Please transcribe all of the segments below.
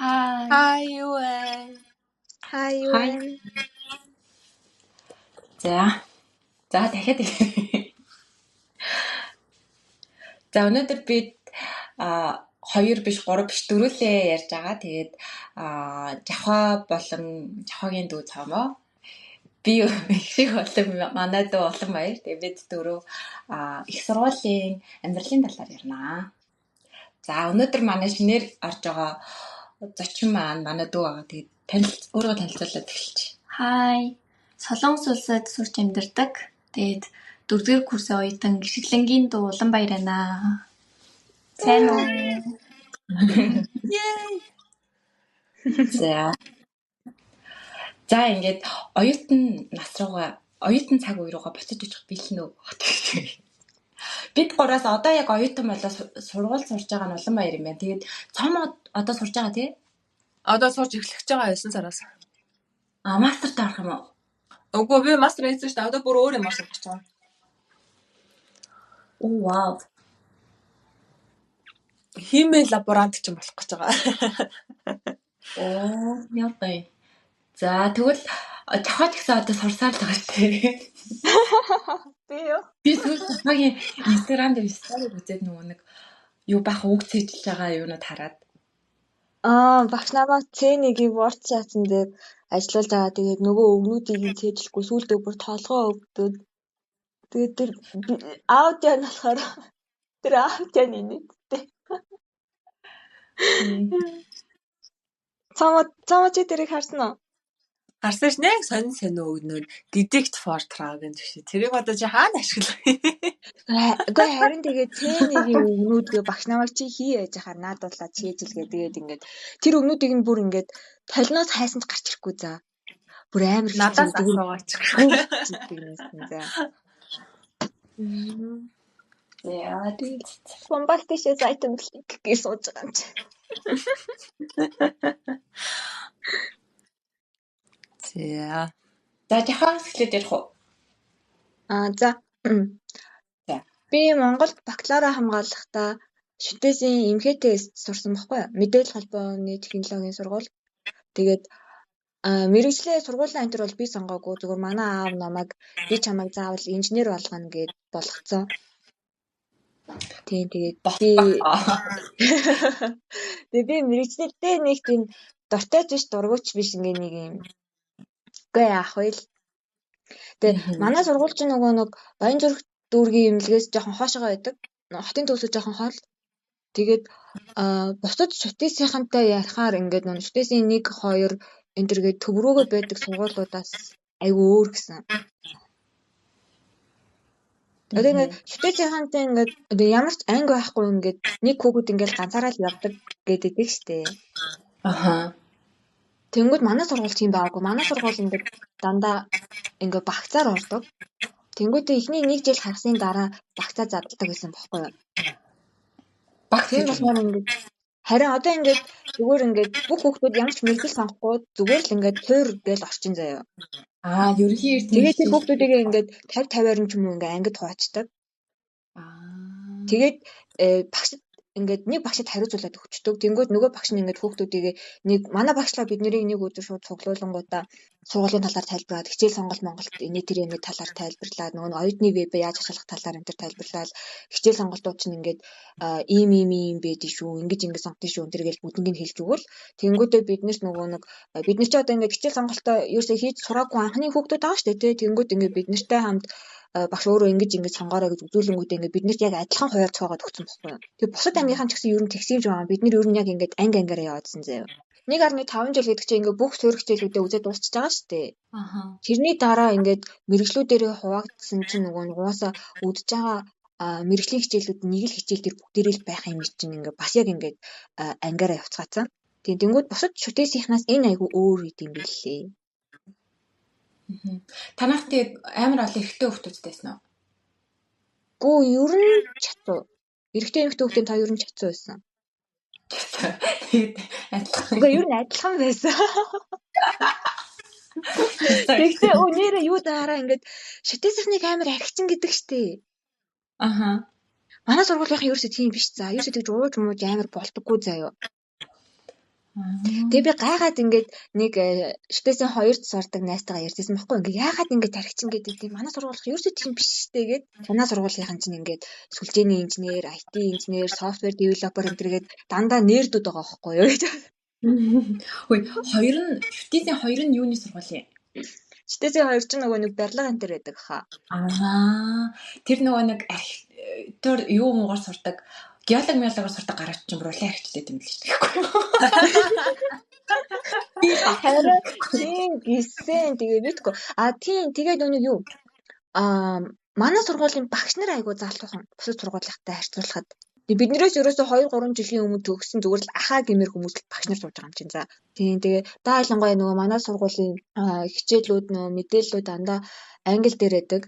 Hi юу вэ? Hi юу вэ? За дахиад За өнөөдөр бид 2 биш 3 биш 4-лээ ярьж байгаа. Тэгээд жахаа болон жахагийн дүү цаамаа би их шиг болон манай дүү олон баяр. Тэгээд бид дөрөв их сургуулийн амьдралын талаар ярнаа. За өнөөдөр манай шинээр орж байгаа зочин маань манай дүү байгаа. Тэгээд өөрөө танилцуулаад эхэлж. Hi. Солонгос улсад сурч амьдардаг. Тэгээд 4-р курсын оюутан Гişгэлэнгийн дүү Уланбаяр байна. Сайн уу? Yay! За ингээд оюутан цаг үе руугаа буцаж очих бэлэн үү? Бид гураас одоо яг оюутан болоо сургууль сурж байгаа нь Уланбаяр юм байна. Тэгээд цом одоо сурж байгаа тий? Одоо сурч эхлэх байгаа 9 сараас. Мастерт орох юм уу? Үгүй би мастер хийсэн шүү дээ. Одоо бүр өөр юм сурч байгаа. Оо вау. Химийн лаборант ч болох гэж байгаа. Оо япэ. За тэгвэл жахаад ихсэн одоо сурсаар л байгаа шүү дээ. Би юу? Би сүүлд жахаагийн Instagram дээр story үзээд нөгөө нэг юу бах үг цэжилж байгаа юунууд хараад. Багш намайг C1-ийн Word чатсан дээр ажиллуулж байгаа. Тэгээд нөгөө өгнүүдийг нь цээжлэхгүй сүүлдээ бүр толгоо өгдөөд тэгээд тэр аудио нь болохоор тэр аудионы нийттэй. Цамаа чи тэрийг харсан уу? Харсан ш нэг сонин өгнөөр detect for track гэж шүү. Тэрийг одоо чи хаана ашиглах вэ? Үгүй харин тэгээд C1-ийн өгнүүд гэ багш намайг чи хий яаж хахаар наадуулаад цээжлгээ тэгээд ингээд тэр өгнүүдийг нь бүр ингээд толиноос хайсан ч гарч ирэхгүй за. Бүр амар Надаас асуугаач. За. Яа тий. Бомбастичээ сайтын гэж сууж байгаа юм чи. За жахаас эхлээд ярих уу? За. За. Би Монголд бакалавра хамгаалахдаа шүтээсийн МХТ-ст сурсан байхгүй юу? Мэдээлэл холбооны технологийн сургууль. Тэгээд мэргэжлээ сургуулийн антер бол би сонгоогүй. Зүгээр манай аав намайг би чамайг заавал инженер болгоно гэд болгоцсон. Тэгээд би мэргэжлээ нэг тийм дортой биш дургуйч биш ингээ нэг юм үгүй яах вэ? Тэгээд манай сургууль чинь нөгөө нэг Баянзүрх дүүргийн эмнэлгээс жоохон хоошоо байдаг. Хотын төвсөд жоохон хол. Тэгээд бусад шүтээсийнхантай ярихаар ингээд нөгөө шүтээсийн 1 2 энтергээд төв рүүгээ байдаг сургуулиудаас айгүй өөр гэсэн. Тэгээд ингээд шүтээсийнхантай ингээд ямар ч анги байхгүй ингээд нэг хүүхэд ингээд ганцаараа л явдаг гэдэг штэ. Аха. Тэнгүүд манай сургууль тийм байгаагүй. Манай сургууль ингээд дандаа ингээд багцаар ордог. Тэнгүүдээ эхний 1 жил хагасны дараа багцаа задалдаг гэсэн бохоггүй юу? Тийм болохоор ингээд харин одоо ингээд зүгээр ингээд бүх хүүхдүүд ямар ч мэрэгжил сонгохгүй зүгээр л ингээд туур гээл орчин заяа. Ерөнхийн эрдэнэ. Тэгээд тэр хүүхдүүдийг ингээд 50-50-аар ч юм уу ингээд ангид хуваачдаг. Тэгээд багшд ингээд нэг багшд хариуцуулаад өгчдөг. Тэнгүүд нөгөө багш нь ингээд хүүхдүүдийг нэг манай багшлаа бид нарыг нэг өдөр шууд цуглуулангуудаа сургуулийн талаар тайлбараад хичээл сонголт Монголд энэ тэр юмны талаар тайлбарлаад нөгөө оюутны веб яаж ашиглах талаар энэ төр тайлбарлаад хичээл сонголтууд чинь ингээд ийм байдаг шүү. Ингэж сонгоно шүү. Энэ төр гэж бүгднийг хэлж өгвөл тэнгүүдээ бид нарт нөгөө нэг бид нар ч одоо ингээд хичээл сонголтоо ерөөсөө хийж сураагүй анхны хүүхдүүд байгаа шүү дээ. Тэнгүүд ингээд бид нартай хамт багш өөрөө ингэж сонгоорой гэж үзүүлэнгүүтээ ингээд бид нарт яг адилхан хуваар цоогоод өгсөн байхгүй юу. Тэгээ бусад ангийнхан ч гэсэн ер нь тэгсэж байгаа. Бид нар ер нь яг ингээд ангиараа яваадсан заяа. 1.5 жил гэдэг чинь ингээд бүх суурь хичээлүүдээ үзээд дуусчихж байгаа шүү дээ. Тэрний дараа ингээд мэрэгжлүүдээрээ хуваагдсан чинь нөгөө угаасаа үдж байгаа мэрэгжлийн хичээлүүд нэг л хичээл дээр бүгдээрээ л байх юм чинь ингээд бас яг ингээд ангиараа явцгаацсан. Тэнгүүд бусад шүтээсийнхнаас энэ айгу өөр идэм билээ. Танах тийм амар олон эрэгтэй хүүхдүүдтэйсэн үү? Гүү ер нь чатуу. Эрэгтэй эмэгтэй хүүхдийн та ер нь чатуу байсан. Тэгээд адилхан. Үгүй ер нь адилхан байсан. Тэгтээ өнөөрөө юу даараа ингээд шүтээсийнхнийг амар архичин гэдэг штеп. Аха. Манай сургуулийн ерөөсөө тийм биш за. Ерөөсөө тэгж ууж мууж амар болдоггүй заяа. Тэгээ би гайхаад ингээд нэг шүтээсийн 2-т сурдаг найзтайгаа ярьжсэн байхгүй ингээд яагаад ингээд тархич ингээд тийм манай сургууль ерөөсөө тийм биш штэ гээд манай сургуулийн чинь ингээд сүлжээний инженер, IT инженер, софтвер девелопер энэ төргээд дандаа нэрдүүд байгаа байхгүй юу гэж. Хөөе, шүтээсийн 2 нь юуны сургууль юм? Шүтээсийн 2 ч нөгөө нэг барилга энэ төр байдаг хаа. Тэр нөгөө нэг архитектур юу муугаар сурдаг, геологоор сурдаг гараач чинь урлын архитекттэй юм л шүү дээ. Харин тийм гисэн тэгээ мэдгүй. Тийм тэгээд өнөө юу? Манай сургуулийн багш нар айгуу заалтуухан бусад сургуулийнхтай харьцуулахад биднээс ерөөсөө 2-3 жилийн өмнө төгссөн зүгээр л ахаа гэмээр хүмүүс багш нар сууж байгаа юм чинь за. Тийм тэгээ ялангуяа нөгөө манай сургуулийн хичээлүүд нөгөө мэдээллүүд дандаа англи дээр байдаг.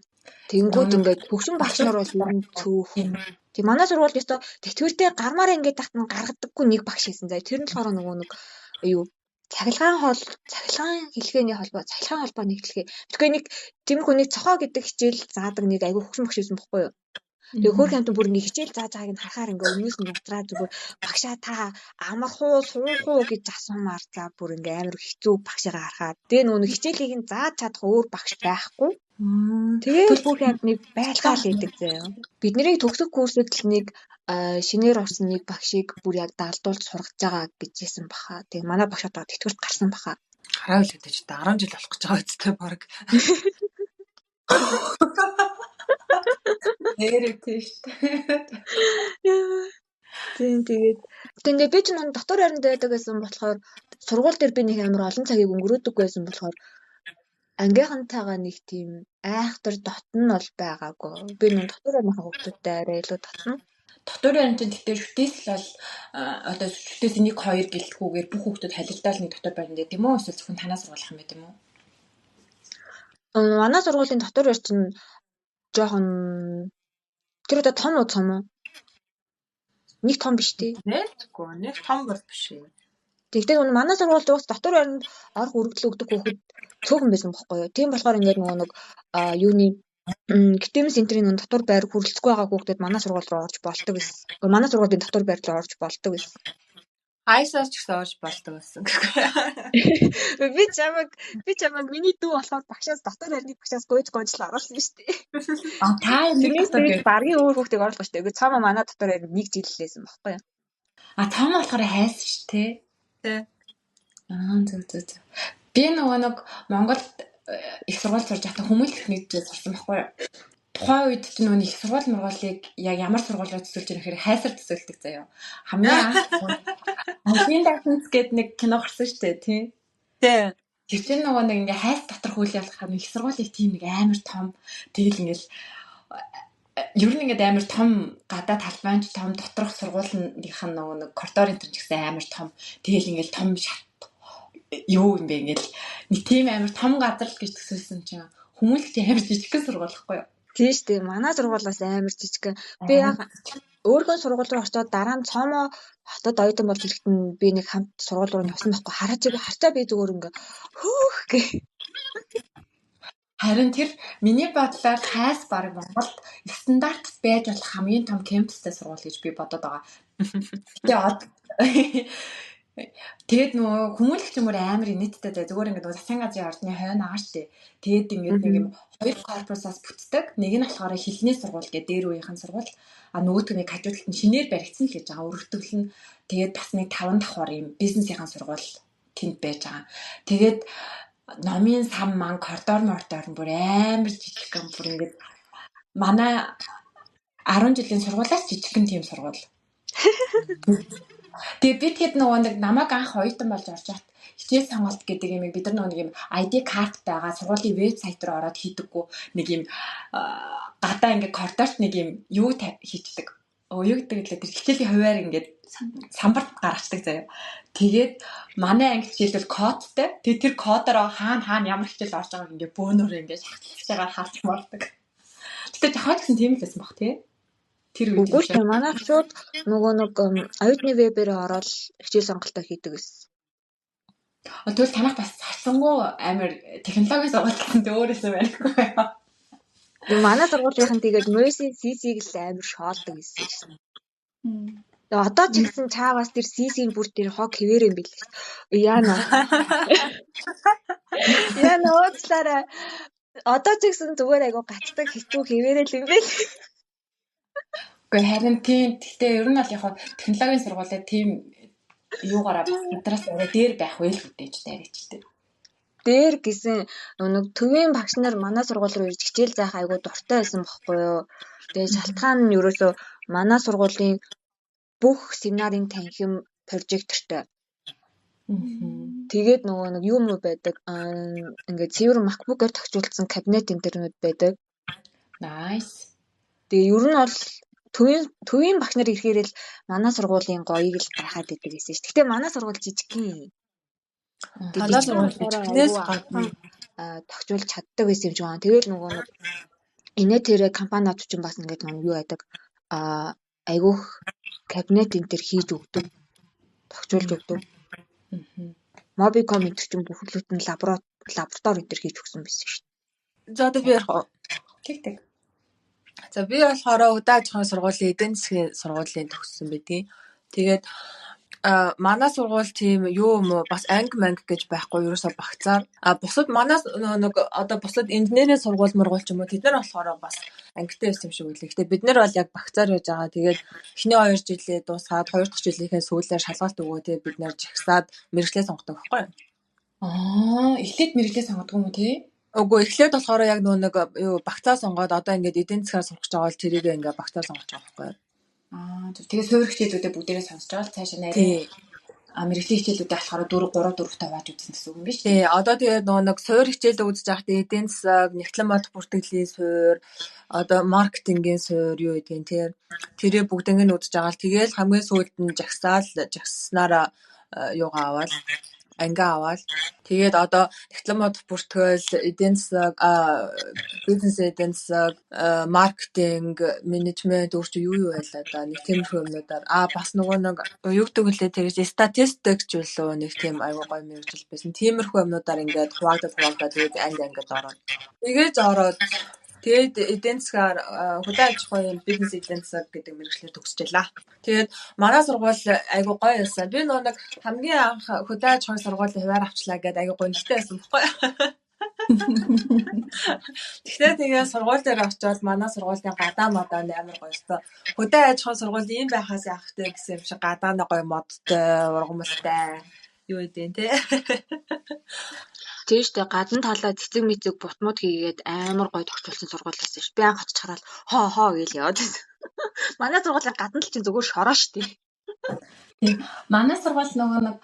Тэнгүүд ингээд хөгшин багш нар бол ер нь цөөх. Тэг манай сургуульд ёстой тэтгэвртэй гармаар ингээд тахтан гаргадаггүй нэг багш хийсэн. За тэр нь болохоор нөгөө нэг юу цахилгаан хэлхээний холбоо, цахилгаан холбоо нэгтлэгээ. Тэгэхээр нэг тиймэрхүү нэг цохоо гэдэг хичээл заадаг нэг айгүй хөгшин багш хийсэн бохгүй юу? Тэгээ хөрх хамт бүр нэг хичээл зааж байгааг нь харахаар ингээ өмнөөс нь утраа зүгээр багшаа та амарх уу суух уу гэж асуумаар за бүр ингээ амар хэцүү багшаа харахаад тэгээ нөгөө хичээлийг нь зааж чадах өөр багш байхгүй. Тэгээ хөрх хамт нэг байлгаал хийдэг заяа. Бидний төгсөх курсэд л нэг шинээр орсон нэг багшийг бүр яг даалдуулж сургаж байгаа гэж хэлсэн баха. Тэгээ манай багш одоо тэтгэврт гарсан баха. Хараа л гэдэг чинь 10 жил болох гэж байгаа үстэй баг. Нэрээ шүү дээ. Тэгээд би ч нэг дотор байранд байдаг гэсэн болохоор сургууль дээр би нэг амар олон цагийг өнгөрөөдөг байсан болохоор ангийнхантайгаа нэг тийм айхтар дотн бол байгаагүй. Би нэг дотор байрныхаа хүмүүстэй арай илүү дотно. Дотор байранд чинь гэхдээ шүтээс л бол одоо шүтээс 1-2 гэлтгүүгээр бүх хүмүүс халилдаал нэг дотор байранд гэдэг юм уу? Эсвэл зөвхөн танаас сургуулах юм байт юм уу? Манай сургуулийн дотор байр чинь жоохон тэр одоо том уу том уу? Нэг том биш тий. Нэтгүй нэг том бол биш ээ. Тэгтээ манай сургуульд уус дотор байранд орох өргөдөл өгдөг хүүхэд цөөхөн байсан бохгүй юу? Тийм болохоор ингээд нөгөө нэг юуны Гитэмс энтрийн дотор байр хүрэлцэхгүй байгаа хүүхдүүд манай сургууль руу орж болдог гэсэн. Манай сургуулийн дотор байр руу орж болдог гэсэн. Айсаас ч гэсэн орж болдог гэсэн. Би чамаг миний дүү болохоор багшаас дотор байрны багшаас гойж л оруулсан шүү дээ. Та тэрнээс багийн өөр хүүхдийг оруулах шүү дээ. Цаама манай дотор байр 1 жил лээсэн баггүй юу? Том болохоор хайсан шүү дээ. Тэ. Зөв. Би нөгөө нэг Монголд их сургууль сурж байхдаа хүмүүст нэгдэж сурсан байхгүй юу? Тухайн үед ч нөгөө их сургууль мургуулыг яг ямар сургуулиуд төсөлж байгаа гэхээр хайсар төсөлдөг заяа. Хамгийн анхны дайсанс гэдэг нэг кино гарсан шүү дээ, тийм. Тэ. Тэр чинь нөгөө нэг ингээ хайс дотор хөл ялгахаар их сургуулийг тийм нэг амар том тэгэл ингээл ер нь ингээд амар том гадаа талбайч том доторх сургуулийнхаа нөгөө нэг коридор энэ ч гэсэн амар том тэгэл ингээл том шат юу юм бэ ингээл нэг тийм амар том газар л гэж төсөөлсөн чинь хүмүүс ч амар жижигхэн сургуулихгүй юу? Тийм шүү дээ. Манай сургуулиас амар жижигхэн. Би яг өөргөө сургууль руу очоод дараа нь цоомоо хотод оюутан болж ирэхэд нь би нэг хамт сургууль руу явсан байхгүй. Харцаа би зүгээр ингээ хөөх гээ. Харин тэр миний бодлоор хайс баг Монголд стандарт байж болох хамгийн том кампустай сургууль гэж би бодоод байгаа. Тэгээд нөгөө хүмүүлэгч мөр амар нийттэй зүгээр ингээд нөгөө засгийн газрын ордны хойно байгаа штэ. Тэгээд ингээд нэг юм хоёр корпусаас бүтдэг. Нэг нь болохоор хилний сургууль гэдэг дээр үеийнхэн сургууль. Нөгөөтг нэг хажуудлалт нь шинээр баригдсан л гэж байгаа. Өргөдөл нь тэгээд бас нэг 5 давхар юм бизнесийн сургууль тэнд байж байгаа. Тэгээд номын сам ман коридор нь бүр амар жижигхэн бүр ингээд манай 10 жилийн сургуулиас жижигхэн тийм сургууль. Тэгээ би тэгэд нөгөө нэг намайг анх оюутан болж орж хат хичээл сонголт гэдэг юм бид нар нэг юм ID карт байгаа сургуулийн вебсайт руу ороод хийдэггүй нэг юм гадаа ингээд коридорт нэг юм юу хийчихдэг. Юу гэдэг лээ тэр хичээлийн хуваар ингээд самбарт гаргацдаг заяа. Тэгээд манай анги хичээлэл кодтай. Тэгээд тэр кодороо хаана ямар хичээл орж байгааг ингээд бөөнөр ингээд шахалж байгаа харж мардаг. Тэгтээ жахаад гэсэн тийм л байсан баг тий. Тэр үед үгүй манай шууд нөгөө нэг оюутны вебээр ороод хичээл сонголтоо хийдэг гэсэн. Тэгвэл танах бас цацсангуу амар технологийн сургалт гэсэн өөрөөсөө байхгүй. Манай сургуулийн тэгээд Mercy CC-г л амар шоолдог гэсэн. Тэгээ одоо ч гэсэн чаавас тэр CC-ийн бүр тэр хог хэвээр юм билээ. Яана. Яна уучлаарай. Одоо ч гэсэн зүгээр айгу гацдаг хэцүү хэвээрэл юм бэ. Гэхдээ харин тийм гэхдээ ер нь бол яг технологийн сургуулиуд тийм юугаараа мадрас өөрөө дээр байх вэ л үдээж дайрчтэй. Дээр гэсэн нэг төвийн багш нар манай сургууль руу ирж хичээл заах айгу дуртай байсан бохгүй юу. Тэгээ шалтгаан нь ерөөсөө манай сургуулийн бүх семинарын танхим прожектортой. Тэгээд нөгөө нэг юм байдаг. Ингээд цэвэр MacBook-аар тогтворуулсан кабинет интернет байдаг. Nice. Тэгээ ер нь бол төвийн багш нар ирэхээр л манай сургуулийн гоёыг л гайхаад идэг гэсэн ш. Гэхдээ манай сургууль жижигхэн. Манай сургууль жижигнээс гадна тогтворуулж чаддаг байсан юм жаа. Тэгэл нөгөө нэг инээ тэрэ компаниуд ч бас ингээд нөгөө юу байдаг. Айгүйх кабинет интер хийж өгдөг. Тогтворуулж өгдөг. Mobicom интер ч бүхлөт нь лаборатори интер хийж өгсөн байсан шүү. За одоо би ярих уу? Тэг. За би болохоор удаа аж ахуйн сургуулийн эдийн засгийн сургуулийн төгссөн байдгийг. Тэгээд манай сургууль тийм юу юм уу бас анги гэж байхгүй ерөөсөө багцаар бусад манай нэг одоо бусад инженерийн сургууль мургуул ч юм уу тэд нар болохоор бас ангитай байсан юм шиг үлээ. Гэтэ бид нар бол яг багцаар яж байгаа. Тэгээд эхний 2 жилээ дуусгаад 2 дахь жилийнхээ сүүлээр шалгалт өгөө тэгээд бид нар жигсаад мэргэжлээ сонгодог байхгүй юу? Эхлээд мэргэжлээ сонгодог юм уу тий? Үгүй эхлээд болохоор яг нэг юу багцаа сонгоод одоо ингээд эдийн засгаар сурах гэж байгаа бол тэрийг ингээд багцаа сонгож байгаа байхгүй юу? Тэгээ суурь хичээлүүдээ бүгдээрээ сонсож байгаа л цаашаа нарийн мэргэжлийн хичээлүүдээ болохоор 4 тавааж үзсэн гэсэн үг юм биш үү? Тий, одоо тэгээд нэг суурь хичээлээ үзэж байхдаа эдийн засаг, нэгтлэн бод бүртгэлийн суурь, одоо маркетингийн суурь юу гэдгийг тий. Тэрээ бүгднийг нь үзэж байгаа л тэгээл хамгийн сүүлд нь жагснараа юугаа аваад анги аваад тэгээд одоо нэгтлэн бод бүртгэл, эдийн засаг, бизнес эдийн засаг, маркетинг, менежмент өөрч юу байлаа да нэг тиймэрхүү юмнуудаар бас нөгөө нэг юу гэдэг лээ тэгэж статистикч болов нэг тийм аюу гой мэрэгжил байсан. Тиймэрхүү юмнуудаар ингээд хуваагдаад тэгээд ангид ороод. Тэгээж ороод тэгээд эдийн засгаар хөдөө аж ахуйн бизнес эдийн засаг гэдэг мэргэжлээр төгсчихлаа. Тэгээд манай сургууль айгу гоё байсан. Би нэг хамгийн анх хөдөө аж ахуйн сургуулийн хуваар авчлаа гэдэг айгу гонхтой байсан байхгүй. Тэгэхээр тэгээ сургууль дээр очиод манай сургуулийн гадаа модоо амар гоёстой. Хөдөө аж ахуйн сургууль ийм байхаас яахтай гэсэн юм шиг гадаа нэг гоё модтой, ургамалтай юу гэдэг те. Тийм шүү дээ. Гадна талаа цэцэг мэцэг бутмууд хийгээд амар гоё тогтуулсан сургууль байсан шүү. Би анх очиж хараад хоо гээл яваад байсан. Манай сургуулийн гадна л чинь зүгээр шороо шүү дээ. Тийм. Манай сургууль нөгөө нэг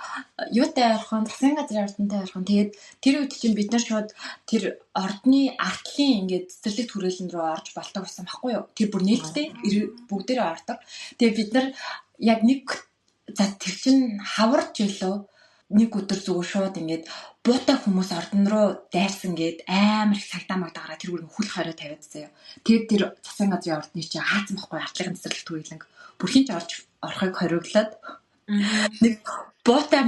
юутай ярих, засгийн газрын ордонтой ярих. Тэгээд тэр үед чинь бид нар шууд тэр ордны артлын ингээд цэцэрлэг түрээлэн рүү орж болдог байсан байхгүй юу? Тэр бүр нээлттэй бүгдээрээ ордог. Тэгээд бид нар яг нэг тэр чинь хавар жилөө нэг өдөр зүгээр шууд ингээд буутай хүмүүс ордон руу дайрсан гээд амар их цагдаа магдаараа тэр бүр хүл хорой тавиад заяа. Тэгээд тэр засгийн газрын ордны чинь хаацсан байхгүй артлын цэцэрлэг түрээлэн бүрхийн ч орохыг хориглоод нэг буутай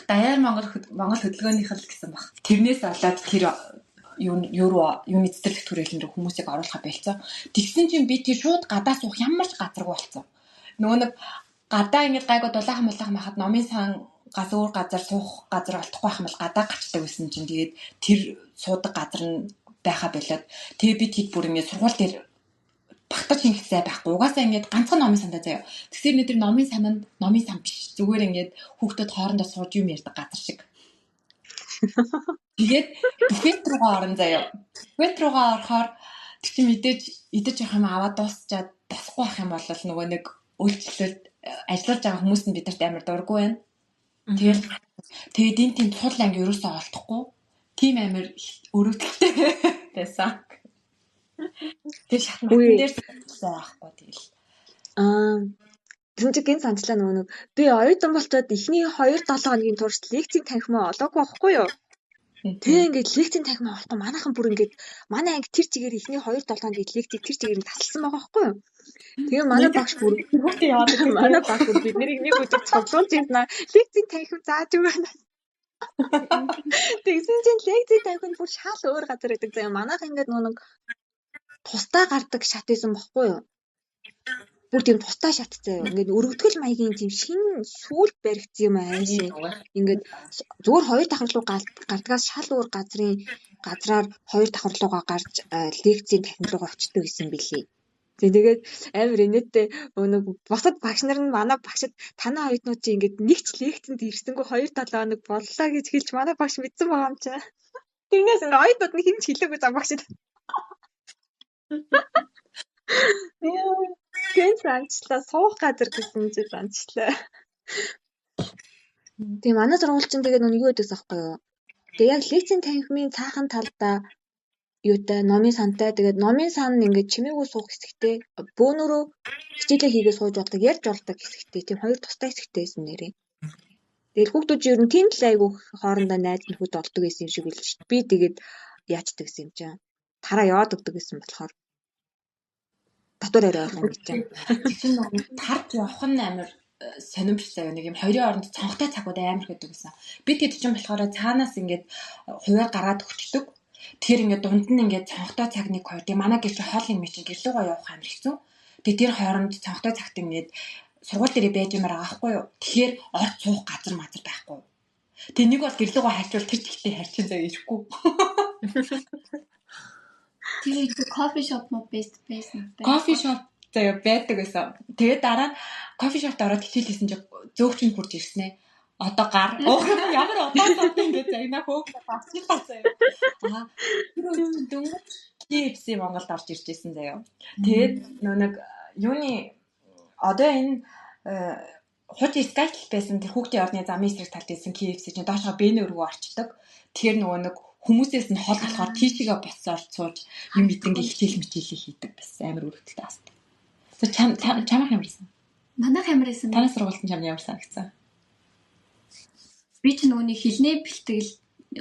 даяар Монгол хөдөлгөөнийх л гэсэн баг. Тэрнээс болоод тэр юуны цэцэрлэг түрээлэн рүү хүмүүсийг оруулахаа болцсон. Тэгсэн чинь би тэр шууд гадаа суух ямар ч газаргүй болцсон. Нөгөө нэг гадаа ингээд гайгүй дулаахан махад номын сан газ өөр газар суух газар олдохгүй байх юм бол гадаа гачдаг байсан чинь тэгээд тэр суудаг газар нь байхаа болоод тэгээ би тэд бүр ингээд сургууль дээр багтаж хийхсэй байхгүй. Угаасаа ингээд ганцхан номын сандаа заяа. Тэгэхээр нэг тэр номын сан биш. Зүгээр ингээд хүүхдүүд хоорондоо сууж юм ярьдаг газар шиг. Тэгээд буфет руугаа орон заяа. Буфет руугаа орохоор тэр чинь мэдээж идэж явах юм аваад дуусчаад тосхгүй байх юм бол нөгөө нэг үйлчлэлд ажиллаж байгаа хүмүүс нь бидэрт амар дурггүй байна. Тэгээд энэ тийм цул анги ерөөсөө олдохгүй. Тим амар өрөвдөлтэй байсан. Тэр шатман дээр сайн байхгүй тэгэл. Тэгсэн чинь гин санчлаа нөгөө би оюутан болчоод эхний 2-7 хоногийн турш лекцийн танхимаа олоогүй байхгүй юу? Тэгээ ингээд лекцийн танхимаа олохгүй манайхан бүр ингээд манай анги тэр чигээр эхний 2-7 хоногийн лекцийг тэр чигээр нь тасалсан байгаа байхгүй юу? Тэгээ манай багш бүр хүүхдээ яваад манай багш бид нарыг нэг өдөр цуглуулж ирнэ. Лекцийн танхим зааж өгнө. Тэгсэн чинь лекцийн танхим бүр шал өөр газар байдаг. За манайх ингээд нөгөө тусдаа гардаг шат байсан бохгүй юу? бүр тийм тустай шатцсан юу. Ингээд өргөдгөл маягийн тийм шин сүүл баригдсан юм аашийн. Ингээд зүгээр хоёр давхар руу гардгаас шал өөр газраар хоёр давхар руугаа гарч лекцийн танхим руугаа очдөг гэсэн билий. Тэгээд амар инээдтэй нэг бусад багш нар нь манай багшд танаа оюутнууд чи ингээд нэг ч лекцэнд ирсэнгүй 2-7 хоног боллоо гэж хэлж манай багш мэдсэн байгаа юм чи. Тэрнээс ингээд оюутнууд нь хинч хэлээгүй зам багшд. Гэн занчлаа суух газар гэсэн чи занчлаа. Тэгээ манай сургуульчин тэгээд нэг юу гэдэгс аахгүй юу. Тэгээ яг лекцийн танхимын цаахан талдаа юутай номын сантай тэгээд номын сан ингээд чимээгүй суух хэсэгтэй бөөнөрөө хичээлээ хийгээ сууж болдог ярьж болдог хэсэгтэй тийм хоёр тустай хэсэгтэй байсан нэрээ. Тэгээд хүүхдүүд ер нь тийм л айгүй хоорондоо найз нөхөд олдог гэсэн юм шиг үлж шít. Би тэгээд яачдаг гэсэн юм чинь. Тараа яваад өгдөг гэсэн болохоор татвар арай ойлгоо гэж чинь. Тэгсэн нэг тарж явах нь амар сонирмш заяа нэг юм хоёрын оронд цонхтой цагууд амар гэдэг гэсэн. Би тэд чинь болохоор цаанаас ингээд хуваар гараад өгчдөг. Тэгэхээр ингээд дунд нь ингээд цонхтой цаг нэг хоёр. Тэгээ манай гэр чи хоол юм чинь гэрлүүгээ явах амар хэцүү. Тэгээ тэр хооронд цонхтой цагт ингээд сургууль дээр байж юмар аахгүй юу. Тэгэхээр орд суух газар мазар байхгүй. Тэгээ нэг бол гэрлүүгээ хайчвал тэр чигтээ харчин заяа ирэхгүй. Тэгээд кофе шоп мо бест байсан. Кофе шоп заяа байдаг гэсэн. Тэгээд дараа нь кофе шопт ороод хичээлсэн чи зөөгч нь хурж ирсэн ээ. Одоо гар. Ямар одоо ингэ загнаа хөөгд авчихлаа заяа. Тэр үед дөнгөж KFC Монголд орж ирж ирсэн заяа. Тэгээд нэг юуны одоо энэ хуучин скайтл байсан тэр хүүхдийн орны замын эсрэг талд байсан KFC чинь доошоо бэнэ өргөө орчдөг. Тэгэхээр нөгөө нэг хүмүүсээс нь хол болохоор тийшээгээ боцоор сууж юм бидэнгээ хичээл хийдэг байсан. Амар өргөдөлтэй аст. Чамаа хямарсан. Манай хямарсан. Танаас сургуульд нь чамд ямар санагдсан? Би ч нөгөөний хилний бэлтгэл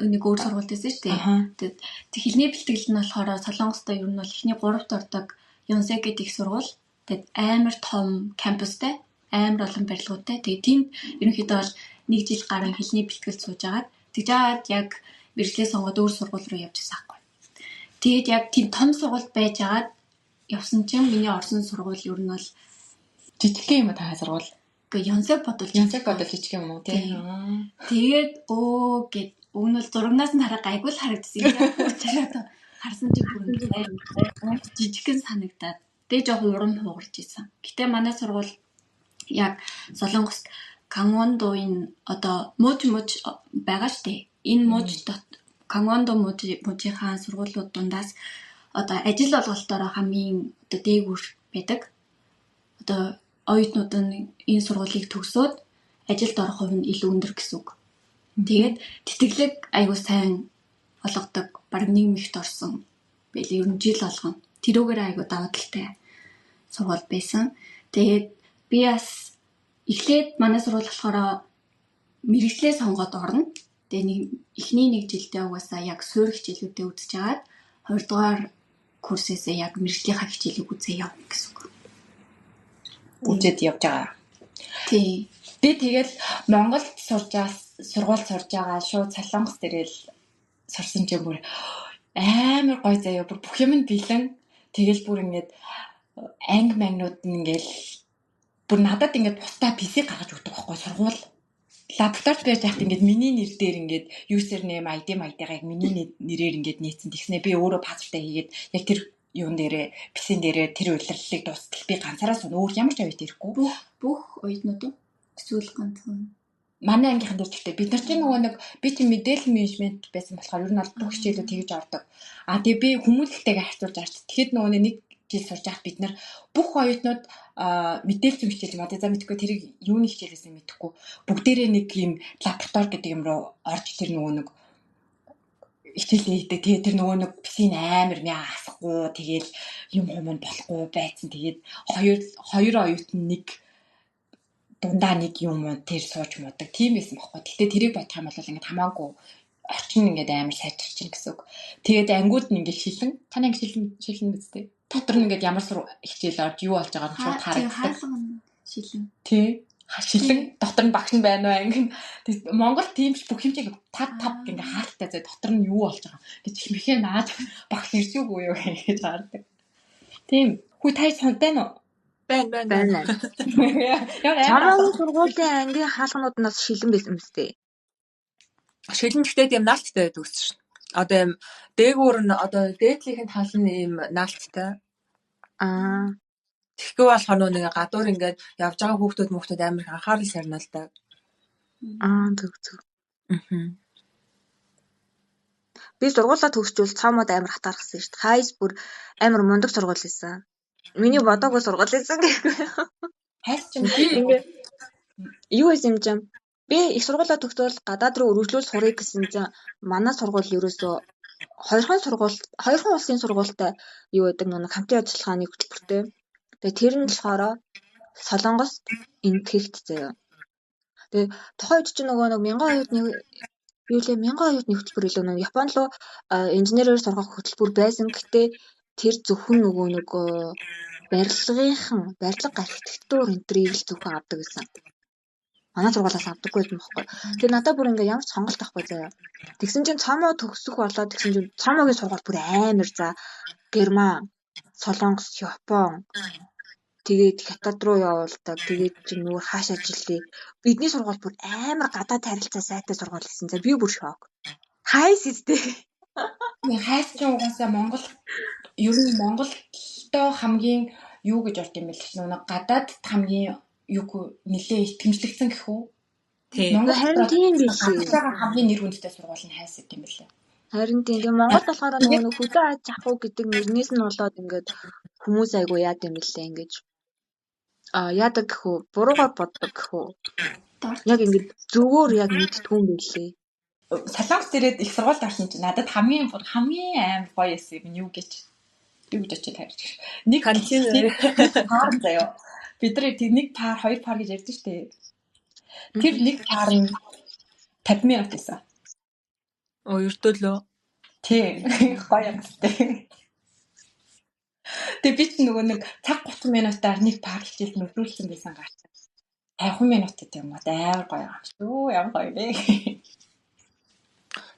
нэг өөр сургуульд байсан шүү дээ. Тэгээд хилний бэлтгэл нь болохоор Солонгостой ер нь бол ихний 3-т ордог Yonsei гэдэг их сургууль. Тэгээд амар том кампустай, амар олон барилгуудтай. Тэгээд тэнд ерөнхийдөө бол 1 жил гарan хилний бэлтгэл сууж агаад тэгжээд яг мэргэжлээ сонгоод өөр сургууль руу явж байсан байхгүй. Тэгээд яг тийм том сургууль байж агаад явсан чинь миний орсон сургууль ер нь бол жижиг юм та сургууль. Гэхдээ Yonsei бодвол жижиг юм уу тийм. Тэгээд гэд уг нь бол зурагнаас нь хараа гайгүй л харагдсан юм. Цараад харсан чинь бүр жижигхэн санагдаад тэгээ жоохон урам хугарч исэн. Гэтэ манай сургууль яг Солонгост Кангвондогийн одоо мууж байгаа штэ. Энэ мууж Кангвондо мужийнхаа сургуулиуд дундаас одоо ажил олголтоор хамгийн одоо дээгүүр байдаг. Одоо оюутнууд нь энэ сургуулийг төгсөөд ажилд орох хувь нь илүү өндөр гэсэн үг. Тэгээд тэтгэлэг аягүй сайн олгодог баг 1 мэгт орсон. Бэл ер нь жил болгоно. Тэрүүгээр аягүй даваа талтай сургууль байсан. Тэгээд би бас эхлээд манай сургууль болохоор мэргэжлээ сонгоод орно. Тэгээ эхний 1 жилдээ угаасаа яг суурь хичээлүүдээ үзэж агаад 2 дугаар курсээсээ яг мэргэжлийнхаа хичээлийг үзээ явна гэсэн үг. Үзээд явж байгаа. Тий. Би тэгэл Монголд сургууль сурж байгаа шууд Солонгос дээрэл сурсан ч юм бүр амар гой заяа бүр бүх юм нь бэлэн. Тэгэл бүр ингээд анги магнууд нь ингээл бүр надад ингээд бусдаа PC гаргаж өгдөг байхгүй сургууль. Лабораторид байж байхад ингээд миний нэр дээр ингээд username ID-гаа яг миний нэрээр ингээд нээсэн. Тэгснэ би өөрөө пассвортаа хийгээд яг тэр юун дээрээ PC-н дээрээ тэр удирдлагыг дуустал би ганцаараа суун өөр ямар ч авит ирэхгүй. Бүх оюутнууд эсвэл ганцхан. Манай ангийнхан дээр ч гэдэг бид нар чинь нөгөө нэг би чинь мэдээлэл менежмент байсан болохоор ер нь бол бүх хичээлүүд тэгж ордог. Тэгээ би хүмүүстэлтэйгээ харьцуулж арч. Тэгэхэд нөгөө нэг жил сурж байхад бид нар бүх оюутнууд мэдээлэл хичээл юм. За мэдхгүй тэрийг юуны хичээлээс мэдэхгүй. Бүгдээрээ нэг юм лаборатори гэдэг юм руу орж тэр нөгөө нэг хичээлээ хийдэг. Тэгээ тэр нөгөө нэг писийн амар мяасахгүй. Тэгээл юм хүмүүс болохгүй байцсан. Тэгээд хоёр оюутан нэг дундаа нэг юм тэр сууж муудаг. Тийм байсан байхгүй. Гэтэ тэрийг бодох юм бол ингээд хамаагүй орчин ингээд амар сайжирч чинь гэсэн үг. Тэгээд ангууд нь ингээд шилэн. Танай ингээд шилэн биз дээ. Дотор нь ингээд ямар хичээл орж юу болж байгааг нь шууд харагддаг. Шилэн. Тий. Шилэн дотор нь багш нь байна уу анги. Монгол тиймч бүх юм чиг тав ингээд хаалттай зөө дотор нь юу болж байгаа гэж мэхээ нааж багш ирж үгүй юу гэж хардаг. Тийм. Хүү тань сонтай нь байна. Ямар Чамаагийн сургуулийн ангийн хаалганууд нас шилэн байсан мэт. Шилэн гэхдээ тийм наалттай байдаг гэсэн шин. Одоо юм дээгүүр нь одоо дээдлийнх нь тал нь ийм наалттай. Тэгэхгүй болохоор нэг гадуур ингээд явж байгаа хүүхдүүд амар их анхаарал сарниалдаг. Зөв. Би сургуулаа төгсчүүл цаамууд амар хатаархсан шүү дээ. Хайс бүр амар мундаг сургууль байсан. Миний бодоогүй сургууль байсан гэхгүй. хайс ч Ингээд юу байсан юм чинь би их сургуулаа төгсөөл гадаад руу өргөжлүүл сурах гэсэн чинь манай сургууль ерөөсөө хоёрхан улсын сургуультай юу гэдэг нэг хамтын ажиллагааны хөтөлбөртэй. Тэгээ тэр нь болохоор Солонгост энэтхэгт заяа. Тэгээ тухайн үед чинь нөгөө нэг 1000 оюутны хөтөлбөр илүү нэг Японд руу инженерээр сурах хөтөлбөр байсан. Гэхдээ тэр зөвхөн нөгөө барилга архитектур энтрийг л зөвхөн авдаг гэсэн. Манай сургуулиас авдаггүй юм баггүй. Тэгээ надад бүр ингээ ямар ч сонголт авахгүй заяа. Тэгсэн чинь цаамаа төгсөх болоод тэгсэн чинь цаамаагийн сургууль бүр амар за Герман, Солонгос, Япон тэгээд хятад руу явуулдаг. Тэгээд чинь нөгөө хааш ажиллая. Бидний сургууль бүр амар гадаад харилцаа сайтай сургууль гэсэн. За би бүр шок. Хайс үстэй. хайс ч угаасаа Монгол ер нь Монголдоо хамгийн юу гэж орд юм бэл ч нэг гадаад хамгийн юу нэлээ итгэмжлэгдсэн гэх үү? Монгол харин тийм биш. Хамгийн нэр хүндтэй сургууль нь хайс гэдэг юм бэлээ. Харин тийм. Монгол болохоор нөгөө хөдөө аж ахуй гэдэг нэрнээс нь болоод ингээд хүмүүс айгу яад юм бэлээ ингэж. Яадаг гэхүү, буруугаар боддог гэхүү. Яг ингэж зөвгөр яг мэдтгүй юм бэлээ. Солонгос ирээд их сургуульд орсон чинь надад хамгийн амар гоё юм юу гэж очиж тарьж. Нэг кантин пар заяа. Бид нар нэг пар, хоёр пар гэж ярьдэн штэ. Тэр нэг пар нь 50 минут байсан. Ердөө лөө. Тий, гоё юм штэ. Тэгээ би ч нөгөө нэг цаг 30 минутаар нэг пар хичээл нөхрүүлсэн байсан гарч. 50 минут гэдэг юм уу? Амар гоё юм шүү. Ямар гоё бэ?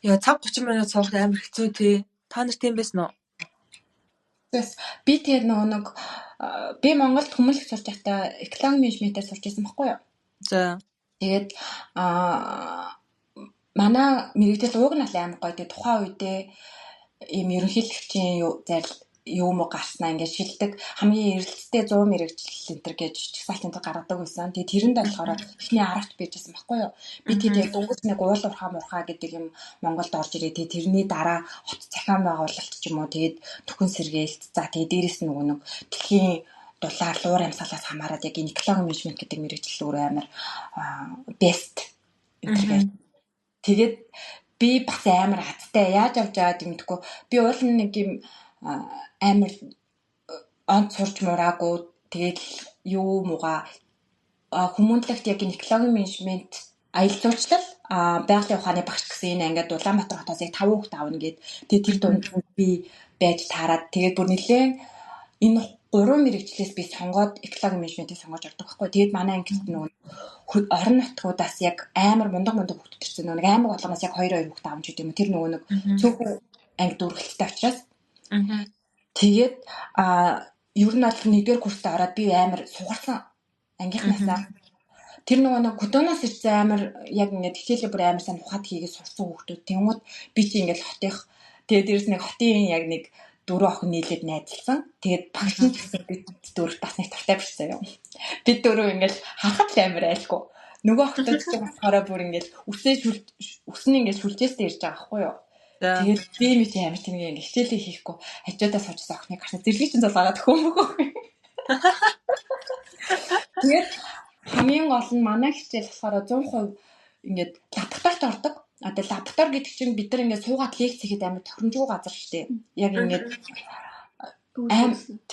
Яа, цаг 30 минут суух амар хэцүү тий. Та нар тийм байсан уу? Би тэгээ нөгөө нэг би Монголд хүмүүлэг сурч байхдаа экологи менежментээр сурч байсан байхгүй юу? За. Тэгээд манай мэрэгдэл ууг нь амар гоё. Тэгээ тухайн үедээ ийм ерөнхийлөгчийн юу мо гарснаа ингээд шилдэг хамгийн эрэлттэй 100 мэрэгжил энтер гэж чигсаалт энтер гаргадаг байсан. Тэгээ тэрэнд болохоор эхний 10-т байжсэн байхгүй юу? Би тэгээ дөнгөж нэг уул урхаа гэдэг юм Монголд орж ирээ. Тэгээ тэрний дараа хот захиан байгуулалт ч юм уу тэгээд төхөн сэргээлт. За тэгээ дээрэс нь нөгөө нэг дэлхийн дулаар луур амьсгалаас хамаарат яг энэ экологи менежмент гэдэг мэрэгжил өөр амар бест энтер. Тэгээд би бас амар хаттай яаж авч аваад юм гэдэггүй. Би уул нэг юм амар онц сурч мураагүй тэгээд юу мууга хүмүүнлэгт яг энэ экологи менежмент аялал жуулчлал байгалийн ухааны багш гэсэн энэ ангид Улаанбаатар хотоос яг 5 хүүхэд аавна гээд тэгээд тэр дунд би байж таарад тэгээд бүр нэлээд энэ 3 мэрэгчлээс би сонгоод экологи менежментийг сонгож ордог байхгүй. Тэгээд манай ангид нөгөө орон нутгуудаас яг амар мундаг хүүхэд төрсэн нөгөө аймаг болгоноос яг 2 хүүхэд аавч гэдэг юм. Тэр нөгөө нэг цөөхөн ангид үргэлжлэлтэй учраас тэгээд ер нь бол 1-р курстаа ороод би амар сугарсан ангийнхнаасаа. Тэр нөгөө нэг хөдөөнөөс ирсэн амар яг ингээд хичээлээ бүр амар сайн ухаад хийгээд сурсан хүүхдүүд. Тэнгууд би чи ингээд хотынх тэгээд дээрэс нэг хотын яг нэг 4 охин нийлээд найзалсан. Тэгээд багш нь гэсэн бид 4 бас нэг туртай бишсэн юм. Бид 4 ингээд харахад л амар айлгүй. Нөгөө охтод ч болохоор бүр ингээд үснэ ингээд шүлжээстэй ирж байгаа байхгүй юу? Тэгээд би мэт амар тийм ингээд хичээлээ хийхгүй хажуудаа суужсан охиныг гарсан зэрлэг чинь залгаагаад хөмөгөө. Тэгээд хамгийн гол нь манай хичээл болохоор 100% ингээд лабораторид ордог. Одоо лаборатори гэдэг чинь бид нар ингээд суугаад лекц хийхэд амар тохиромжгүй газар шүү дээ. Яг ингээд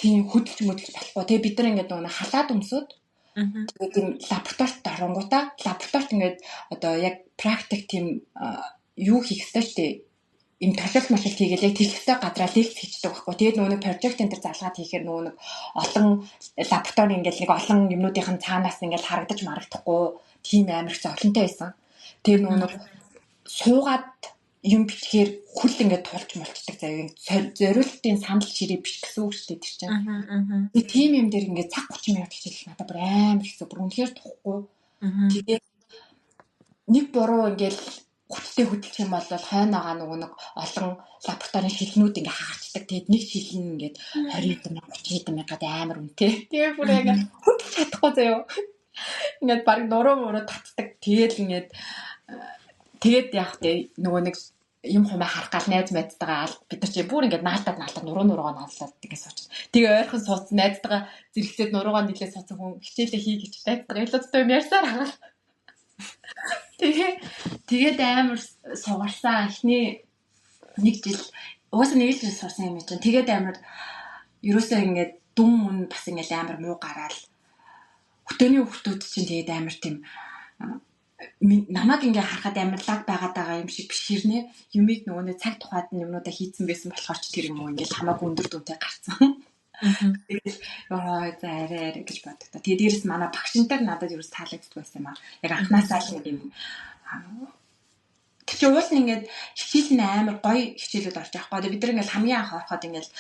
тийм хөдөлж болохгүй. Тэгээ бид нар ингээд нөгөө халаад өмсөд тэгээд тийм лабораторид оронгуудаа лабораторид ингээд одоо яг практик тийм юу хийх ёстой шүү дээ. Им туршилт машилт хийгээл яг тэлхтэй гадраа лекц хийдэг байхгүй. Тэгээд нөгөө нэг прожект энэ төр залгаад хийхээр нөгөө нэг олон лаборатори ингээл нэг олон юмнуудын цаанаас ингээл харагдаж марагдахгүй тийм амар их зовлонтой байсан. Тэр нөгөө нэг суугаад юм бичгээр хөл ингээд тулж мулчдаг заяа. Зориултын санал ширээ биш гэсэн үг шүү дээ тэр чинь. Тэгээ тийм юм дээр ингээд цаг 30 минут хичээл надад бүр амар хэцүү. Бүр үнэхээр тухгүй. Тэгээ нэг буруу ингээд хүчтэй хөдөлчих юм бол хойноогоо нэг олон лабораторийн шилнүүд ингээ хаагачдаг. Тэгээд нэг шилэн ингээд 20 мянга 30 мянгаад амар үнэтэй. Тэгээ бүр ингээ хөдлөж чадахгүй заяа. Ингээд баг нуруу татдаг. Тэгээд яг тэ нөгөө нэг юм хумаа харах гал найз мэдтэйгаа бид нар чи бүр ингээд наалтаад нуруугаа нааллаад ингээд сууч. Тэгээ ойрхон суудсан найзтайгаа зэрэгцээд нуруугаа нийлээ суудсан хүн хичээлээ хий гэж найзтайгаа илүүдтэй юм ярьсаар хагаа. Тэгээд амар сугарсан эхний нэг жил угаасаа нэг жил суусан юм чинь тэгээд амар ерөөсөө ингээд дүн мөн бас ингээд амар муу гараал хөтөний хүмүүс чинь тэгээд амар тийм намайг ингээ харахад амар лаг байгаад байгаа юм шиг биш хэрнээ юмыг нөгөө цаг тухайд нь юмнуудаа хийцэн байсан болохоор ч тэр юм уу ингээ хамаагүй өндөр дүнтэй гарцсан. Тэгээд за арай гэж боддог та. Тэгээд дээрэс манай багшинтай надад ерөөс таалагддаг байсан юм аа. Яг анхнаасаа л нэг юм чи уул нь ингээд хичээл нь амар гоё хичээлүүд орж явахгүй. Бид нар ингээд хамгийн анх ороход ингээд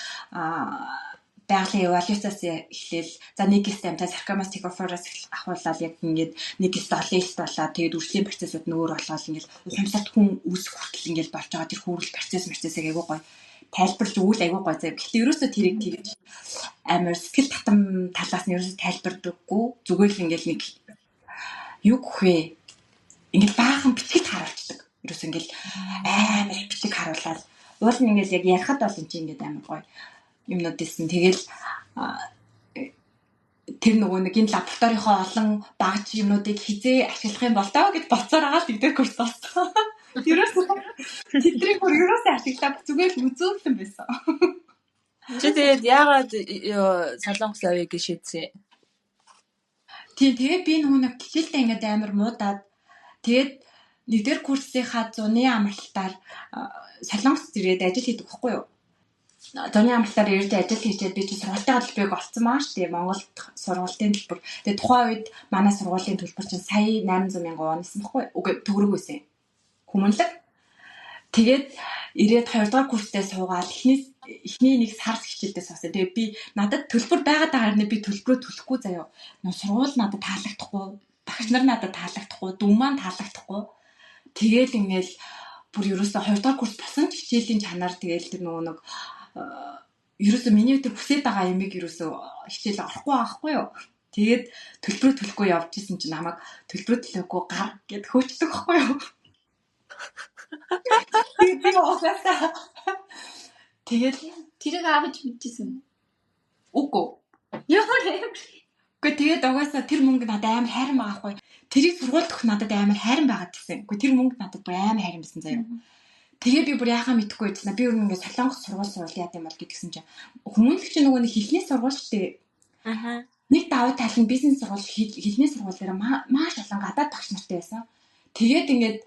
байгалийн эволюцаас эхлээл за нэг системтэй саркомас тикофороос ахуулаад яг ингээд нэг столист болоод тэгээд үржлийн процессыг нөөр болгоод ингээд ухамсарт хүн үүсэх хүртэл ингээд болж байгаа тэр хүүрэл процесс айгүй гоё тайлбарлаж өгвөл айгүй гоё зав. Гэхдээ ерөөсөө тэрийг тэгж амар сэтгэл татам талаас нь ерөөсөө тайлбардаггүй зүгээр л ингээд нэг юу гэхвэ ингээд баахан бичиг харуулдаг. Ерөөсөө ингээд амар бичиг харуулаад уул нь ингээд яг ярихад бол энэ чинь ингээд амар гоё юмнууд исэн. Тэгэл тэр нөгөө нэг энэ лабораторийнхоо олон багж юмнуудыг хизээ ашиглах юм бол таа гэж боцоор агаад тэгдэг курс болсон. Ерөөсөө тэдрийг бүр ерөөсөө ашиглаад зүгээр л үзүүлсэн байсан. Чи тэгээд яагаад Солонгос авъя гэж шийдсэн? Тэгээд би нөгөө нэг хичээлдээ ингээд амар муудаад тэгээд нэгдүгээр курсынхаа зуны амралтаар Солонгос ирээд ажил хийдэг байхгүй юу? Зуны амралтаар ирээд ажил хийчихэд би чи сургалтын төлбөрийг олцсон маа штэ Монголд сургалтын төлбөр. Тэгээд тухайн үед манай сургуулийн төлбөр чинь сая 800 мянган онсон байхгүй юу? Үгүй төгрөг байсан. Хүмүүнлэг. Тэгээд ирээд 2 дугаар курстэй суугаад эхний нэг сар хичээлдээ суусан. Тэгээд би надад төлбөр байгаад байгаа хэрнээ би төлбөрөө төлөхгүй заяа. Нөө сургууль надад таалагдахгүй, багш нар надад таалагдахгүй, дүү маань таалагдахгүй. Тэгээд ингээл бүр ерөөсөө 2 дугаар курс болсон ч хичээлийн чанаар тэгээд тэр нөгөө нэг ерөөсөө миний тэр хүсэж байгаа юмыг ерөөсөө хичээл орохгүй байхгүй юу. Тэгээд төлбөрөө төлөхгүй явж исэн чинь намайг төлбөрөө төлөхгүй гар гэд хөөчдөг байхгүй юу. Тэгээд тэрийг авч мэдчихсэн. Үгүй. Гэхдээ тэгээд угаасаа тэр мөнгө надад амар хайран байгаа байхгүй. Тэрийг сургуульд өгөх надад амар хайран байгаад гэсэн. Гэхдээ тэр мөнгө надад бүр амар хайран байсан заяа. Тэгээ би бүр яхаа мэдхгүй байсан. Би өөр ингээд Солонгос сургууль яа гэм бол гэдгсэн чинь хүмүүнлэг чинь нөгөө нэг хэлний сургууль шүү дээ. Нэг давуу тал нь бизнес сургууль хэлний сургуулиараа маш олон гадаад багш нартай байсан. Тэгээд ингээд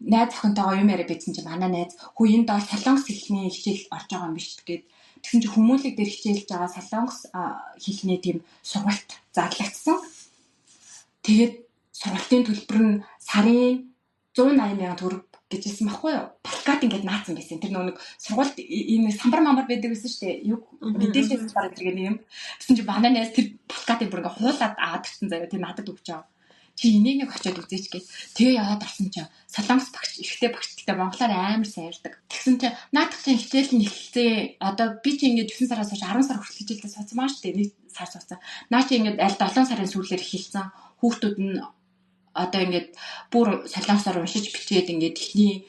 найз охинтойгоо юм яриа бийсэн чинь манай найз хөө энэ доор Солонгос хэлний хичээл орж байгаа юм биш тэгээд тэгсэн чинь хүмүүнлэг дээр хичээлж байгаа Солонгос хэлний тийм сургуульд зарлагдсан. Тэгээд сургалтын төлбөр нь сарын 180 мянган төгрөг гэжсэн байхгүй юу? Плакат ингээд наацсан байсан. Тэр нэг сургуульд ийм самбар мамбар байдаг гэсэн шүү дээ. Юу мэдээлэл дараа тэрэг юм. Тэгсэн чинь манай найз тэр плакатыг бүр ингээд хуулаад аваад ирсэн заяа. Тэр надад өгч байгаа. Чи энийг нэг очиод үзээч гээд тэгээ яваад орсон чинь Солонгос багш ихтэй багштай монголоор амар сайн ярьдаг. Тэгсэн чинь наадах чинь хичээл нь эхэлсэн. Одоо би чи ингээд 9 сараас хойш 10 сар хүртэл хичээлдээ суудсан маа шүү дээ. Нэг сар суудсан. Наа чи ингээд аль 7 сарын сүүлээр эхэлсэн. Хүүхдүүд нь одоо ингээд бүр солонгосоор уншиж бичээд ингээд ихний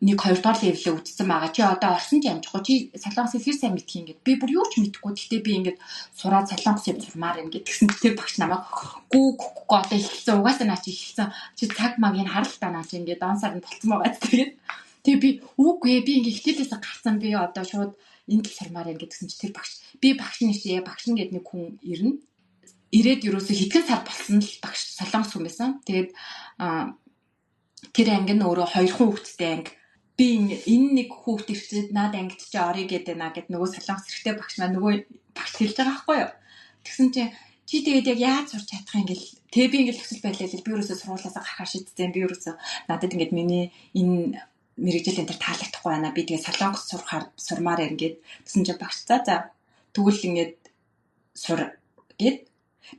1-2 дахь левелээ үтцсэн байгаа. Чи одоо орсон ч амжихгүй. Чи солонгос хэл сайн мэдх юм гээд. Би бүр юу ч мэдэхгүй. Гэхдээ би ингээд сураад солонгос юм сурмаар юм гээд. Тэгсэн тэр багш намайг гүү одоо ихэлсэн. Угаасаа наа чи ихэлсэн. Чи цаг магийг харалтаа наа чи ингээд донсаар нь болцсон байгаа тэгээд. Тэгээ би үгүй би ингээд хичээлээсээ гарсан. Би одоо шууд энд л сурмаар юм гэдгсэн чи тэр багш. Би багш нэршээ багш нь гээд нэг хүн ирнэ. Ирээд ерөөсө хэдхэн сар болсон л багш солонгос хүн байсан. Тэгээд тэр анги нь өөрөө 2 хүүхэдтэй анги. Би энэ нэг хүүхд ирчээд наад ангид чи орё гэдэг наа гэд нөгөө солонгос хэрэгтэй багш маань нөгөө багш хэлж байгаа байхгүй юу. Тэгсэн чи тэгээд яг яаж сурч чадах юм гэл. Тэгээ би ингээл төсөл байлаа л би ерөөсө сургуулиасаа гарахаар шийдсэн. Би ерөөсө надад ингээд миний энэ мэрэгжил энэ төр таалагдахгүй байна. Би тэгээ солонгос сурмаар ингээд гэсэн чинь багш за тэгвэл ингээд сур гэд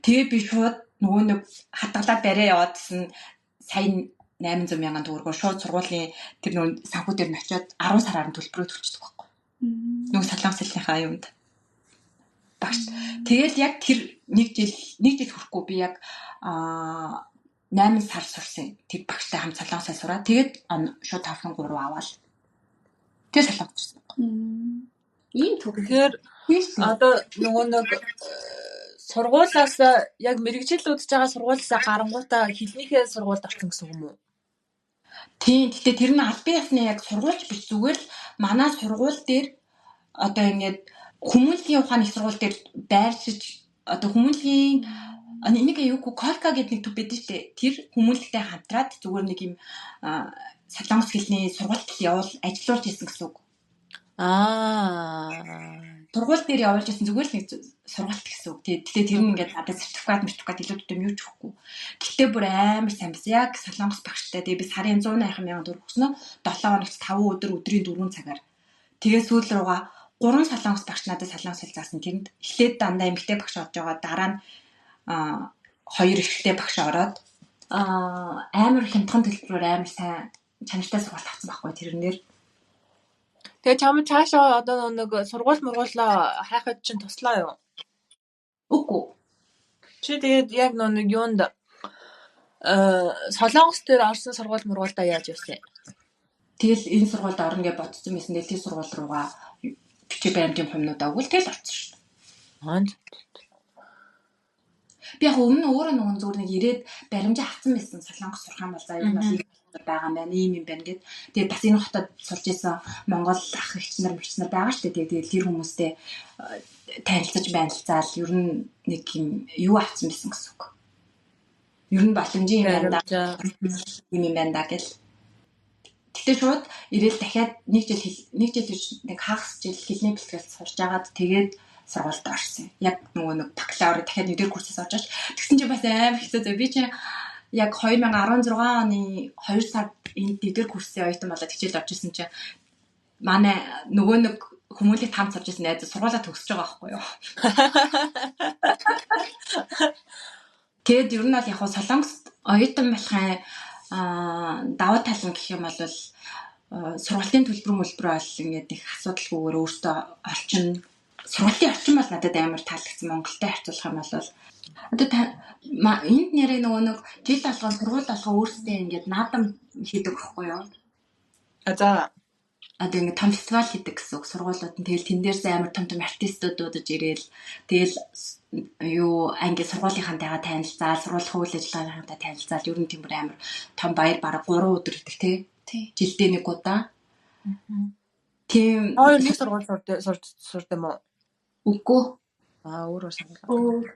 тэгээ би шууд нөгөө нэг хадгалаад барай яваадсэн сая 800 мянган төгрөгөөр шууд сургуулийн тэр нөгөө санхүү дээр нь очиод 10 сараар нь төлбөрөө төлчихдөг байхгүй. Нөгөө солонгос хэлнийхаа юмд. Багш. Тэгэл яг тэр нэг жил хүрэхгүй би яг 8 сар сурсан. Тэр багштай хамт солонгосоо сураад тэгээд шууд 5-3 аваад тэгээд солонгос сурсан. Ийм төг. Тэгэхээр одоо нөгөө нэг сургуулаас яг мэрэгжил үзэж байгаа сургуулиасаа гарангуудаа хэлнийхээ сургуульд орсон гэсэн юм уу? Тийм. Гэтэ тэр нь аль бие ясны яг сургуульч биш зүгээр л манай сургууль дээр одоо ингээд хүмүүнлэгийн ухааны сургууль дээр байршиж одоо хүмүүнлэгийн нэг аюугүй колка гэдэг нэг төв байдаг шүү дээ. Тэр хүмүүнлэгтэй хамтраад зүгээр нэг юм солонгос хэлний сургуульд ажиллуулж ирсэн гэсэн үг. Сургууль дээр явуулж ирсэн зүгээр л нэг сургуульт гэсэн үг. Тэгээ тэр нь ингээд надад сертификат илүүдэм юу ч өгөхгүй. Гэхдээ бүр амар сайн байсан. Яг солонгос багштай. Тэгээ би сарын 180 мянган төгрөг өгснөө 7 хоногт 5 өдөр өдрийн 4 цагаар. Тэгээ сүүл рүүгээ 3 солонгос багш надад солонгос хэл заасан. Тэрэнд эхлээд дандаа эмэгтэй багш орж байгаа. Дараа нь 2 эрэгтэй багш ороод амар хямдхан төлбөрөөр амар сайн чанартай сургалт авсан байхгүй тэрнэр. Тэгээ чам цаашаа одоо нэг сургуулаа хайхад чинь туслаа юу? Үгүй. Чи тэгээд яг нэг юунд солонгос дээр орсон сургуульдаа яаж явсан? Тэгэл энэ сургуульд орно гэж бодсон байсан. Дэлхийн сургууль руугаа бичиг баримтын хумнуудаа өгвөл тэгэл орсон шүү дээ. Би яг өмнө өөрөө нөгөө зүгээр нэг ирээд баримжаа авсан байсан. Солонгос сурах юм бол за ер нь бол байгаа юм байна. Ийм юм байна гэд. Тэгээд бас энэ хотод сурч исэн Монгол ах эгч нар байгаа шүү дээ. Тэгээд тэр хүмүүстэй танилцаж байналцаал ер нь нэг юу авсан байсан гэсэн үг. Ер нь боломжийн юм байна да. Ийм юм байна да гэл. Тэгтээ шууд ирээл дахиад нэг жил нэг хагас жил хэлний бэлтгэл сурч агаад тэгээд сургуульд орсон. Яг нөгөө нэг бакалавр дахиад нэг дээр курсээс орж тэгсэн чинь бас амар хэцүү. Би чинь яг 2016 оны 2 сард энэ дээр курсын оюутан болоод хичээл орж исэн чинь манай нөгөө нэг хүмүүлийг хамт сурж исэн найз сургуулаа төгсөж байгаа байхгүй юу. Тэгээд ер нь бол яг солонгост оюутан болохын даваа тал нь гэх юм бол сургуулийн төлбөр бол ингээд их асуудалгүйгээр өөртөө орчин сургуулийн орчин бол надад амар таалагдсан. Монголтой харьцуулах юм бол одоо энд нэрээ нөгөө нэг жил алган сургууль алган өөрсдөө ингээд наадам хийдэг байхгүй юу? За одоо ингээд том фестивал хийдэг гэсэн үг сургуулиуд нь. Тэгэл тэн дээрс амар том артистууд дуудаж ирээл тэгэл юу анги сургуулийнхантайгаа танилцаал, сургуулийн үйл ажиллагаатай танилцаал ер нь тийм амар том баяр бараг 3 өдөр идэг тий. Жилдээ нэг удаа. Тийм. Нэг сургууль сурд юм уу? Үгүй. Өөрөөр сургууль.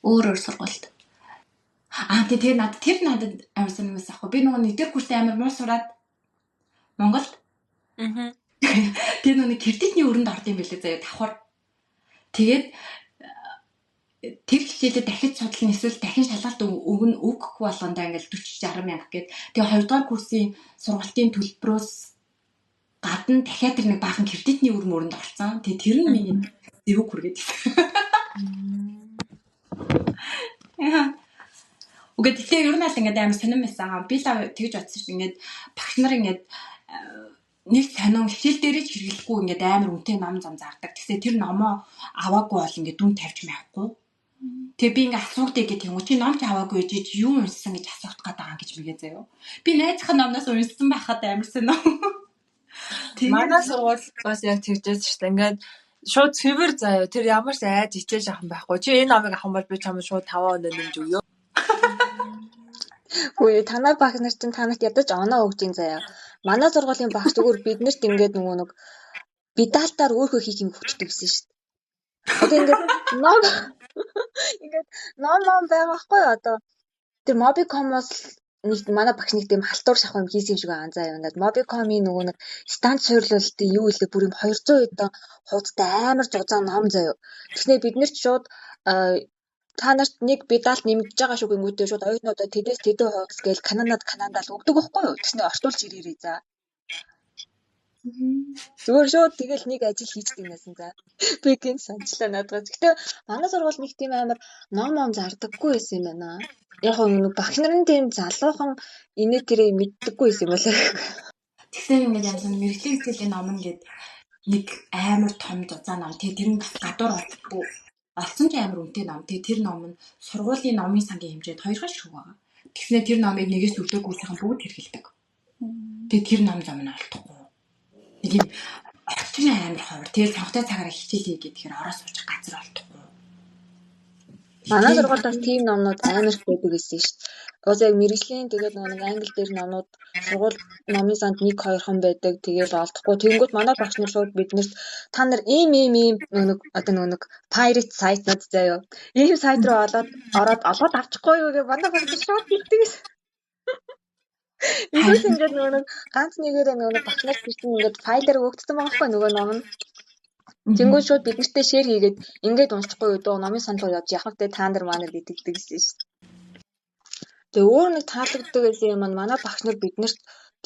Өөрөөр сургуульд. Тэр надад амар сонирмос ахгүй. Би нөгөө нэг дээр курсээ амар муу сураад Монголд. Тэр нөгөө кредитний өрөнд орд юм билээ заяа давхар. Тэгээд тэр хичээлээ дахиж судлах нь эсвэл дахин шалгалт өгөх болгондоо ингээл 40-60 мянга гээд. Тэгээ 2 дугаар курсын сургалтын төлбөрөөс гадна дахиад тэр нэг баахан кредитний өрөнд орсон. Тэгээ тэр нь миний дэвэг хүргээд. Угээд тэгэхээр ер нь аль ингээд амар сонирм байсан. Би л тэгж бодсон шүү. Ингээд багш нар ингээд нэг сонин хичээл дээрээ ч хэрэглэхгүй ингээд амар үнэтэй ном зам зардаг. Тэгсээ тэр номоо аваагүй бол ингээд дүн тавьж байхгүй. Тэгээ би ингээд асуугдээ гэх юм уу чи ном ч аваагүй гэж юу уншсан гэж асуух гээд байгаа гэж мэгээ заяа. Би найзынхаа номноос уншсан байхад амар сонио. Манай сургууль бас яг тэгжээс шүү дээ. Ингээд шууд цэвэр заяа. Тэр ямар ч айж хичээж авах байхгүй. Чи энэ номыг авах юм бол би чамд шууд 5 өнөө нэмж өгөө. Хөөе танай багш нар чинь танад ядаж оноо өгж ин заяа. Манай сургуулийн багш зүгээр биднэрт ингээд нөгөө нэг бидалтаар өөрөө хийх юм хүчтэй байсан шүү дээ. Одоо ингээд ном байгаа байхгүй одоо тэр Mobicom-оос нэг манай багш нэг тийм халтуур шахах юм хийсэн юм шиг байгаа заяа. Ингээд Mobicom-ийн нөгөө нэг станц суйрлуулалтын юу илээ бүр юм 200 хэдэн хуудастай амар зузаан ном заяа. Тэгснээр бид нэр ч шууд та нарт нэг бидалт нэмэгдэж байгаа шүү гингүүтээ шууд оюутнуудаа тэдээс тэдэн хуудас гээл Канадад л өгдөг байхгүй юу? Тэгснээр орчуулж ирээрээ за. Зүгээр шууд тэгэл нэг ажил хийчихдэг юмсан за. Би гин санчлаа надад. Гэтэ манай сургууль нэг тийм амар ном зардаггүй байсан юм байна. Яг нэг багш нарын тийм залуухан инээ тэрийг мэддэггүй байсан юм байна. Тэгсэн ингээд янз бүр мэрэгжлийн сэтгэлийн ном ингээд нэг амар том зузаан ном тэр нь гадуур олдохгүй олцсон ч амар үнэтэй ном. Тэр ном нь сургуулийн номын сангийн хэмжээд 2 гаш шүү байгаа. Тэгснээр тэр номыг нэгээс өвдөггүйсийн бүгд хэрэгэлдэг. Тэгээд тэр ном зам нь олдохгүй. Нэг юм орчин амар ховор. Тэгээд цонхтой цагаараа хичээлээ гэдгээр ороо суучих газар олдохгүй. Манай сургуульд бас тийм номнууд амар их байдаг гэсэн шүү дээ. Уус яг мэрэгжлийн тэгээд нэг англи дээр номнууд сургууль номын санд 1-2 хон байдаг. Тэгээд олдохгүй. Тэнгүүд манай багш нар шууд биднэрт та нар ийм нэг одоо нэг pirate site-нууд заяа. Ийм сайт руу ороод авчихгүй юу гэж манай багш нар шууд хэлдэг гэсэн. Иймээс ингээд нэг ганц нэгээр нэг багш нар гэсэн ингээд файлаар өгдсөн байгаа хгүй нөгөө ном нь. Тэнгүүд шууд биднэртээ шеэр хийгээд ингээд уншихгүй юу дөө номын санд руу явж явах тэ та нар манад итгэдэг гэсэн шүү дээ. Тэгээ өөр нэг таалагддаг гэсэн юм маань манай багш нар биднэрт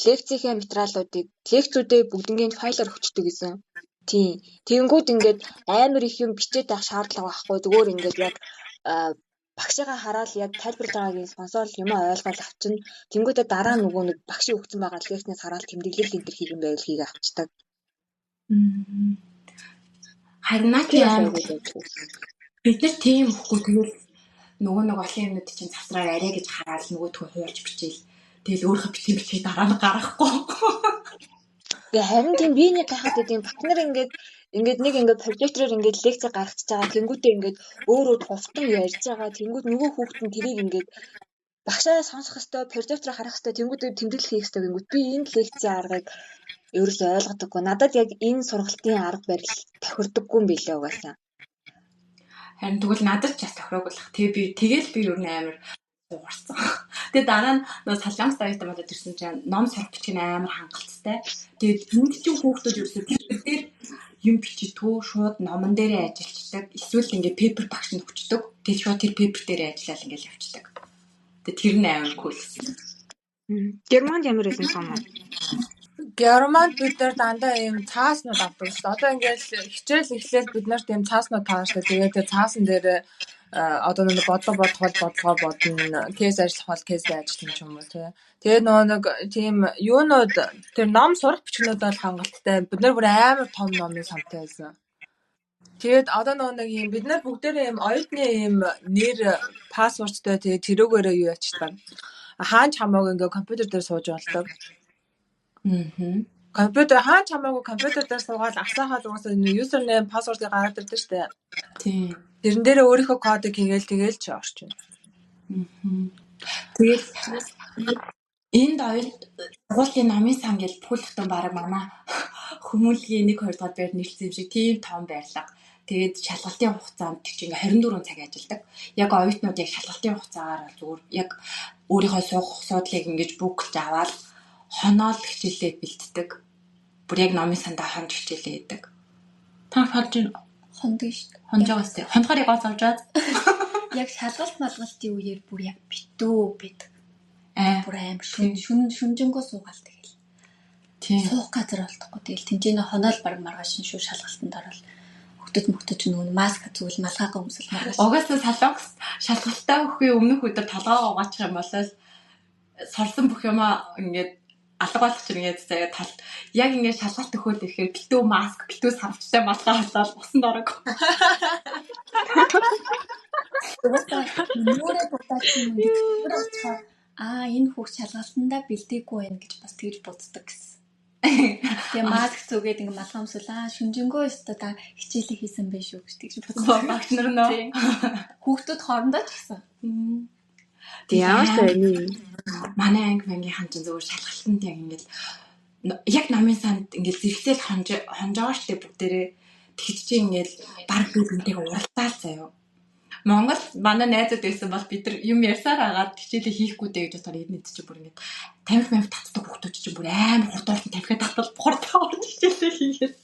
лекцийн материалуудыг лекцүүдээ бүгднийг файлаар өчтдөг гэсэн. Тийм. Тэнгүүд ингээд амар их юм бичээд авах шаардлага байхгүй зүгээр ингээд яг багшигаа хараад яг тайлбарлаж байгаагийн сонсоод юм ойлгоод авчна. Тэнгүүдээ дараа нөгөө нэг багшийн өгсөн байгаа лекцнээс хараад тэмдэглэл энэ төр хийх юм байвал хийгээ авчдаг. Харин наач яа бид нар тийм ихгүй тэгэл нөгөө нэг олон юмнууд чинь завсраар арай гэж хараад нөгөөдхөө хуурж бичээл. Тэгэл өөрийнхөө бичээ дараа нь гаргахгүй. Тэгээ харин тийм би нэг гайхаад байт багш нар ингээд нэг ингээд прожектороор ингээд лекц гаргачихж байгаа. Тэнгүүтээ ингээд өөрөө хувтан ярьж байгаа. Тэнгүүд нөгөө хүүхэд нь тэрийг ингээд багшаа сонсох ёстой, прожектороо харах ёстой, тэнгүүдээ тэмдэглэл хийх ёстой гингүүд би энэ лекцийн аргыг ерөөсөй ойлгодоггүй. Надад яг энэ сургалтын арга барил тохирдоггүй юм билээ угаасаа. Харин тэгвэл надад ч бас тохироогүй л. Тэгэл би өөр амар уурсан. Тэгээ дараа нь нөгөө Солонгос даяарт болоод ирсэн чинь ном сурах бичих нь амар хангалттай. Тэгээд энд чинь хүүхдүүд ерөөсөй тэр юм бичитгүү шууд номон дээрээ ажилладаг. Эсвэл ингээд пейпер багш нь өгчдөг. Тэгээд шууд тэр пейпер дээрээ ажиллаад ингээд явчихдаг. Тэгээд тэр нь амар кул. Германд ямар байсан юм бэ? Германд бид нар дандаа ийм цааснууд авдаг шүү дээ. Одоо ингээд хичээл эхлээл бид нарт ийм цааснууд таашдаг. Тэгээд тэр цаасан дээр одоо нэг бодлого бодно, кейс ажиллах бол кейс ажиллах юм уу тий. Тэгээд нөгөө нэг тийм юунууд тэр ном сурах бичгнүүд бол хангалттай. Бид нар бүр амар том номын самтай байсан. Тэгээд одоо нөгөө нэг юм бид нар бүгдээрээ ийм оюутны ийм нэр пассворттой тэгээд тэрүүгээрээ юу ячдаг. Хаач хамаагүй ингээд компьютер дээр сууж болдог. Компьютер хаач хамаагүй компьютер дээр суугаад асаахад угаасаа user name password-ыг гаргаад ирдэг шүү дээ. Тийм. Тэрэн дээр өөрийнхөө кодыг хийгээл ч орчин. Тэгээд энд оюут сургуулийн номын сан гэж бүхэл бүтэн бараг манай хүмүүлгийн 1-2 дахь байр нийлсэн юм шиг тийм том байрлага. Тэгээд шалгалтын хугацаанд чинь 24 цаг ажилладаг. Яг оюутнууд яг шалгалтын хугацаагаар зүгээр яг өөрийнхөө суух суудлыг ингэж бүкэлж аваад хоноол хичээлээ бэлддэг. Бүр яг номын сандаа хонж хичээлээ хийдэг. Та хондог шүү дээ. Хонжоогоос тий. Хонхоор гол авчаад яг шалгалтын үеэр бүр яг битүү байдаг. Бүр аим шүнжэнгөө суугаал тэгэл. Тийм. Суух газар олдохгүй тэгэл тэнцэнэ хоноол баг маргааш шүү шалгалтанд орол. Хөгтөж нөгөө маск зүгэл малгайгаа өмсөл маргааш. Угаасаа Солонгос шалгалтаа өгөхгүй өмнөх өдөр толгоо угаачих юм бол сорсон бүх юмаа ингээд алга болох чинь ингээд заяа тал яг ингээд шалгалт өгөхөөл ирэхээр битүү маск битүү самчтай малгай халаад усанд орог. Нүрэ бодож юм дээр очихоор энэ хүүхд шалгалтандаа бэлдээгүй байх гэж бас тэгж боддог гэсэн. Тэгээ маск зүгээд ингээ малгай өмсөл шүнжэнгөө өстө та хичээлээ хийсэн байх шүү гэж тэгж бодсон. Багш нар нөө Хүүхдүүд хоорондоо ч гэсэн. Яасан манай анги мангийн хан чинь зөвхөн шалгалтанд яг ингээд яг намын санд ингээд зэрэгсэл хонжоо штэ бүгдээрээ тэгж чи ингээд баг бүгдтэйгээ уралдаал заяа. Монгол манай найзууд байсан бол бид нар юм ярьсаар агаад хичээлээ хийхгүй дээ гэж бодохоор эднэд чи бүр ингээд тамхи татдаг хүүхдүүд чи бүр амар хурдуулсан тамхи татвал хурдаа орж хичээлээ хийгээд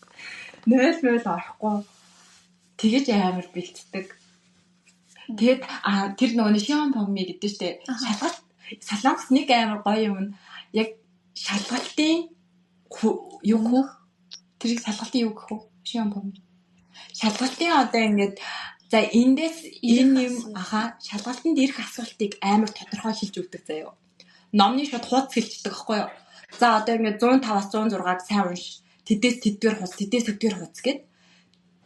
0 орохгүй тэгэж амар бэлддэг. Тэгээд тэр нөгөө Шион Помми гэдэг штэ шалгалт Солонгос нэг амар гоё юм нь яг шалгалтын тэрийг шалгалтын юу гэх вэ? Шион бом. Шалгалтын одоо ингээд за эндээс энэ юм шалгалтанд ирэх асуултыг амар тодорхой хэлж өгдөг заяа. Номны шууд хуудас хэлчихдэг байхгүй юу? За одоо ингээд 105-аас 106-аг сайн унш. Тэдээс тэдгээр хуудас, тэдээс тэдгээр хуудас гэд.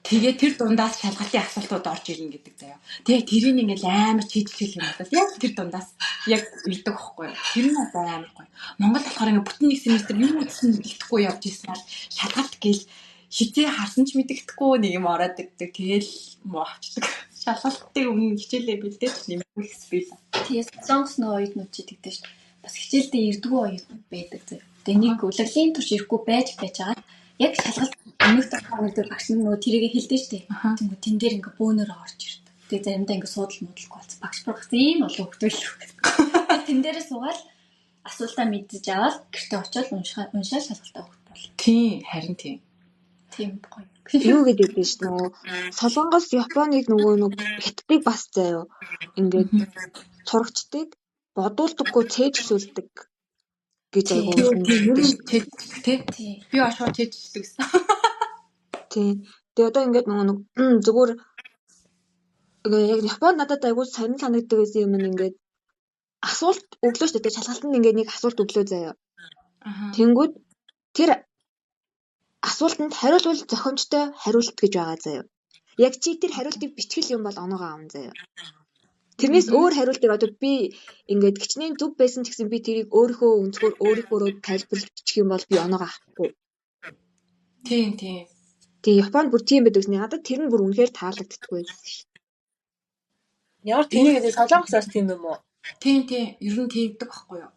Тэгээ тэр дундаас шалгалтын асуултууд орж ирнэ гэдэг заяа. Тэгээ тэрийг ингээд амар чийдчихэл юм бол яг тэр дундаас яг ирдэг байхгүй юу? Тэр нь одоо амар гоё. Монгол болохоор ингээд бүтэн нэг семестр юу үзсэн мэдэхгүй явж ирсэн шалгалт гээл хитээ харсан ч мэддэхгүй нэг юм ороод ирдэг. Тэгээл муу авчдаг. Шалгалтын өмнө хичээлээ бэлдээд нэмэх спил. Тэгээс солонгос нөө оюутнууд ч гэдэг шүү дээ. Бас хичээлдээ ирдгүү оюутнууд байдаг зав. Тэгээ нэг удирдлагын турш ирэхгүй байж байгаа. Яг шалгалт өнөөдөр хоногдор багш нөгөө тэрийг хэлдэг шүү дээ. Тэнгүү тэн дээр ингээ бөөнөр орж ирдэг. Тэгээ заримдаа ингээ суудал муудлахгүй болсон. Багш прогц ийм олон хөвгдөл. Тэн дээрээ суугаад асуултаа мэдж аваад гэртээ очиод уншаад шалгалтаа өгөх бол. Тийм, харин тийм. Тийм гоё. Юу гэдэг биш нөгөө Солонгос Японыг нөгөө нэг хятадыг бас заяа. Ингээд сурагчдыг бодуулдаггүй цээжлүүлдэг гэж айгуу тий. Би ашгаа цээжлдэг гэсэн. тий. Тэгээ одоо ингээд нөгөө зүгээр яг Японд надад айгуу сонир санагддаг гэсэн юм ингээд асуулт өглөө шүү дээ. Шалгалтанд ингээд нэг асуулт өглөө заяа. Тэнгүүд тэр асуултанд хариулвал зохиомжтой хариулт гэж байгаа заяа. Яг чи тэр хариултыг бичгэл юм бол оноогоо авна заяа. Тэрнээс өөр хариултыг одоо би ингээд гिचнээ зүв байсан ч гэсэн би тэрийг өөрийнхөө өнцгөр өөрийнхөө тайлбарлаж бичих юм бол би оноогоо авахгүй. Тийм. Тэгээ Японд бүр тийм байдаг гэсэн. Надад тэр нь бүр үнэхээр таалагддаггүй байсан шүү. Ямар тийм гэдэг солонгосоос тийм юм уу? Тийм. Ер нь тийгдэг байхгүй юу?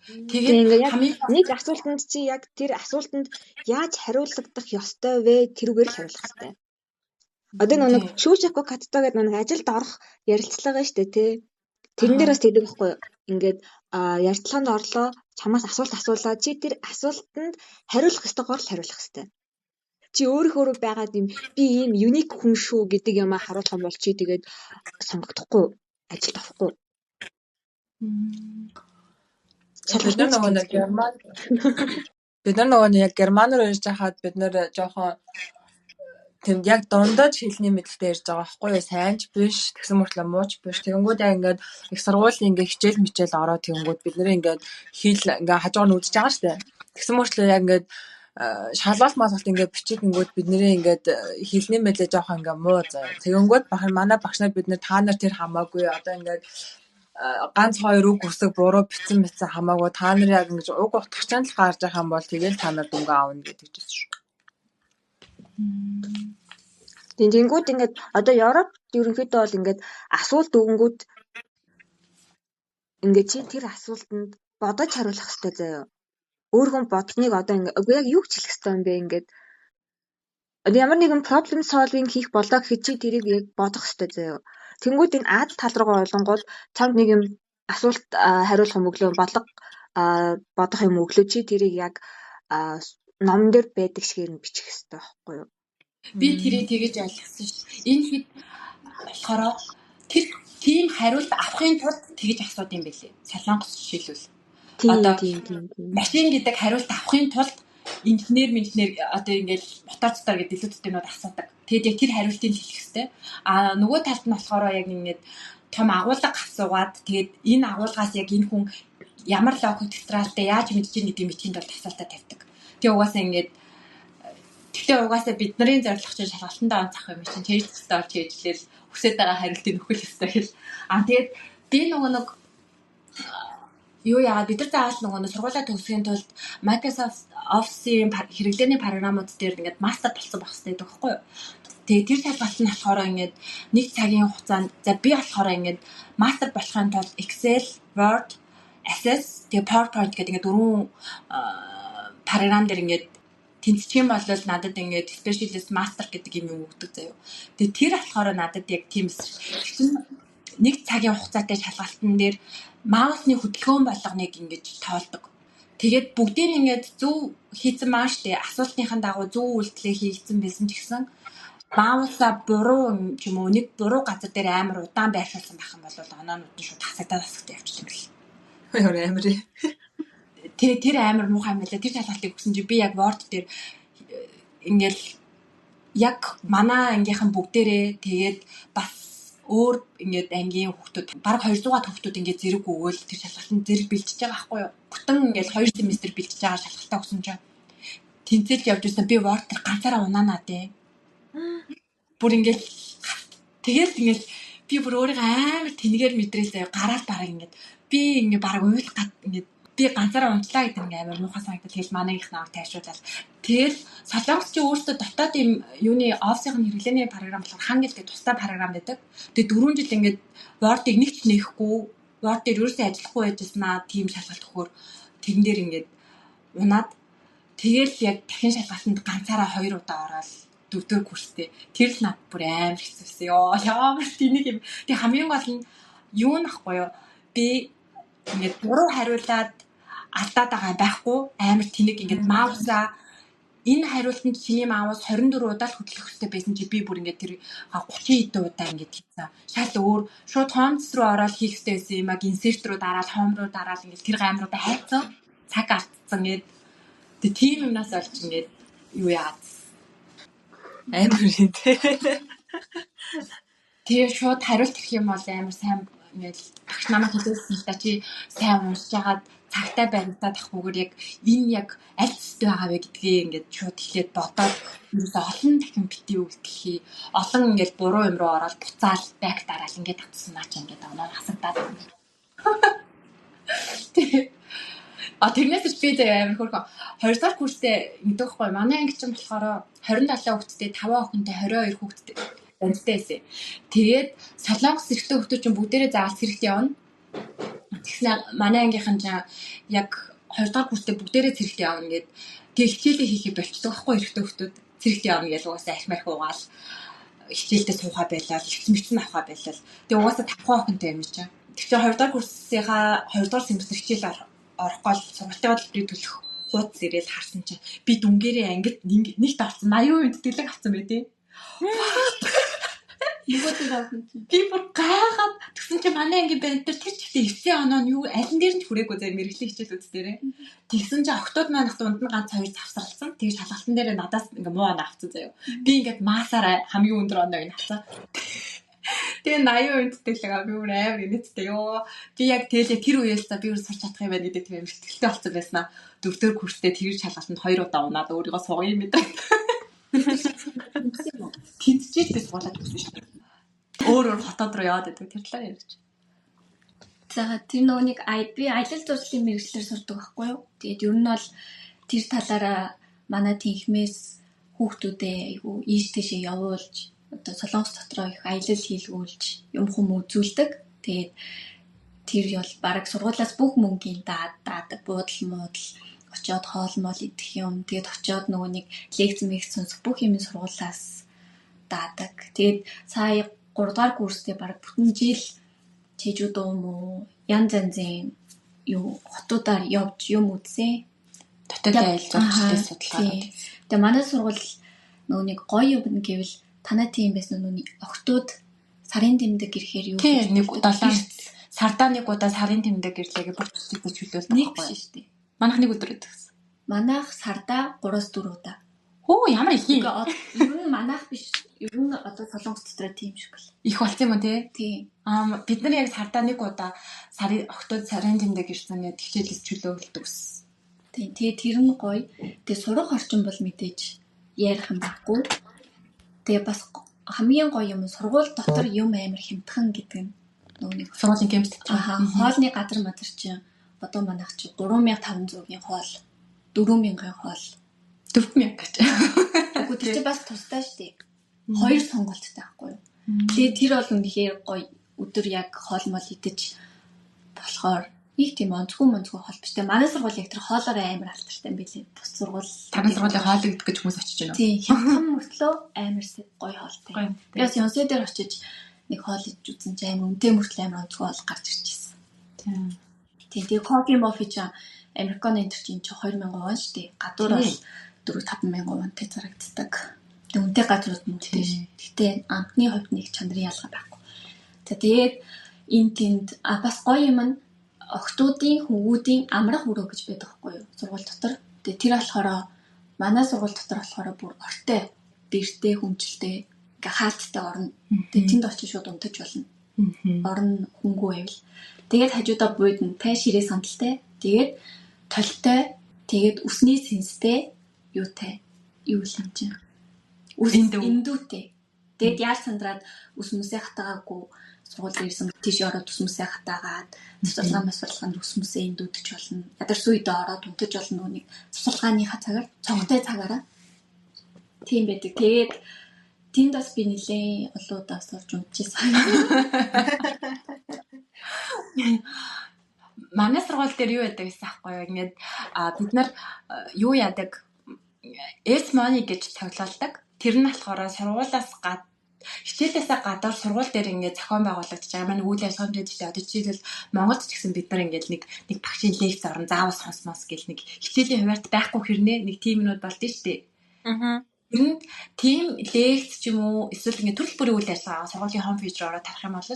Тэгээд нэг асуултанд чи яг тэр асуултанд яаж хариулагдах ёстой вэ? Тэрүүгээр л хариулах хэрэгтэй. Одоо нэг шүүшэко катто гэдэг нэг ажилд орох ярилцлага шүү дээ тий. Тэрэн дээр бас тэгдэг байхгүй юу? Ингээд ярилцлаганд орлоо, чамаас асуулт асуулаа. Чи тэр асуултанд хариулах ёстойгоор л хариулах хэрэгтэй. Чи өөрөөр байгаад юм би ийм юник хүн шүү гэдэг юм харуулах юм бол чи тэгээд сонгогдохгүй, ажилд орохгүй. Бид нар нөгөө яг германаар ярьж байхад бид нар жоохон тэнд яг дундаж хэлний мэдлэгтэй ярьж байгаа байхгүй юу? Сайн ч биш, тэгсэн мөртлөө муу ч биш. Тэгэнгүүт яг ингээд их сургуулийн ингээд хичээл мичээл ороод тэгэнгүүт бид нэр ингээд хэл ингээд хажуугаар нь үзэж байгаа шүү дээ. Тэгсэн мөртлөө яг ингээд шалгалт малгалт ингээд бичигэнгүүт бид нэрээ ингээд хэлний мэдлээ жоохон ингээд муу заяа. Тэгэнгүүт манай багш нар бид нар та нар тэр хамаагүй одоо ингээд ганц хоёр үг үсэг буруу бичсэн хамаагүй та нар яг ингэж уг утгачаан л гарч байгаа юм бол тэгэл та нар дүнгээ аавна гэдэг чинь шүү. Тэнгүүд ингээд одоо Европ ерөнхийдөө бол ингээд асуулт өгөнгүүд ингээд чи тэр асуултанд бодож хариулах хэрэгтэй заяа. Өөргөн бодсныг одоо ингээд яг юу ч хэлэх хэрэгтэй юм бэ ингээд ямар нэгэн problem solving хийх болоо гэхэд чи тэрийг яг бодох хэрэгтэй заяа. Тэнгүүд энэ ад тал руугаа олонгууд чамд нэг юм асуулт хариулах юм өглөө бодлого бодох юм өглөө чи тэрийг яг ном дээр байдаг шигээр нь бичих хэрэгтэй байхгүй юу? Би тэрийг тэгэж ойлгосон шүү. Энэ хэд болохоор тэр тийм хариулт авахын тулд тэгэж асууд юм бэлээ. Солонгос жишээлбэл. Одоо машин гэдэг хариулт авахын тулд инженер одоо ингээд мотор гэдэг дэлгүүртнүүд асуудаг. Тэгээд яг тэр хариултыг хэлэх хэрэгтэй. Нөгөө талд нь болохоор яг ингээд том агуулга асуугаад тэгээд энэ агуулгаас яг энэ хүн ямар логик тестралтай яаж мэдж ийн гэдгийг мэдхийн тулд асуултаа тавьдаг. Тэгээ угаасаа бид нарын зорилго чинь шалгалтандаа онцох юм чинь чэйжлээ орж чэйжлээл хүсэж байгаа хариултыг нөхөл ёстой гэл. Тэгээд би нөгөө нэг юу яагаад бид нар заавал нөгөө сургуулаа төгсөхийн тулд Microsoft Office-ийн хэрэглээний програмууд дээр ингээд мастер болсон байх хэрэгтэй байхгүй юу? Тэгээ тэр шалгалт нь болохоор ингээд нэг цагийн хугацаанд за би болохоор ингээд мастер болохын тулд Excel, Word, Access, тэгээ PowerPoint гэдэг ингээд дөрвөн програм дээр ингээд тэнцчих юм бол надад ингээд specialist master гэдэг юм өгдөг заяа. Тэгээ тэр болохоор надад яг тийм нэг цагийн хугацаатай шалгалтын дээр маусны хөдөлгөөн болгоныг ингэж тоолдог. Тэгээд бүгдийг ингээд зөв хийсэн маа штэ асуултынхаа дагуу зөв үйлдэлээ хийгдсэн байсан ч гэсэн маусаа буруу ч юм уу нэг буруу газар дээр амар удаан байршуулсан байх юм бол оноонууд нь шууд хасагдаад явчихсан юм бэл. Хоёр амар. Тэр амар муухай юм лээ. Тэр шалгалтыг өгсөн чи би яг Word дээр ингээл яг манай ангийнхан бүгдээрээ тэгээд бас өөр ингээд ангийн хүүхдүүд баг 200-аад хүүхдүүд ингээд зэрэг өгөөл тэр шалгалтанд зэрэг бэлтжиж байгаа байхгүй юу. Бүтэн ингээд 2 семестр бэлтжиж байгаа шалгалтаа өгсөн чинь тэнцэл явж ирсэн би вортер ганцаараа унаанаа дээ. Бүр ингээд тэгэл ингээд би бүр өөрийгөө амар тэнгээр мэдрээсээ гараад бараг ингээд би ингээд бараг уйлах гад ингээд би ганцаараа унтлаа гэдэг ингээд амар муухай санагдал. Тэгэл манайх намайг тайшруулаад тэгэл солонгос чи өөртөө дотоод юм юуны офсийн хэрэглээний програм болохоор хангил гэдэг тусдаа програм байдаг. Тэгээ 4 жил ингээд word-ыг нэг ч нээхгүй word дээр ерөөсөө ажиллахгүй байжснаа тийм шалгалт өгөхөөр тэрэн дээр ингээд унаад тэгэл яг дахин шалгалтанд ганцаараа 2 удаа ороод 4-р курстэй. Тэр л над бүр амар хэцүүсэн. Ямар тэнийг юм. Тэг хамгийн гол нь юу нахгүй юу? Би ингээд буруу хариулаад алдаад байгаа байхгүй амар тэнийг ингээд маусаа энэ хариултанд чиний маус 24 удаа л хөдлөх хэрэгтэй байсан чи би бүр ингээд тэр 30 хэдэн удаа ингээд хийсэн. Шал өөр шууд хоомц руу ороод хийх хэрэгтэй байсан юм аа инсерт руу дараад хоом руу дараад ингээд тэр гаймруудаа хайцсан. Цаг алдсан гээд тэг тийм юмнаас олж ингээд юу яагаад амар юм те. Тэгээ шууд хариулт ирэх юм бол амар сайн ингээл багш намайг хэлсэн л та чи сайн уншиж хагаад цагтай баримтаад авахгүйгээр яг энэ яг аль төстэй байгаа вэ гэдгийг ингээд шууд хэлээд бодоод ерөөсө олон дахин бити үлдэхий олон ингээд буруу юм руу ороод буцаал бэк дараал ингээд татсан наа чи ингээд оноо хасагдаад байна. Тэрнээс ч би амар хөрхөн 2 дахь курстэй ингэдэг хгүй манай анги чинь болохоор 27 хүүхэдтэй 5 охинтой 22 хүүхэдтэй бандтай байсан. Тэгээд солонгос зэрэгтэй хүүхдүүд чинь бүгдээрээ заалт хэрэгт явна. Тэгснэ манай ангийнхан чинь яг 2 дахь курстэй бүгдээрээ зэрэгт явна гэд тэг хичээлээ хийхийг болчихдог байхгүй эрэгтэй хүүхдүүд зэрэгт явна гэж угаасаа ахмарх уугаал хичээлдээ суухаа байлаа хэвчмэгцэн авахаа байлаа. Тэг угаасаа 5 охинтой юм чинь. Тэг чи 2 дахь курсынхаа 2 дахь семестр хичээл орохгүй л сургалтын хөтөлбөрийг төлөх хуудас ирээл харсан чинь би дүнгээрээ ангид нэгт авсан 80% тэтгэлэг авсан бай тээ. Юугаар авсан чинь Би бүр гайхаад тэгсэн чинь манай ангийн банд дээр тэр чигтээ 9 оноо нь юу аль нь дээр нь ч хүрээгүй зэ мэрэгжлийн хичээлүүд дээрээ. Тэгсэн чинь октод манайх дунд нь ганц 2 завсралсан. Тэгээ шалгалтын дээр надаас ингээ муу оноо авсан заяа. Би ингээд маасаараа хамгийн өндөр оноог нь авсан. Тэгээ 80% тэтгэлэг аа би бүр амар инээдтэй ёо. Би яг тэлээ тэр үеэс та би бүр сурч чадах юм байна гэдэг тийм амар ихтэй болсон байснаа. 4-р курстэй тэр шалгалтанд 2 удаа унаад өөрийгөө сугая юм гэдэг. Тэнцэж би суулаад өгсөн шүү дээ. Өөр хотод руу яваад байдаг тэр талаар ярьж. За тэр нөгөөнийг би аялал жуулчлалын мэргэжлэр сурдаг байхгүй юу. Тэгээд ер нь бол тэр талаараа манай тэнхмээс хүүхдүүдээ айгу ийш тийшээ явуулж одоо солонгос дотроо их аялал хийлгүүлж юм хүм үзүүлдэг. Тэгээд тэр бол баг сургуулиас бүх мөнгөний даадаг буудал муудал очиод хоол моол идэх юм. Тэгээд очиод нөгөөнийг лекц мэгц сонсох бүх юм сургуулиас даадаг. Тэгээд сая 3 дахь курстэй баг бүтэн жил Чежүү дом уу янз янзын юу хотуудаар явж юм үзээ. Дотоод аялал жуулчлалын судалгаа. Тэгээ манай сургууль нөгөөнийг гоё юм гэвэл танай тийм байсан нүуний октод сарын тэмдэг ирэхээр юу тийм нэг 7 сардаа нэг удаа сарын тэмдэг ирлээгээ бүх зүйлийг чөлөөлдөг нэг биш шүү дээ. Манайх нэг өдөр өгсөн. Манайх сардаа 3-4 удаа. Хөө ямар их юм. Ер нь манайх биш. Ер нь одоо солонгос дотроо тийм шиг л. Их болсон юм уу те? Тийм. Бид нар яг сардаа нэг удаа октод сарын тэмдэг ирсэн яг хичээлээс чөлөөлдөг ус. Тийм. Тэгээ тэр нь гоё. Тэгээ сурах орчин бол мэдээж ярих юм баггүй. Тэгээ бас хамгийн гоё юм сургууль дотор юм амар хямдхан гэдэг нь нөгөө сургуулийн кемпс. Хоолны газар мадар чинь одоо манайх чи 3500-ийн хоол, 4000-ийн хоол, 4000 гэж. Үгүй тэр чи бас тусдаа штэ. 2 сонголттой байхгүй юу? Тэгээ тэр бол үнэхээр гоё өдөр яг хоол мол идэж болохоор их тийм онцгүй хоол биш. Тэгээ манай сургууль яг тэр хоолоор амар алдартай юм билээ. Бус сургууль. Танай сургуулийн хоол идэх гэж хүмүүс очиж байна уу? Тийм, хямдхан мөртлөө амар гоё хоолтой. Бас Ёнсэ дээр очиж нэг хоол идэж үзсэн чинь амар үнэтэй мөртлөө амар онцгүй хоол гарч ирчихсэн. Тийм. Тэгээ кофе мофи ч Американо энэ чинь 2000 вон штэ. Гадуур бол 4-5 вонтой зарагддаг. Тэгээ үнэтэй газрууд нь үнэтэй ш. Гэтэ амтны хувьд нэг чанарын ялгаа байхгүй. За тэгээд энэ тэнд бас гоё юм нь октоодын хөвгүүдийн амрах өрөө гэж байдаг байхгүй юу? Сургууль дотор. Тэгээ тэр болохоор манай сургууль дотор болохоор бүр ортой, дэртэй, хүнчлээ, ингээ хаалттай орно. Тэгээд тэнд очиж шууд унтаж болно. Орно хөнгөө байвал. Тэгээд хажуудаа буудан тай ширээ сандалтай. Тэгээд толтой, тэгээд үсний сэнстэй юутай. Юу л юм чинь. Үс индүүтэй. Тэгээд яал сандраад үс мүсээ хатаагаагүй сургууль ирсэн тийш ороод үс мүсээ хатаагаад цэцэлгаан үс мүсээ индүүдэж болно. Ядарс үед ороод унтаж болно нүг цэцэлгааныхаа цагаар цогтой цагаараа. Тийм байдаг. Тэгээд тэнд бас би нэлээ олон удаа сурч унтчихсан. Манай сургууль дээр юу яадаг гэсэн аахгүй юу? Ингээд бид нар юу яадаг? S-money гэж тоглоулдаг. Тэр нь болохоор сургуулиас хичээлээсээ гадуур сургууль дээр ингээд зохион байгуулагдаж байгаа. Манай үйл ажиллагаанд дэжтэй одоо жишээлбэл Монголд ч гэсэн бид нар ингээд нэг багшийн лекц орон заавал сонсмоос гэл нэг хичээлийн хуваарт байхгүй хэрнээ нэг тийм минут болд нь штэ. Тэр нь тийм лекц ч юм уу эсвэл ингээд төрөл бүрийн үйл ажиллагаа сургуулийн хом пэйж рүү ороод тарах юм бол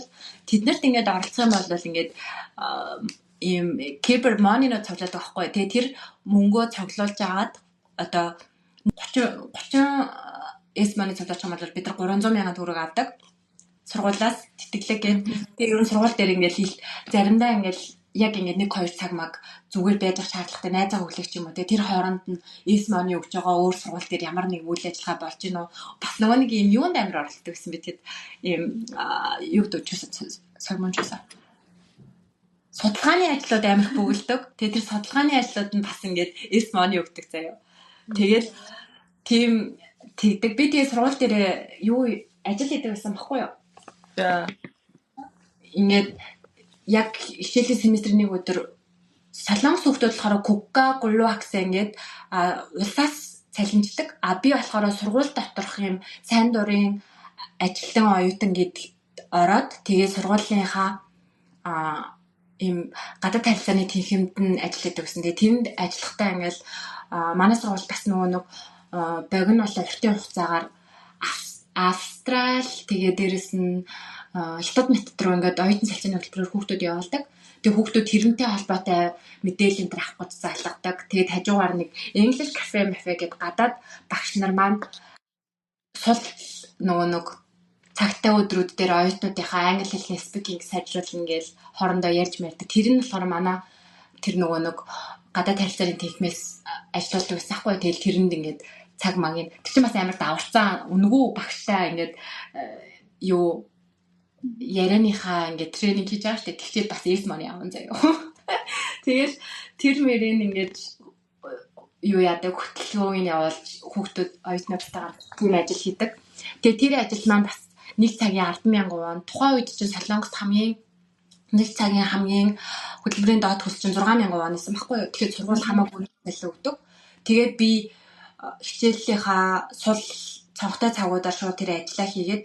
тэднэрт ингээд оролцох юм бол ингээд ийм кибер мониноо цуглаад байхгүй. Тэгээ тэр мөнгөө цуглуулж агаад одоо 30 S-money цуглуулж байгаа бол бид нар 300 сая төгрөг авдаг. Сургуулиас тэтгэлэг гээд тэгээ ер нь сургууль дээр ингээд заримдаа ингээд яг ингээд 1-2 цаг маг зүгээр байж ах шаардлагатай найзаа хөглөх юм уу. Тэгээ тэр хооронд нь S-money өгч байгаа өөр сургууль дээр ямар нэг үйл ажиллагаа болж гинөө. Бас нөгөө нэг юм юунд амир оролцдог гэсэн би тэгэд ийм юу дүүчсэн согмончсан. Судалгааны ажлууд амир бөглөдөг. Тэгээ тэр судалгааны ажлууд нь бас ингээд S-money өгдөг заяа. Тэгээд тийм тэгдэг. Би тэгээ сургууль дээр юу ажил хийдэг байсан баггүй юу? За. Ингээд яг хичээлийн семестрийн нэг өдөр Солонгос хүүхдүүд болохоор Coca-Cola ингээд улсаас цалинждаг. Би болохоор сургууль доторх юм сайн дурын ажилтан оюутан гэдэгт ороод тэгээ сургуулийнхаа ийм гадаад харилцааны тэнхимд нь ажилладаг гэсэн. Тэгээ тэнд ажиллахдаа ингээд манай сургууль бас нөгөө богино болоо уртын хугацаагаар Австрал тэгээ дээрэс нь хятад метд руу ингээд оюутан салчааны хөтөлбөрөөр хүүхдүүд явуулдаг. Тэгээ хүүхдүүд тэрнтэй холбоотой мэдээлэл энэ авах гэж залгадаг. Тэгээд хажуугаар нэг English cafe гэдэг гадаад багш нар маань сул нөгөө цагтай өдрүүд дээр оюутнуудынхаа англи хэлний speaking сайжруулна гэж хоорондоо ярьж мэрдэг. Тэр нь болохоор манай тэр нөгөө гадаад харилцааны техникээс ажилладаг байсан хгүй. Тэгэл тэрэнд ингээд цаг магийн тэр чинь бас амар даварцсан үнгүү багштай ингээд юу ярианыхаа ингээд тренинг хийж байгаа штэ. Тэгчээд бас S-money аван заяа. Тэгэл тэр мөрийн ингээд юу яадаг хөтөлбөрийг явуулж хүүхдүүд оюутнуудтайгаар тийм ажил хийдэг. Тэгээ тэр ажил маань бас 1 цагийн 10,000 вон. Тухайн үед чинь Солонгос хамгийн 1 цагийн хамгийн хөтөлбөрийн доод хөлс чинь 6,000 вон байсан байхгүй юу? Тэгэхээр сургууль хамаагүй нэлээд өгдөг. Тэгээд би хичээлийнхаа сул цонхтой цагуудаар шууд тэр ажиллаа хийгээд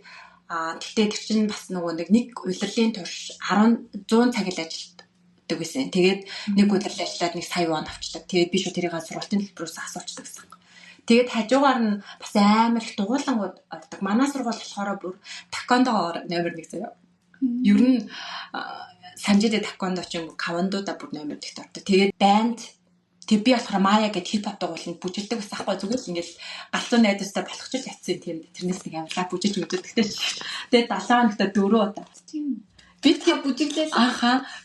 тэгтээ тэр чинь бас нэг удирлын турш 100 цаг л ажилладаг байсан. Тэгээд нэг удирал ажиллаад 1 сая вон авчдаг. Тэгээд би шууд тэрийг сургуулийн төлбөрөөс асуучдаг гэсэн. Тэгээд хажуугаар нь бас амар их дугуулангууд ордог. Манай сургууль болохоор бүр таквондо номер 1 заяа. Ер нь санжидэ таквондо ч юм уу кавандуда бүр номер 1-т ордог. Тэгээд банд тэг би болохоор Мая гэдэг хип хоп дугууланд бүжигдэг бас ахгүй зүгээр л ингээл галзуу найдастай болох ч яцсан тийм тэрнээс нэг авлаа бүжиж үздэг. Тэгээд 7 хоногт 4 удаа. Тийм. Би тэг бүжиглээ.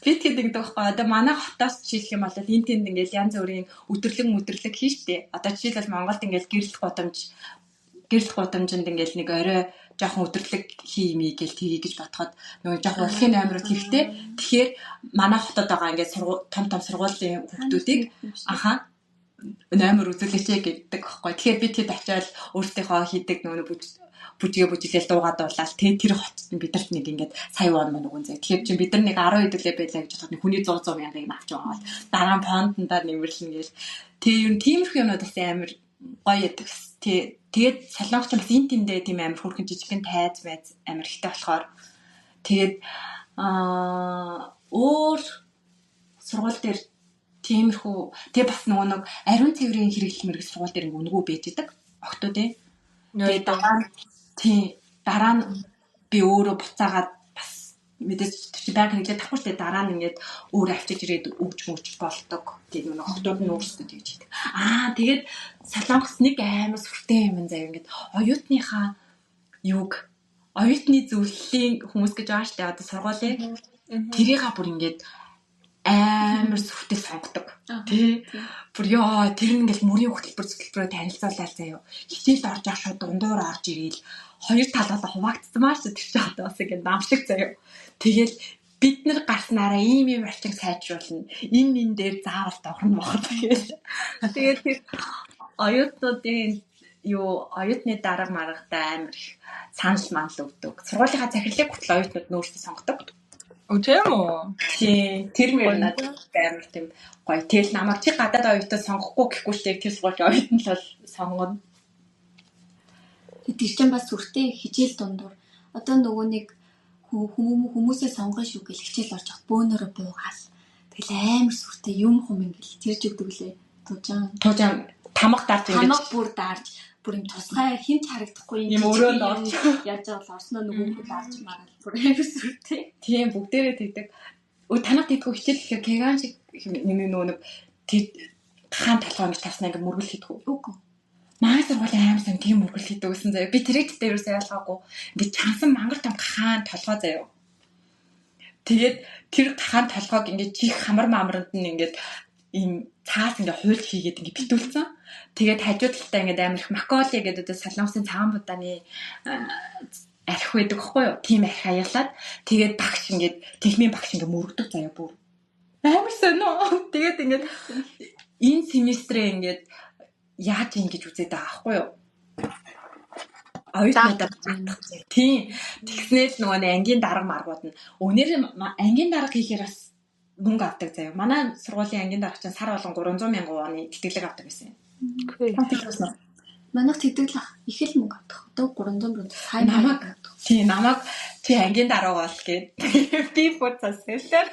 Би тэгээд ингэдэг байхгүй. Одоо манай хотоос жишээлх юм бол энэ тэнд ингээл янз бүрийн өдөрлөг хийштэй. Одоо жишээлбэл Монголд ингээл гэрэл гудамжинд ингээл нэг орой жоохон өдөрлөг хиймий гэл тгий гэж бодоход нөгөө жоохон урлагийн номерууд хэрэгтэй. Тэгэхээр манай хотод байгаа ингээд том сургуулийн хүүхдүүдийг номер үзүүлээч гэдэг байхгүй. Тэгэхээр би тэд очиод өөртөөхөө хийдэг нөгөө бүжиглэл дуугаад дуулаад тэр хотод бидэрт нэг ингээд сая вон мөн үгэн зэ. Тэгэхээр чи бид нар нэг 10 хэдүүлээ байлаа гэж бодоход хүний 100 мянган авч байгаа бол дараа нь фондондоо нэмэрлэн гээл. Тэгээ юм тиймэрхүү юмнууд бас амар гоё яадаг. Тэгээд Солонгос ч бас энэ тэндээ тийм амар хөрхэн жижигхэн тайз майз амар ихтэй болохоор тэгээд өөр сургууль дээр тиймэрхүү тэгээ бас нөгөө ариун цэврийн хэрэглэл мэрэг сургууль дээр өнгөө байж идэг октод тэгээд дараа нь би өөрөө буцаагаад бас мэдээж чи банк хэлээ тахгүй штэ дараа нь ингээд өөр авчиж ирээд өгч мөгч болдог. Тэгээд нэг хотууд нь өөрсдөө тэгж хийдэг. Тэгээд Солонгос нэг амар сүртэй юм заяа ингээд оюутныхаа оюутны зөвлөлийн хүмүүс гэж байгаа штэ одоо сургуулийн тэрийг бүр ингээд амар сүртэй сонгодог. Тэ бүр тэр нь ингээл мөрийн хөтөлбөрөөр танилцуулаад заяа. Хичээл орж явах шууд дундуур орж ирээл хоёр талаа хуваагдсан маш тэр чинь одоо бас ингээд нам шиг заяа. Тэгэл бид нар гарснараа ийм орчин сайжруулна. Энэ дээр заавал догрно мохор тэгэл. Тэгээд тэр оюутнуудын оюутны дарга маргатай амар их санал манал өгдөг. Сургуулийнхаа захирлыг хүртэл оюутнууд нөөцөө сонгодог. Тийм үү? Тийм. Тэр мөр надад амар тийм гоё. Тэгэл намайг чи гадаад оюутнууд сонгохгүй гэхгүй штеп тэр сургуулийн оюутан л бол сонгоно. Тэр чинь бас сүртэй хичээл дундуур. Одоо нөгөө нэг хүмүүсээ сонгоно шүү гэж хичээл орж авах бөөнөрө буугаал. Тэгэл амар сүртэй юм ингээл тэрж өгдөг лээ. Тужаан тамга дарж ингээд тамга бүр дарж бүр юм тусгай хинч харагдахгүй юм өрөөнд орж яаж байгаа бол орсноо нөгөө дарж мараад бүр амар сүртэй. Тийм бүгдээрээ тэгдэг. Танах тэгдэггүй хичээл гэхээр кеган шиг нөгөө нэг хаан толгой ингэж таснаа ингээд мөргөл хийдэггүй. Үгүй. Манай сургуулийн аим сан тийм мөргөл хийдэг гэсэн заяа. Би тэр дээр юусаа ялгаагүй. Ингээд чансан мангар том хаан толгой заяа. Тэгээд тэр хаан толгойг ингээд чих хамар маамранд нь ингээд ийм цаас ингээ хуйлж хийгээд ингээ битүүлсэн. Тэгээд хажуу талдаа ингээ амар их маколи гэдэг одоо Солонгосын цагаан будааны арх байдаг байхгүй юу? Тийм арх аяглаад тэгээд багш ингээ техникийн багш ингээ мөрөгдөг заяа бүр. Амар сонио. Тэгээд ингээ энэ семестрээ ингээ яаж ингэж үзээд байгаа байхгүй юу? Оюутнуудад тийм. Тэгснээр нөгөө ангийн дарга маргууд нь өнөр ангийн дарга хийхээр бас мөнгө авдаг заяа. Манай сургуулийн ангийн дарга чинь сар болгон 300,000 вон тэтгэлэг авдаг байсан. Манайх тэтгэлэг их л мөнгө авдаг. Одоо 300 сайн авдаг. Тийм намайг чи ангийн дарга бол гээд би бүр цасгэлээ.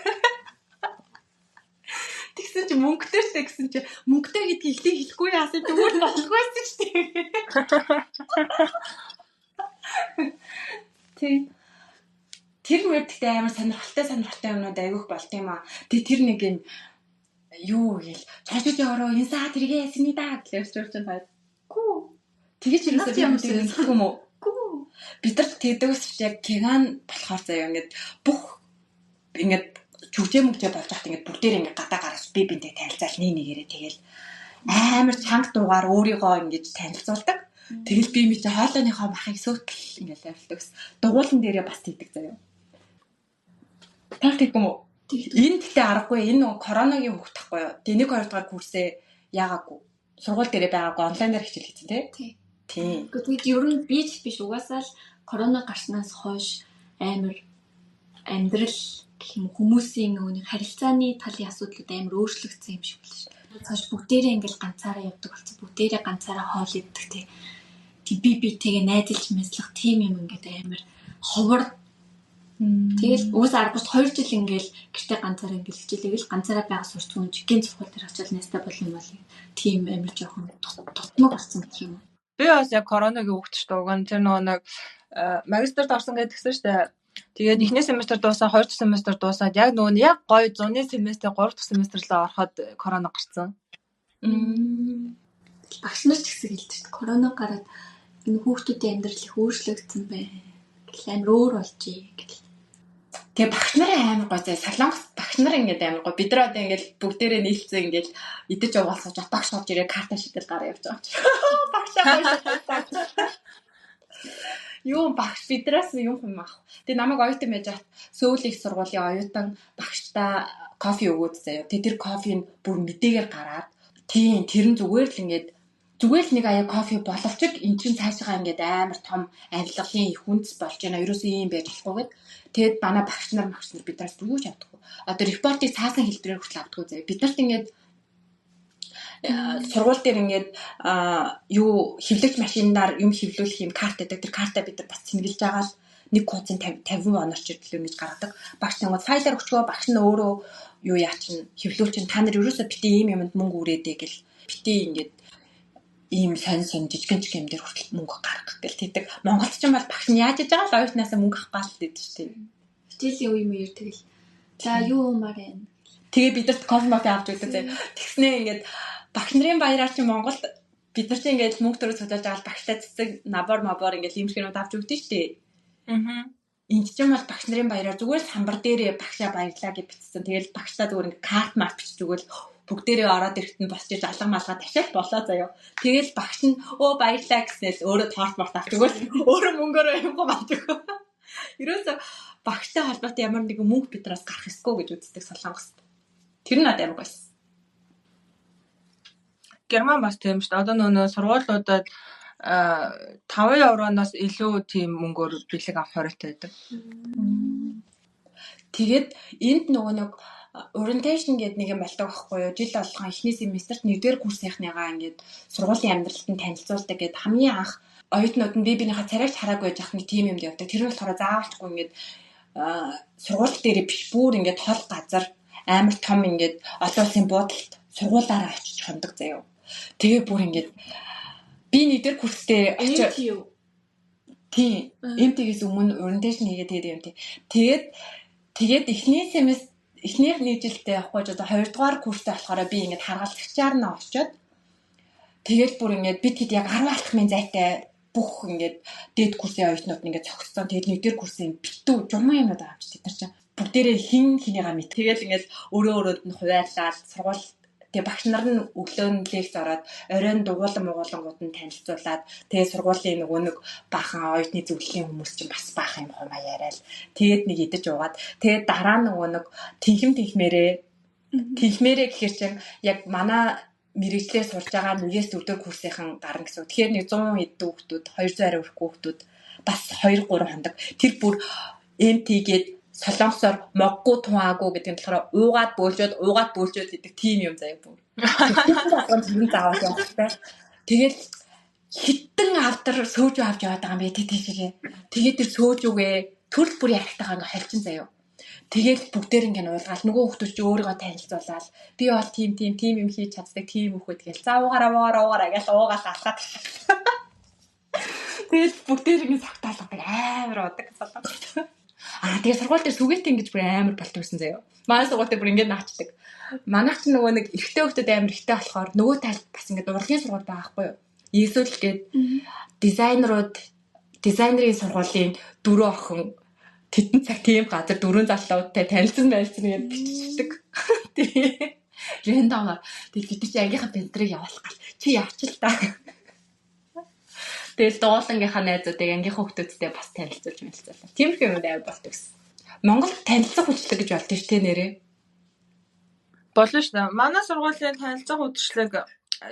Тэгсэн чи мөнгөтэй гэсэн чи мөнгөтэй гэдгийг ихтэй хэлэхгүй яасан чи өөр болохгүйсэн ч тийм. Тэр мөрдөгтэй амар сонирхолтой юмнууд айгүйх болт юм аа. Тэр нэг юм гээл цаашид ороо энэ саа тэргээ ясны даа гэж ярьж байна. Гүү. Тэгэж юусаа би хэлэх юм уу? Гүү. Бид нар тэгдэгс яг кеган болохоор заяа ингээд бүх ингээд жүжиг мөгжөө болж хат ингээд бүгдээр ингээд гадаа гараас би бинтэй танилцаал нэгээрээ тэгэл амар чанга дугаар өөрийгөө ингээд танилцуулдаг. Тэгэл би чи хоолойныхоо махыг сөөтл ингээд авилдаг. Дугуулан дээрээ бас тэгдэг заяа. Тэгэх юм уу? Энэ тэгтээ аргагүй. Энэ нөгөө коронагийн хөвгт тахгүй юу? Тэнийг 2 дугаар курсээ яагаагүй. Сургууль дээрээ байгаагүй онлайнаар хичээл хийсэн тий. Тийм. Гэхдээ ер нь биш угаасаа л корона гарснаас хойш амар амьдрал гэх юм хүмүүсийн нөгөө харилцааны талын асуудлууд амар өөрчлөгдсөн юм шиг байна шүү дээ. Цааш бүгдээрээ ингээл ганцаараа явдаг болсон. Бүгдээрээ ганцаараа хоол иддэг тий. Би битэйгээ найзалж мэслэх тийм юм ингээд амар ховор. Тэгэл уус 12 жил ингээл гэртээ ганцаараа ингээл хичээлээл ганцаараа байгаа сурцсан хүн гин цохол дээр очил найстай болох юм бол тийм амар жоохон тутмаг болсон гэх юм. Би бас яг коронагийн үгт ч дууган тэр нэг магистрт орсон гэдгсэн шүү дээ. Тэгээд эхний семестр дуусаа, 2 дахь семестр дуусаад яг нөгөө яг гоё 100-ны семестр, 3 дахь семестрлээ ороход корона гарсан. Багш нар ч гэсэн хэлдэг шүү дээ. Корона гараад энэ хүүхдүүдийн амьдрал их өөрчлөгдсөн байна. Гэл амар өөр болжээ гэл. Тэгээ багш нарын амар гоё заа. Солонгос багш нар ингээд амар гоё. Бид нар одоо ингээд бүгдээрээ нийлцээ ингээд идэж уугаалсаж багш орж ирээ карта шидэл гараа явж байгаа юм. Багш аа. Юу багш бидраас юм авах. Тэгээ намайг оюутан байж хат Сөүл их сургуулийн оюутан багштай кофе өгөөд заяа. Тэр кофег бүр мэдээгээр гараад тийм тэр нь зүгээр л ингээд зүгээр л нэг аяа кофе боловчиг эн чинь цаашгаа ингээд амар том авилгалын их үндэс болж байна. Ерөөсөө юм байж болохгүйгээд тэгэд манай багш нар бидраас юу ч авдаггүй. Одоо репортыг цаасан хэлбэрээр хүртэл авдаггүй заяа. Бид нарт ингээд сургууль дээр ингээд юу хэвлэгч машинаар юм хэвлүүлэх юм карт гэдэг. Тэр картаа бид нар бас цэнгэлж байгаа л нэг кодын 50 оноор ч ирлээ гэж гаргадаг. Багш нэг файлаар өчгөө багш нь өөрөө юу яачин хэвлүүлчин та нар ерөөсөө бити ийм юмд мөнгө үрээдэй гэл бити ингээд ийм сонь жижигэн юм дээр хүртэл мөнгө гаргах гэл тэгдэг. Монголд ч юм бол багш нь яаж иж байгаа л оюутнаасаа мөнгө авах гал гэдэг шүү дээ. хичээлийн үе мөр тэгэл. За юу умаар байна. Тэгээ бидэрт кофе авч өгдөг зэ. Тэгснээ ингээд багш нарын баяраар чи Монголд бид нар чи ингээд мөнгө төрөж судалж аваад багштай цэцэг набор ингээд иймэрхэнүүд авч өгдөө штэ. Энд ч юм бол багш нарын баяраар зүгээр самбар дээр багшаа баярлаа гэж бичсэн. Тэгэл багштай зүгээр ингээд карт марк бичиж өгөөл бүгдээрээ ороод ирэхэд нь босч иж алга малгай ташаал болоо заяа. Тэгэл багш нь өө баярлаа гэснээр өөрөө торт март авч өгөөл өөрөө мөнгөөрөө юмгүй авч өгөө. Ерөөсө багштай холбоотой ямар нэгэн мөнгө бидраас гарах ёсгүй гэж үздэг Солонгост. Тэр нь надад амар байсан. Герман бас тийм шүү дээ. Одоо нөгөө сургуулиудад 5 евроноос илүү тийм мөнгөөр бэлэг авах хориотой байдаг. Тэгээд энд нөгөө нэг orientation гэдэг нэг юм болдог байхгүй юу? Жил болгон эхний семестрт 1-р курсынхныгаа ингээд сургуулийн амьдралд нь танилцуулдаг гэд хамгийн анх оюутнууд нь бибинийхээ царайч хараагүй байж ах нэг тим юмд явдаг. Тэр нь болохоор заавалчгүй ингээд сургууль дээр биш бүр ингээд хол газар амар том ингээд олон улсын буудалд сургуулаараа очиж хондог заяа. Тэгээ бүр ингээд би 1-р курстэй очиж тийм MT-гээс өмнө orientation хийгээд тэгээд юм тийм. Тэгээд эхнийх нэг жилдээ явахгүй ч одоо 2-р курстэй болохоор би ингээд харгалзагчаар нь очиод тэгээд бүр ингээд бид хэд яг 10 алхмын зайтай бүх ингээд дээд курсын оюутнууд ингээд цогцсон. Тэгээд 1-р курсын битүү жуман юмнууд авч тэд нар чинь бүгдээрээ хинийгаа мэд. Тэгээд ингээд өрөөнд нь хуваарлаад сургууль тэгээ багш нар нь өглөө нь лекц ороод оройн дугуулангууд нь танилцуулаад тэгээ сургуулийн нөгөө нэг баахан оюутны зөвлөлийн хүмүүс чинь бас баахан юм хумаа яриад тэгээд нэг идэж уугаад тэгээд дараа нөгөө нэг тэнхмээрээ гэхэр чинь яг манай мэрэгчлээ сурж байгаа 1-4 курсынхан гарна гэсэн. Тэгэхээр нэг 100 эдэн хүүхдүүд 200 арай өрхгүй хүүхдүүд бас 2-3 хондог. Тэр бүр MT-гээд солонгосоор моггүй туаагүй гэдэг нь болохоор уугаад бөөлжөөд гэдэг тийм юм заяа бүр. Тэр заавал явахтай. Тэгээд хиттэн автар сөөж авч яваад байгаа юм бэ тийшээ. Тэгээд тэр сөөжүүгээ төрөл бүрийн харагтайгаа ингээ холчин заяа. Тэгээд бүгдээр ингээ уулгаал нөгөө хүмүүс чи өөрийгөө танилцуулаад би бол тийм юм хийж чаддаг тийм хүүхэд гээл за уугаараа гэж уугаал алхаад. Тэгээд бүгдээр ингээ цагтаалгадаг амар удаг солонгос. Тэгээд сургууль дээр сүгээтэй ингэж бүр амар болдог гэсэн заяа. Манай сургууль дээр бүр ингэ наачдаг. Манайх ч нөгөө нэг эрэгтэй хүүхдүүд амар ихтэй болохоор нөгөө талд бас ингэ урлагийн сургууль байгаа байхгүй юу? Эсвэл гээд дизайнерийн сургуулийн 4 охин тэтэн цаг тийм газар 4 залуучтай танилцсан гэж биччихдэг. Тэгээ рэндомаар тэгээд бид чи ангийнхаа пентрийг явуулах гал чи явчих л та. Тэгэл дуулангийнхаа найзуудыг ангийнхаа хүүхдүүдтэй бас танилцуулж мэлцүүлээ. Тийм их юм амар болдог гэсэн. Монгол танилцах үйлчлэг гэж болдог шүү дээ нэрээ. Болно шүү дээ. Манай сургуулийн танилцах үйлчлэг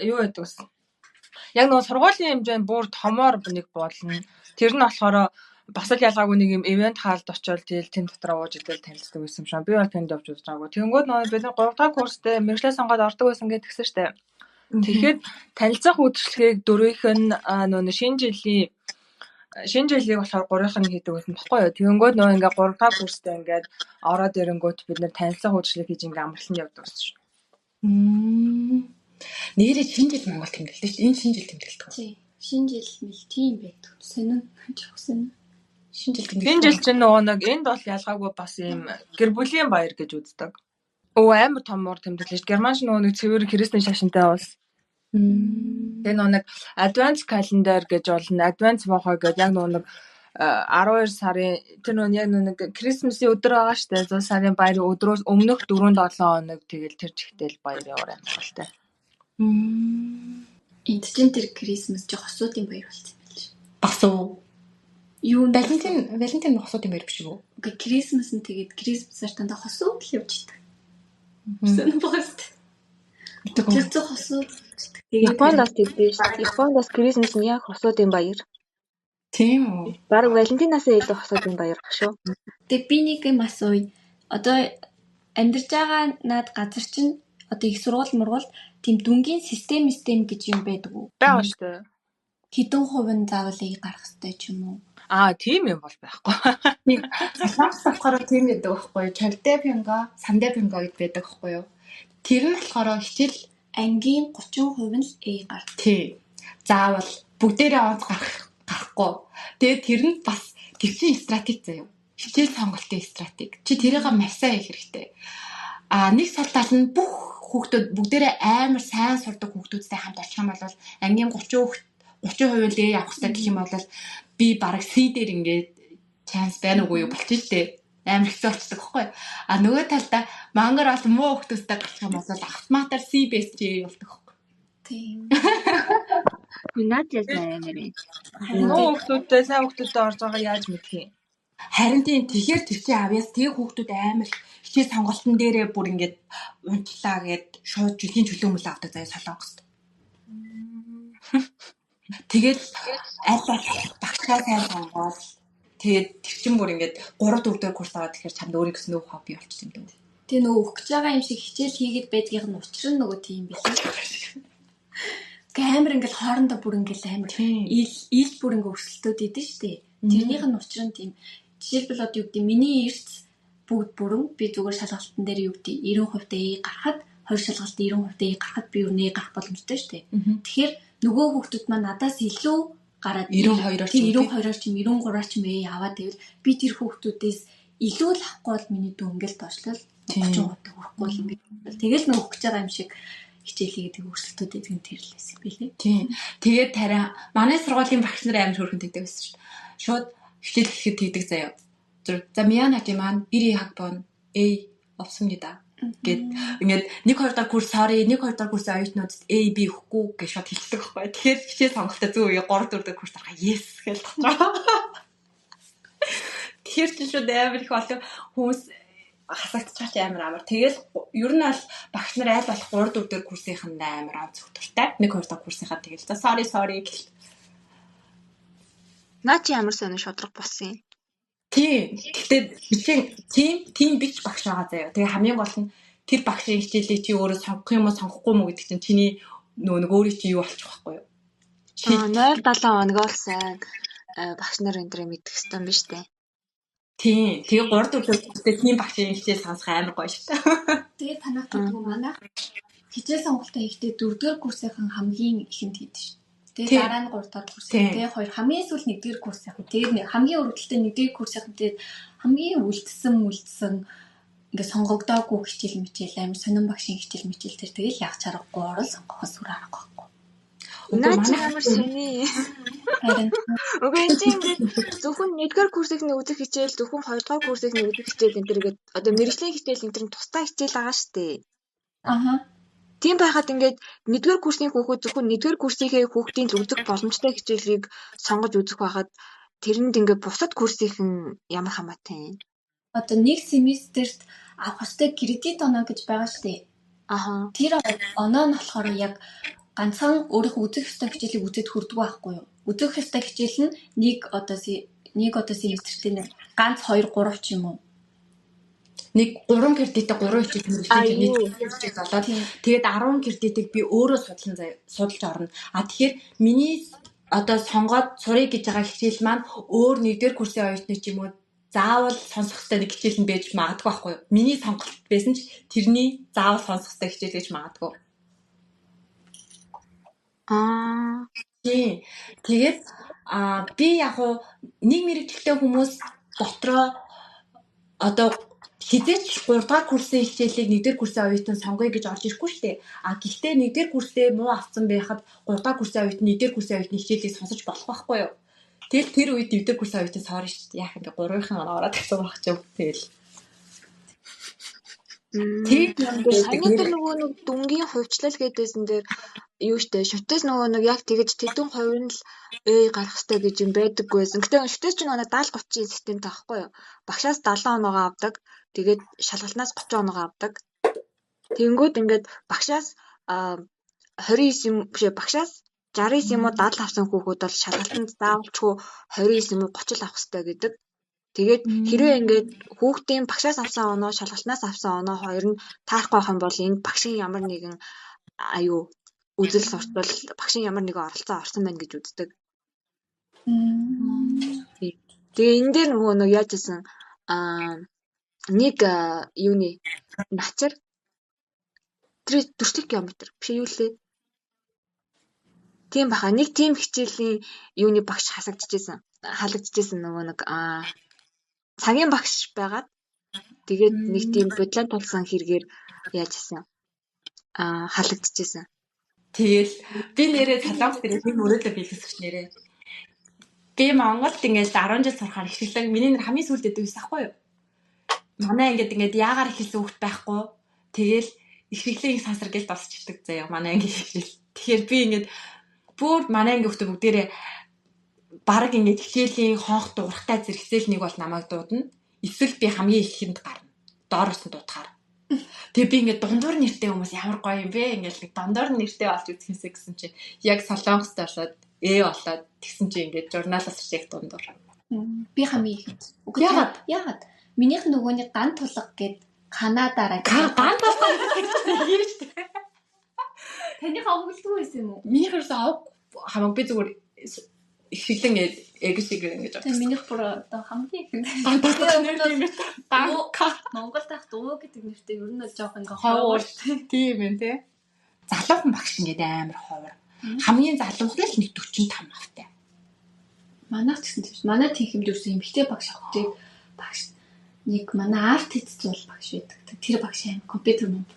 юу гэдэг вэ? Яг нөгөө сургуулийн хэмжээнд бүр томоор нэг болно. Тэр нь болохоор бас л ялгаагүй нэг юм ивент хаалд очивол тэгэл тэнд дотор ууж идэл танилцдаг байсан юм шиг. Би бол тэнд явж үзээгүй. Тэнгүүд нөгөө бид 3 дахь курстэй мэргэжлээ сонгоод ордог байсан гэж тэгсэн шүү дээ. Тэгэхээр танилцах үйлчлэгийг 4-ийнх нь нөгөө шинэ жилийг болохоор 3-ийнх нь хийдэг байсан баггүй юу. Тэнгүүд нөгөө ингээ 3 дахь курстэй ингээд ороод ирэнгүүт бид нэр танилцах үйлчлэг хийж ингээ амарлан явдаг байсан шүү. Нэрээ шинэ жил Монгол тэмдэглэдэг шүү. Энэ шинэ жил тэмдэглэдэг. Тий. Шинэ жил мэл тийм байдаг. Сонин жохсон. Шинэ жил тэмдэглэдэг. Энэ жил чинь нөгөө нэг энд бол ялгаагүй бас юм гэр бүлийн баяр гэж үздэг. Амар томор тэмдэглэж. Германч нөгөө нэг цэвэр христэн шашинтай бол. Тэгээ нөгөө нэг advance calendar гэж болно. Advance мохоо гэдэг яг нөгөө нэг 12 сарын тэр нөгөө яг нэг Christmas-ийн өдөр байгаа шүү дээ. 100 сарын баярын өдрөөс өмнөх 4-7 хоног тэгэл тэр чигтэл баяр яваар юм байна. Энд чинь тэр Christmas жоо хосуудын баяр болсон юм байна. Бас уу? Юу Валентин хосуудын баяр биш үү? Окей, Christmas нь тэгээд Christmas-аар тандаа хосууд л явж идэг. Сэн багт. Тэр хосууд. Японоос тэгдэж шүү. Японоос Christmas нь яг хосуудын баяр. Тийм үү? Бараг Валентинаас илүү хосуудын баяр баг шүү. Тэгээ би нэг юм асууя. Одоо амьдарч байгаа над газар чинь одоо их сургууль тийм дүнгийн систем гэж юм байдаг уу? Бага шүү дээ. Хэдэн хувийн заавлыг гарах хэрэгтэй ч юм уу? Тийм юм бол байхгүй. Солонгос болохоор тийм гэдэг байхгүй юу? Чардепинга, Сандепинга гэдэг байдаг байхгүй юу? Тэр нь болохоор хичээл ангийн 30% нь л A гардаг. Тий. Заавал бүгдээрээ онц гарахгүй. Тэгээд тэр нь бас тэр чинь стратеги заяа. хичээл сонголтын стратеги. Чи тэрийг маш сайн хийх хэрэгтэй. Нэг сул тал нь бүх хүүхдүүд бүгдээрээ амар сайн сурдаг хүүхдүүдтэй хамт очих юм бол ангийн 30% л явах хэрэгтэй гэх юм бол би бараг C дээр ингээд chance байна уугүй юу болчих штеп. Амар хэцүү болчихдог байхгүй. Нөгөө талдаа мангар бол муу хүүхдүүдтэй гарчих юм бол автоматар C based J болдог байхгүй. Тийм. Наад яасан нэрээ. Муу хүүхдүүдтэй сайн хүүхдүүдтэй орж байгаа яаж мэдх юм? Харин тийм тэгэхээр тэр чинь авьяас тэг хүүхдүүд амар хичээл сонголтын дээрээ бүр ингээд унтлаа гэд шууд жилийн чөлөө мөл авдаг заяа солонгост. Тэгээд аль багшаа сайн сонгоод тэгээд тэр чинь бүр ингээд 3 4 дээр курс аваад тэгэхээр чамд өөрийн гэсэн нөх хобби болчих юм дөө. Тэгээ нөгөө өгч байгаа юм шиг хичээл хийгээд байдгийнх нь учир нь нөгөө тийм билээ. Амар ингээл хоорондоо бүр ингээл амар ил бүр ингээ өрсөлдөд идэв штэ. Тэрнийх нь учир нь тийм. Жишээлбэл одоо юу гэдэг миний эрс бүгд бүрэн би зүгээр шалгалтын дээр юу гэдэг 90% A гарахад 2 шалгалт 90% A гарахад би юу нэ гарах боломжтой штэ. Тэгэхээр нөгөө хүүхдүүд маань надаас илүү гараад 92-оор ч 93-аар ч A аваад байвал би тэр хүүхдүүдээс илүү л авахгүй бол миний дүү ингээл доошлол 30% хүрэхгүй л ингээд. Тэгэл нөгөө өгч байгаа юм шиг хичээлээ гэдэг өрсөлдөд байдаг нь тэр л байсан билээ. Тийм. Тэгээд тарай манай сургуулийн багш нар амар хөөрхөн тэгдэг байсан шүү дээ. Шууд хичээл хийхэд тэгдэг заяа. За мианати маань 90 хагбон A 없습니다. Гэт ингээд 1-2 дахь курс sorry 1-2 дахь курсын оюутнуудад A B өгөхгүй гэж шууд хэлдэг байхгүй. Тэгэхээр хичээл сонголтоо зөв үе 3-4 дахь курс тарах yes гэж татраа. Тэгэхээр ч шууд амар их олон хүмүүс хасагдчих амар. Тэгэл ер нь бол багш нар аль болох 3-4 дээр курсийнх нь амар онц өгдөртэй. 1-2 дахь курсынхаа тэгэл за sorry гэл. Наа чи ямар сонир шодрог болсон юм. Тийм. Гэхдээ тийм бич багш байгаа заяа. Тэгээ хамгийн гол нь тэр багшийн хичээлийг чи өөрөө сонгох юм уу сонгохгүй юу гэдэг чинь чиний нөгөө өөрийн чи юу болчих واخгүй юу. 0-7 хоног бол сайн багш нар энэ дэр мэдэх хэвээр юм шүү дээ. Тийм. Тэгээ 3-4 өдөртөө тийм багшийн хичээл сонсох амар гоё шүү дээ. Тэгээ танах гэдэг манай хичээл сонголтоо хийхдээ 4-р курсынхан хамгийн ихэнд хийдэж шүү. Тэгээ дараа нь 3 дахь курс. Тэгээ 2 хамгийн сүүл 1-р курсынхан. Тэгээ хамгийн өргөдөлтөй 1-р курсынхан тэгээд хамгийн үлдсэн ингээ сонгогдоогүй хичээл мичээл амар сонирн багшийн хичээл мичээл тэр тэгэл яг чаргагүй орол сонгохоос үр аргагүй байхгүй. Наа чи амар сони. Харин Үгүй энэ ингээд зөвхөн 1-р курсынхны үзэх хичээл зөвхөн 2-р курсынхны үзэх хичээл энэ төр гэдэг одоо мэрэгжлийн хичээл энэ төр тусдаа хичээл байгаа шүү дээ. аха. Тийм байхад ингээд 1-р курсны хүүхэд зөвхөн 1-р курсийнхээ хүүхдийн л үзэх боломжтой хичээлийг сонгож үзэх байхад тэрэнд ингээд бусад курсийнхэн ямар хамаатай юм. Одоо нэг семестрт авах ёстой кредит оноо гэж байгаа шүү дээ. Аха. Тэр оноо нь болохоор яг ганцхан өөрийнхөө үзэх ёстой хичээлийг үзээд хүрдэг байхгүй юу? Үзэх ёстой хичээл нь нэг одоо семестртээ ганц 2 3 ч юм уу. Нэг 3 кредиттэй 3 хичээл мэрэгжлийн хичээл болоод тэгээд 10 кредитийг би өөрөө судалж орно. Тэгэхээр миний одоо сонгоод сурыг гэж байгаа хичээл маань өөр 1-р курсын оюутны ч юм уу заавал сонсох хэрэгтэй нэг хичээл нь байж магадгүй байхгүй юу? Миний сонголт байсан ч тэрний заавал сонсох хэрэгтэй хичээл гэж магадгүй. Тийм. Тэгээд би яг нэг мэрэгчлээ хүмүүс дотроо одоо хизээч 3 дахь курсын хичээлийг 1-р курсын оюутан сонгоё гэж орж ирэхгүй шүү дээ. Гэхдээ 1-р курсээ муу авсан байхад 3 дахь курсын оюутан 1-р курсын оюутны хичээлийг сонсож болох байхгүй юу? Тэгэл тэр үед 1-р курсын оюутан сорно шүү дээ. Яах ингээ 3-ын ороод гэсэн баг ч юм. Тэгэл. Тэгээд нөгөө нэг дүнгийн хувьчлал гэдээсэн дээр юу штэ шүтээс нөгөө нэг яг тэгэж тэдэн хувир нь л гарах хэрэгтэй гэж юм байдаггүйсэн. Гэтэ шүтээс ч нөгөө 70-30-ийн системтэй байхгүй юу? Багшаас 70 оногоо авдаг. Тэгээд шалгалтнаас 30 оногоо авдаг. Тэнгүүд ингээд багшаас 29 юм биш багшаас 69 юм уу 70 авсан хүүхэд бол шалгалтанд заавалчгүй 29 юм уу 30 л авах хэрэгтэй гэдэг. Тэгээд хэрвээ ингээд хүүхдийн багшаас авсан оноо шалгалтнаас авсан оноо хоёр нь таарахгүй байх юм бол энэ багшийн ямар нэгэн үзэл суртал багшийн ямар нэгэн оролцоо орсон байна гэж үздэг. Тэгээ энэ дээр нөгөө яаж гэсэн нэг юуны начар 40 км биш юу лээ. Тийм баха нэг тийм хичээлийн юуны багш халагдчихжээ нөгөө нэг цагийн багш байгаад тэгээд нэг тийм бодлоо толсон хэрэгээр яаж хийсэн халагдчихсан. Тэгэл би нэрээ Солонгос дээр тийм өрөөлөө биелүүлсэж нэрээ. Би Монголд ингээд 10 жил сурахаар ихлэн миний нэр хамгийн сүүлд дэдэг байсан хгүй юу? Манай ингээд яагаар ихэлсэн хүүхд байхгүй. Тэгэл ихлэн их сансар гэл досчдаг заяа манай ингээд ихэл. Тэгэхээр би ингээд бүр манай ингээд хүүхд бүгдээрээ бараг ингээд хичээлийн хоох дуурахтай зэрэгцээл нэг бол намайг дуудана. Эсвэл би хамгийн ихэнд гарна. Доороос нь дуудахаар. Тэгээ би ингээд дундуур нэртэй хүмүүс ямар гоё юм бэ? Ингээд нэг дундуур нэртэй болж үзхээсэ гэсэн чи яг Солонгост ороод болоод тэгсэн чи ингээд журналаас шиг дундуур. Би хамгийн ихэнд. Яагаад? Минийх нөгөөний ган тулга гэд Канадаараа ган тулга юм шүү дээ. Танийхаа өгөлтгүй байсан юм уу? Минийхээс хамаг би зүгээр ихлэн яг шиг ингэж. Тэгээ минийх бүр одоо хамгийн ихэнд. Ган тулга нэр тийм ээ. Монгол дахь дуу гэдэг нэртэй ер нь л жоох ингээ ховор тийм ээ тий. Залуухан багш ингээд амар ховор. Хамгийн залуухан л нэг 45 автай. Манайх гэсэн тийм. Манай тийхэмд ерөөсөн эмэгтэй багш авдаг. Багш нэг манай арт хэцүүл багш байдаг. Тэр багш аим компьютер мөнгө.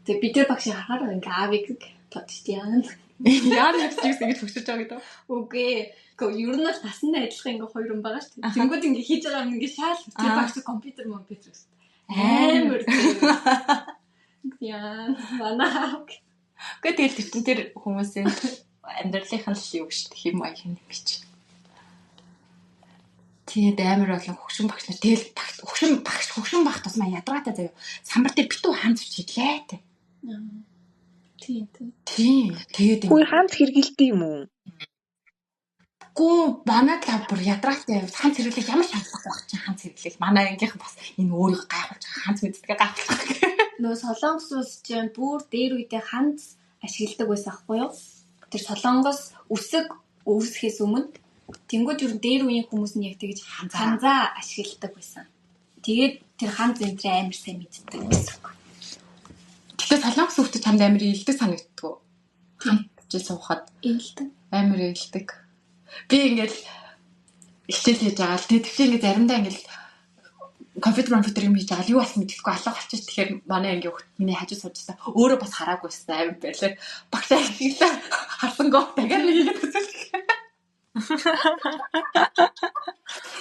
Тэгээ бид тэр багшийг харахаар ингээ аавыг тодтяан. Яа нэг чигс ингэж хөшөж байгаа гэдэг. Үгүй. Ер нь л насандаа адилхан ингээ хоёр юм байгаа шүү дээ. Тэнгүүд ингээ хийж байгаа юм ингээ шаал. Тэр багш компьютер мөнгө гэж. Амар. Яа, манай. Гэхдээ тэгэл тэр хүмүүсийн амьдралынх нь л юу гэж хэм маяг юм гэж. Тэгээд амар болон хөгшин багш нар тэгэл хөгшин багш тусмаа ядраатай заяа. Самбар дээр битүү хаанч чиглээ тэ. Тийм. Тэгээд Хүү хаанч хэргэлдэг юм уу? Гүү манай лав бүр ядраатай хаанч хэрэглэх ямар шаардлага байх чинь хаанч хэрэглэх. Манай ангийнхан бас энэ өөрийгөө гайхуулж байгаа хаанч мэддэг гайхуулах. Нөө Солонгос улс чинь бүр дээр үедээ хаанч ашигладаг байсан хгүй юу? Тэр Солонгос үсэг үүсгэхээс өмнө тэнгууд ер нь дээр үеийн хүмүүс нь яг тэгж ханзаа ашигладаг байсан. Тэгээд тэр ханз энтрээ амар сайн мэддэг байсан. Тэгтээ Солонгос хүүхдэд чамд амар илдэг санагддаг. Ханчил суухад илдэг. Амар илдэг. Би ингээд хичээл хийж байгаа л тэгвчээ ингээд заримдаа ингээд компьютер юм хийж байгаа л юу болсон мэдэхгүй алга болчих. Тэгэхээр манай ангийн хүүхд миний хажуу суужсан. Өөрөө бас хараагүйсэн амар байлаа. Багш ашиглаа харсангүй дахиад нэг хийгээд үзсэн.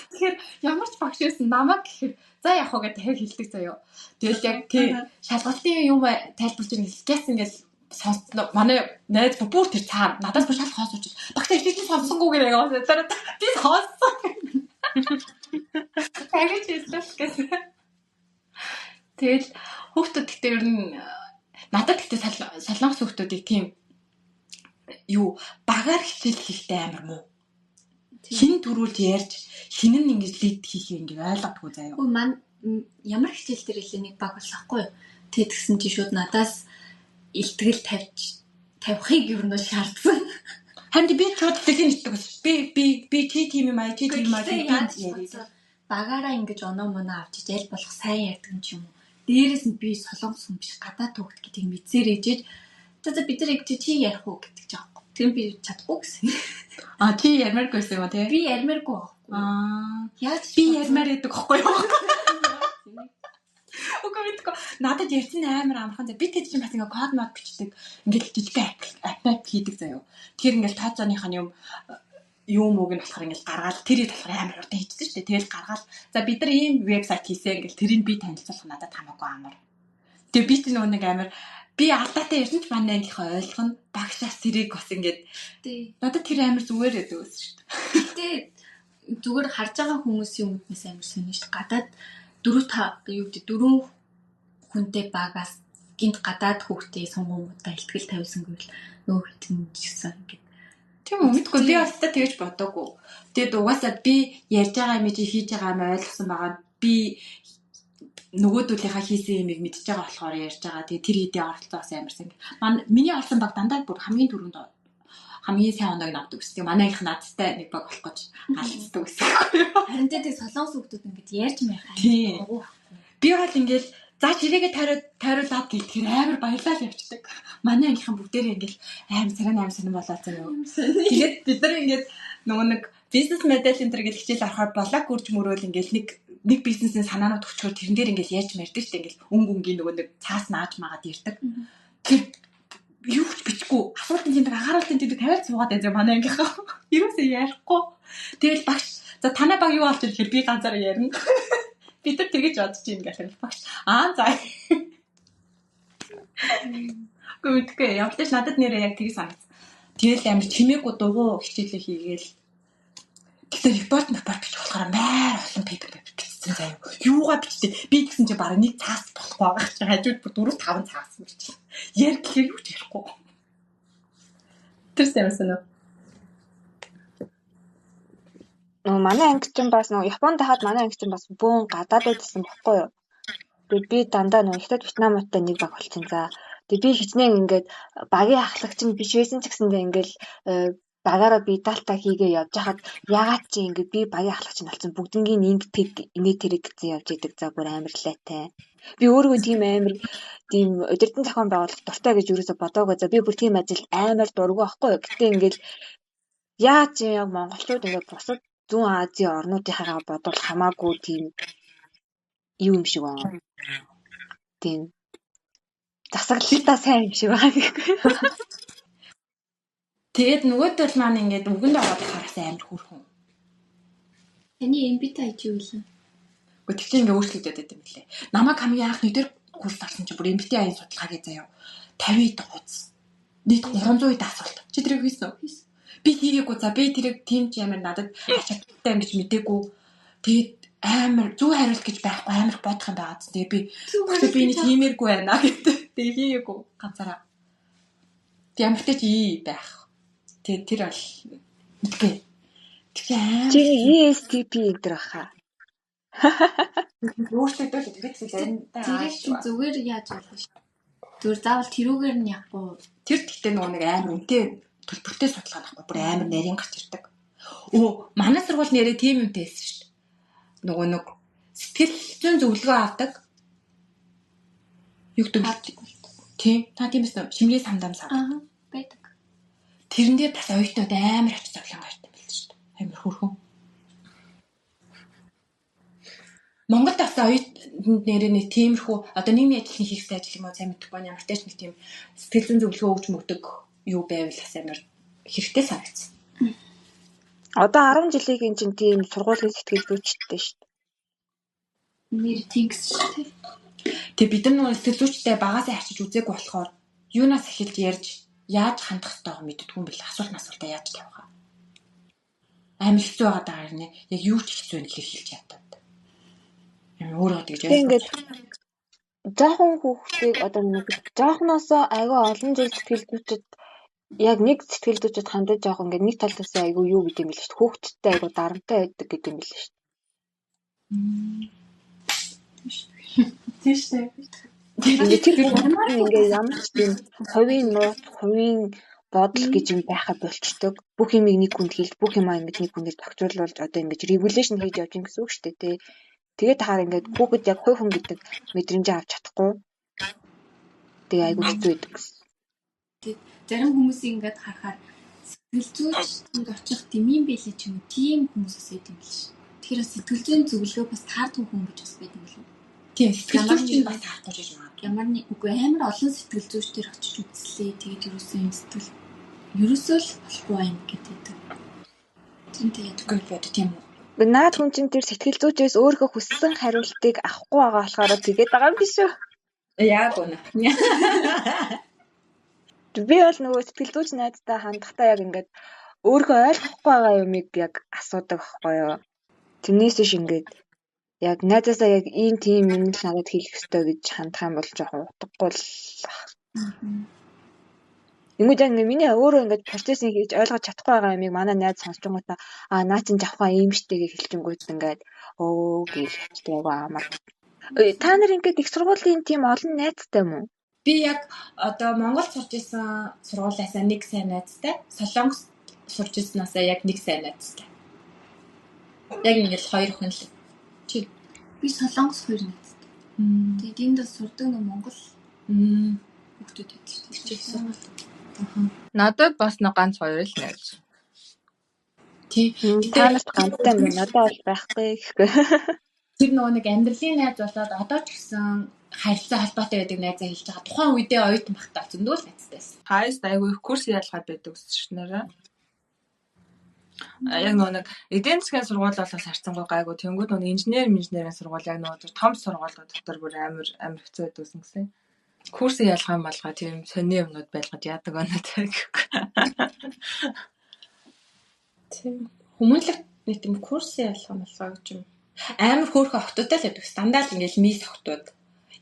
Тэгэхээр ямар ч багш байсан намайг гэхээр за яах вэ гэдэг дахиад хэлдэг заяа. Тэгэл яг тий шалгалтын юм тайлбарч ингээд ингээд сонслоо. Манай найз бүр тэр цаа надаас бүр шал хоос очиж багш ихтэй сонсонгүйг яг байгаа. Би сонссон. Тэгэж хэлсэн. Тэгэл хүүхдүүд гэхдээ ер нь надад гэхдээ Солонгос хүүхдүүдийг тийм юу багаар хичээл хийхтэй амар муу. Хин төрүүлж ярьж хин нь ингэж лид хийхийг ингэ ойлгодгүй заяа. Өө ман ямар хичээл дээр хэлээ нэг баг болохгүй. Тэгсэн чи шууд надаас илтгэл тавихыг ер нь шаардсан. Харин би шууд хэлэн итдэг бас. Би чи тийм юм аа яриа. Багаараа ингэж оноо моноо авчиж аль болох сайн ярьдаг юм ч юм уу. Дээрээс нь би Солонгос хүн биш гадаад хүүхд гэдгийг мэдсээр ээжэж за бид нар чи ярих уу гэдэг ч аахгүй. Тэр би чадахгүй гэсэн. Чи ярмааргүй байсан юм тий? Би ярмааргүй байхгүй. Яаж би ярмаар гэдэг байхгүй юу? Үгүй мэдгүй. Надад ярьсан амар амархан. Би тэд чинь бас ингээ код мод бичдэг. Ингээл жижиг апп хийдэг заяа. Тэгэхээр ингээл тооцооных нь юм ууг нь болохоор ингээл гаргаал тэрийг болохоор амар урдан хийчихсэн шүү дээ. Тэгэл гаргаал. За бид нар ийм вебсайт хийсэн ингээл тэрийг би танилцуулах надад хамаагүй амар. Тэгээ би ч нэг амар би алдаатай ярьсан ч манай ангийнхаа ойлгоно. Багшаас тэрийг бас ингээд надад тэр амар зүгээр гэдэг байсан шүү дээ. Гэтэ зүгээр харж байгаа хүмүүсийн үднээс амар сонио шүү дээ. Гадаад 4 хүнтэй багаас гинт гадаад хүүхдээ сонгоомудаа ихтгэл тавьсангүй л нөө хитэн гэсэн ингээд. Тийм үү мэдгүй би бас та тэгэж бодоогүй. Тэгээд угаасаа би ярьж байгаа юм чи хийж байгаа юм ойлгосон байгаа. Би нөгөөдөлийнхаа хийсэн юмыг мэдчихэж байгаа болохоор ярьж байгаа. Тэгээд тэр хэдийн оролцоо бас амарсан. Миний орсон баг дандаа бүр хамгийн түрүүнд хамгийн сайн оног авдаг гэсэн. Манай их надтай нэг баг болох гэж галздаг гэсэн. Харин тэр Солонгос хүмүүс ингээд ярьж майхаа. Би бол ингээд за чирээгээ тайруулаад гэлтгэр амар баярлал явчихдаг. Манай ангийнхан бүгдээрээ ингээд амар сонирн болоод заяа. Тэгээд бид нар ингээд нөгөө нэг бизнес модель энэ төр гэж хичээл авахаар блог үрж мөрөөл ингээд нэг нэг бизнесийн санаанууд өчгөр тэрэн дээр ингээл яаж мэрдэг штэ ингээл өнгийн нөгөө нэг цаас нааж магаад ирдэг. Тэр юу ч бичихгүй асуултын тэмдэг анхааруултын тэмдэг тавиад суугаад байж манай ангийнхаа. Юусаа ярихгүй. Тэгэл багш за танай баг юу болж байгаа гэхээр би ганцаараа ярина. Бид нар тэгэж бодож юм гэхээр багш за гүйтгэ явуулж надад нэрээ яг тгий санагц. Тэгэл амар чимээгүй дугуй хичээлээ хийгээл. Тэгэхээр репорт бичих болохоор маар олон пейпер бичсэн заяа. Юугаа бичтээ? Би гэсэн чи бараг нэг цаас болохгүй байгаа ч хажууд бүр 4 5 цаас бичсэн. Яг гэхээр юу ч ярихгүй. Тэр сэмсэн үү? Манай анги чинь бас Японд хаад манай анги чинь бас бөөн гадаад байсан бохгүй юу? Тэгээд би дандаа ихтэй Вьетнамтай нэг баг болчихсон. За тэгээд би хичнээн ингээд багийн ахлагч нь биш байсан ч гэсэндээ ингээл багаараа би далтаа хийгээ явж хахад ягаад чи ингээд би багийн ахлагч нь болсон бүгднгийн ингэ тэрэг гэсэн явж идэг за бүр амарлаатай. Би өөрөө тийм амар тийм удирдан зохион байгуулалт дуртай гэж юусоо бодоагүй. За би бүр тийм ажил амар дургүй байхгүй юу? Гэтэ ингээл яа чи яг монголчууд ингээд бусад зүүн Азийн орнуудынхаа бодвол хамаагүй тийм юм шиг байна. Тийм засаглалтаа сайн юм шиг байна гэхгүй. Тэгээд нөгөө төл маань ингээд үгэнд ороод харахаас амар хөөрхөн. Таны MBTI чи юу вэ? Гэхдээ тийм ингээд өөрчлөгдөд байдаг юм лээ. Намайг хамгийн анх нэгдэр курс авсан чи бүр MBTI-ийн судалгаагээ заяа 50 дагууц. Нийт 300 асуулт. Чи тэрийг хийсэн үү? Би хийгээгүй. За би тэрийг тийм ч амар надад ачаалттай юм гэж мэдээгүй. Тэгээд амар зөв хариулт гэж байхгүй амар бодох юм байгаа. Тэгээд би энэ хиймээргүй байна гэдэг. Тэгээд хийгээгүй ганцаараа. Тэг ямар ч чи байх. Тэгээд тэр бол мэдгүй. Чи ESTP гэдэг баха. Өөрчлөгдөж тэгээд зэрэг чи зүгээр яаж болох вэ? Зүгээр заавал тэрүүгээр нь явахгүй. Тэр гэхдээ нөгөө нэг амар үнэтэй төлбөртэй судалгаа байхгүй бүр амар нарийн гарч ирдэг. Манай сургууль нэрээ тийм юмтэй байсан шүү дээ. Нөгөө нэг сэтгэл зүйн зөвлөгөө авдаг. Юу гэдэг тийм та тийм эсвэл шимлээ самдам байдаг. Тэрэн дээр бас оюутнууд амар ач зовлон гардаг юм л шүү дээ. Амар хөөрхөн. Монголд бас оюутнууд нэрээ нэг тиймэрхүү одоо нийгмийн ажлын хийхтэй ажил юм уу сайн мэдхгүй байна. Ямар ч нэг тийм сэтгэл зүйн зөвлөгөө өгч мөгдөг юу байвал бас амар хэрэгтэй санагдсан. Одоо 10 жилийн чинь тийм сургуулийн сэтгэл зүйчтэй шүү дээ. Нэр Тинкс шүү дээ. Тэгээ бид нар сэтгэл зүйчтэй багасаа харчиж үзээгүй болохоор юунаас эхэлж ярьж яаж хандах ёстойгоо мэддэггүй юм бэл асуултаа яаж тавих вэ? Амар хэцүү байгаа даа нэ. Яг юу ч хэцүү нэ хэлж ядаад. Амар өөрөө тэгж байна. Ингээд жоохон хүүхдийг одоо нэг жоохноосоо айгүй олон жил сэтгэл зүйчэд яг нэг сэтгэл зүйчэд хандаж жоох ингээд нэг талаас айгүй юу гэдэг юм бэл шүү дээ. Хүүхдтэй айгүй дарамтай байдаг гэдэг юм бэл шүү дээ. Тийм шүү дээ. Тэгээд ямар ч тийм хувийн нууц, хувийн бодол гэж юм байха болчдөг. Бүх юмыг нэг хүнд хэлж, бүх юмаа ингэж нэг хүндээр тогтруулж одоо ингэж регулейшн хийж явж байгаа гэсэн үг шүү дээ. Тэгээд тахаар ингээд хүүхэд яг хувь хүн гэдэг мэдрэмжээ авч чадахгүй. Тэгээ айгүй хэцүү байдаг гэсэн. Тэгээд зарим хүмүүсийг ингээд харахаар сэтгэл зүйчтэнд очих дэмий байлээ ч юм уу тийм хүмүүсээс байдаг юм биш. Тэгэхээр сэтгэл зүйн зөвлөгөө бас таардгүй хүн гэж бас байдаг юм лээ. Тийм сэтгэл зүйчтэй бас таахгүй гэж магадгүй. Ямар нэг үгүй амар олон сэтгэл зүйчдэр очиж үзлээ. Тэгээд ерөөсөө энэ сэтгэл ерөөсөө л болохгүй байна гэдэг. Тинтэй ядгүй байдаг тийм үү? Наад хүн чинь тэр сэтгэл зүйчээс өөрөө хүссэн хариултыг авахгүй байгаа болохоор тэгээд байгаа юм биш үү? Яг үнэ. Би бол нөгөө сэтгэл зүйч найзтай хандахтаа яг ингээд өөрөө ойлгохгүй байгаа юмыг яг асуудаг байхгүй юу? Тэрнээс биш ингээд яг найзаасаа яг ийм тийм юм л надад хэлэх ёстой гэж хандах юм бол жоохон утгагүй л. Ингээд яг миний өөрөө ингээд процессыг хийж ойлгож чадахгүй байгаа юмыг манай найз сонсчингуудаа наа чин завхаа ийм штэ гэж хэлчихэнгүүт ингээд гэж хэлчихдэг амар. Та нар ингээд их сургуулийн тийм олон найзтай юм уу? Би яг одоо Монголд сурч исэн сургуулиасаа нэг сайн найзтай, Солонгос сурч исэнаасаа яг нэг сайн найзтай. Яг ингээд хоёр хүн л. Чи би Солонгос хоёр найзтай. Тэгээд энд бас сурдаг нэг Монгол хүүхдүүд байдаг. Надад бас нэг ганц хоёр л найз. Тий. Та нарт ганцтай юм. Надад бол байхгүй гэхгүй. Тэр нөгөө нэг амьдралын найз болоод одоо ч гэсэн харилцаа холбоотой байдаг найзаа хэлж байгаа. Тухайн үедээ оюутан багтаа зөндөө л найзтайсэн. Хайст айгүй их курс яалгаад байдаг шүү нэрэ. Яг нэг эдийн засгийн сургууль бол харьцангуй гайгүй. Тэнгүүд нөгөө инженерийн сургууль яг нөгөө том сургуулиуд дотор бүр амар хэцүү байдаг гэсэн. Курс ялгаа малгай тийм сони юмнууд байлгаж яадаг оноо тэг. Тийм. Хүмүүнлэг нэг тийм курс ялгаа малгай гэж юм. Амар хөөрхөн охтуудтай л байдаг. Стандарт ингээл мис охтууд.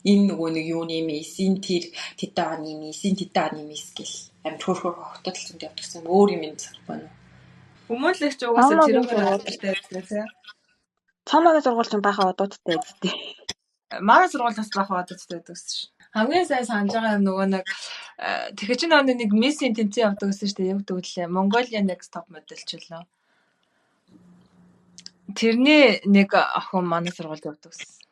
Энэ нөгөө нэг юуны мис, энэ тэр тэдэ оны мис, энэ тэдэ оны мис гэл амар хөөрхөн охтууд л зөнд явдагсан. Өөр юм энэ зэрэг байна уу? Хүмүүнлэгч угаасаа тэр үгээр алдартай байдаг тийм. Цаамагийн сургууль чинь баха одуудтай үстэй. Манай сургуулиас баха одуудтай байдаг шүү. Хамгийн сайн санаж байгаа юм нөгөө нэг тэгэхээр чи нэг миссийн тэмцээн явдаг гэсэн шүү дээ. Яг тэгвэл Mongolian Next Top Model ч үлээ. Тэрний нэг охин манай сургуульд явдаг гэсэн.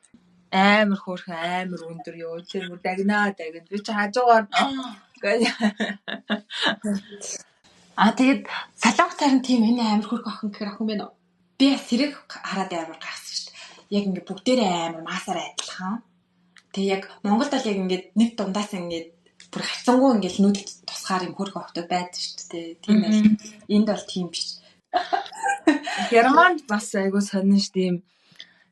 Амар хөөрхөн, амар өндөр юу. Тэр бүр дагнаа дагд. Би чи хажуугаар Тэгээд Солонгос харин тийм энэ амар хөөрхөн охин гэхэр охин байна уу? Би сэрэг хараад амар гайхсан шүү дээ. Яг ингээд бүгдээрээ амар маасаар адилхан. Тэгээ яг Монголд бол яг ингээд нэг дундаас ингээд бүр хацсангүй ингээд нүүдэл тусгаар юм хөөрхөн охтод байдаг шүү дээ. Тийм байл. Энд бол тийм биш. Германд бас айгуу сонин ш тийм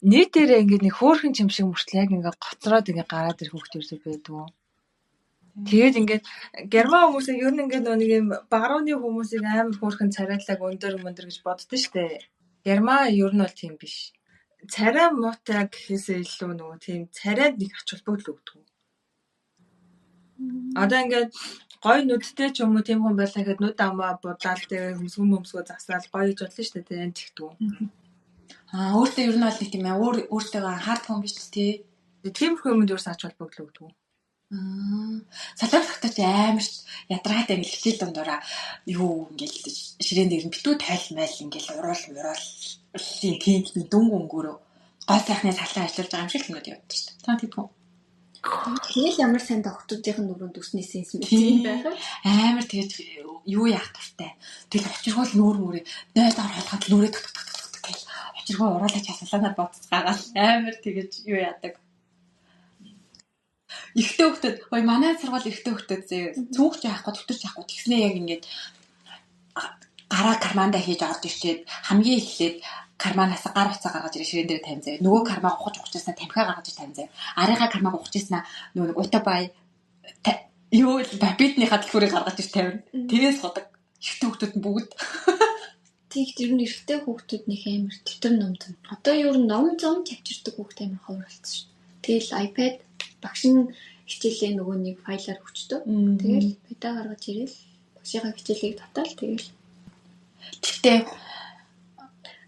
нийтээрээ ингээд нэг хөөрхөн чим шиг мөртлөө яг ингээд гоцроод ингээд гараад ирэх хүүхдүүд байдаг. Тэгээд ингээд герман хүмүүсийг ер нь ингээд нэг юм багрууны хүмүүсийг амар хөөрхөн царайлаг өндөр гэж боддоо штэ. Герман ер нь бол тийм биш. Царай муутай гэхээсээ илүү нөгөө тийм царайд нэг ач холбогдол өгдөг. Одоо ингээд гой нүдтэй ч юм уу тийм хүн байлаа гэхэд нүд амаа будаал тэгээ хөмсгөө засаал гоё гэж бодлоо штэ тийм тэгтгүү. Өөртөө ер нь бол нэг тийм өөртөө анхаардаг хүн биш тий. Тиймэрхүү юмд ерөөс ач холбогдол өгдөг. Солонгосч амар ядраатай ингээл хичээл дундаараа юу ингээл ширээн дээр нь битүү тайлмайл ингээл уруул тийм дүнг өнгөрөө гой сайхны салаа ажиллаж байгаа юм шиг л юмуд явдаг шүү дээ. Та тийм үү? Тэгэл ямар сайн доктуудын нүрэнд үснээс юм байх амар тэгэж юу яах тавтай. Тэгэл очиргуул нүүр мөрөө нойд оруулахад нүрээ гэл очиргуул уруулаач хасаланаар боцгаагаал амар тэгэж юу яадаг. Ихтэй хөлтөд манай сургууль ихтэй хөлтөд цүнхч яахгүй төвтөрч яахгүй тэгснээ яг ингээд гараа карманда хийж орж ирчээд хамгийн эхлээд карманаас гар уцаа гаргаж ирээ ширээн дээр тавьсан. Нөгөө кармаа ухажсаа тамхиа гаргаж тавьсан. Арийнхаа кармаа ухажснаа нөгөө утабай юу бабитныхаа дэлгүүрийг гаргаж ир тавина. Тэрээс ходог ихтэй хөлтөд нь бүгд Тэг тэр нь ихтэй хүүхдүүд нэг амар төвтөр номд. Одоо юу ном зам чавчирдаг хүүхд амар ховор болсон шүү. Тэгэл iPad багш нь хичээлээ нөгөө нэг файлаар хүчтэй. Тэгэл педаа гаргаж ирээл багшийнхаа хичээлийг татаал тэгэл. Тэгтээ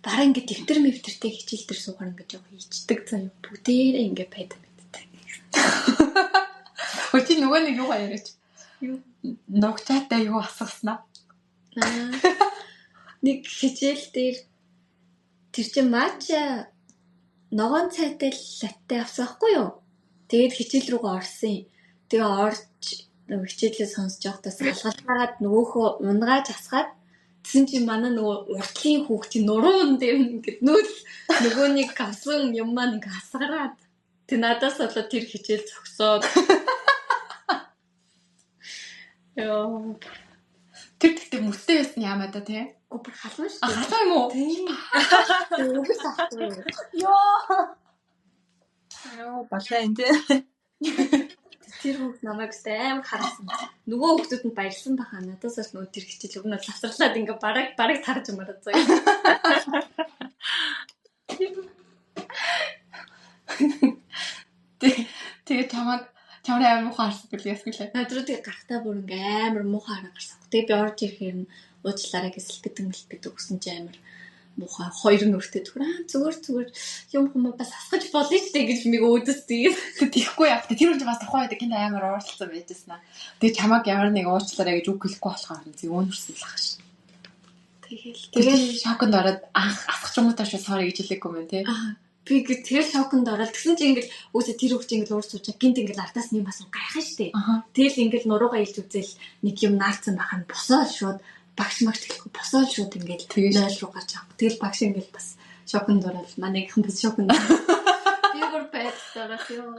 Бараа ингээд дэвтэр мэвтэртэй хичээл дээр суугаар ингээд яг хийчдэг заяа. Бүгдээрээ ингээд пед мэддэг. Хөөе чи нөгөө нэг юу яриач. Юу ногчаатай юу асууснаа. Нэг хичээл дээр тэр чин мача ногоон цайтай латте авсан хгүй юу? Тэгээд хичээл рүүгээ орсон. Тэгээ орж хичээлээ сонсож явахдаа салгалгаад нөгөөхөө унгааж асгаад тэгсэн чинь манай нөгөө уртлын хүүхд чинь нуруунд дээр ингээд нөгөө нэг авсан юм маань ингээд хасгараад тэг надаас болоод тэр хичээл зогсоод ёо тэр тэгтээ мөстэй байсан ямаа да тий. Гүр халуун шүү. Халуун юм уу? Тийм. Үгүй сахгүй. Ёо балаа энэ тий. Тэр хүүхд намайг амар харсан. Нөгөө хүүхдүүд нь баярлсан баха. Надаас бас нөгөө тэр хичээл өгнө лавсарлаад ингээ бараг тарж юмараа заяа. Тэгээ чамаар амар муухай харсан гэл ясгэлээ. Надруу тэгээ гарахтаа бүр ингээ амар муухай хараа гарсан. Тэгээ би орж ирэхээр нь уучлаарай гэж сэлгэдэг өгсөн чи амар муухай хоёр нүртэй зүгээр юм хүмүүс бас асгаж болно ч гэж миг өөдөстэй. Тэхгүй яах вэ? Тэр хүн бас тухайн үед гинт амар уурлцсан байжсэн аа. Тэгээ чамаг ямар нэг уучлаарай гэж үг хэлэхгүй болохоор зэг өөнөрсөн л ах ш. Тэгэл шоконд ороод асгах юм уу тааш sorry гэж хэлээгүй юм тий. Би тэгэл шоконд ороод тэгсэн чи ингээл өөсө тэр хүүхд ингээл уурч суучаа гинт ингээл ардаас нэм бас гайхаа штэ. Тэгэл ингээл нуруугаа илж үзэл нэг юм наалцсан бахана босоо шууд багш магч хэлэхгүй босоо шууд ингээл 0 руу гарч авах. Тэгэл багш ингээл бас шоконд ороод манайхан бас шоконд. Айцтайгаас ёо.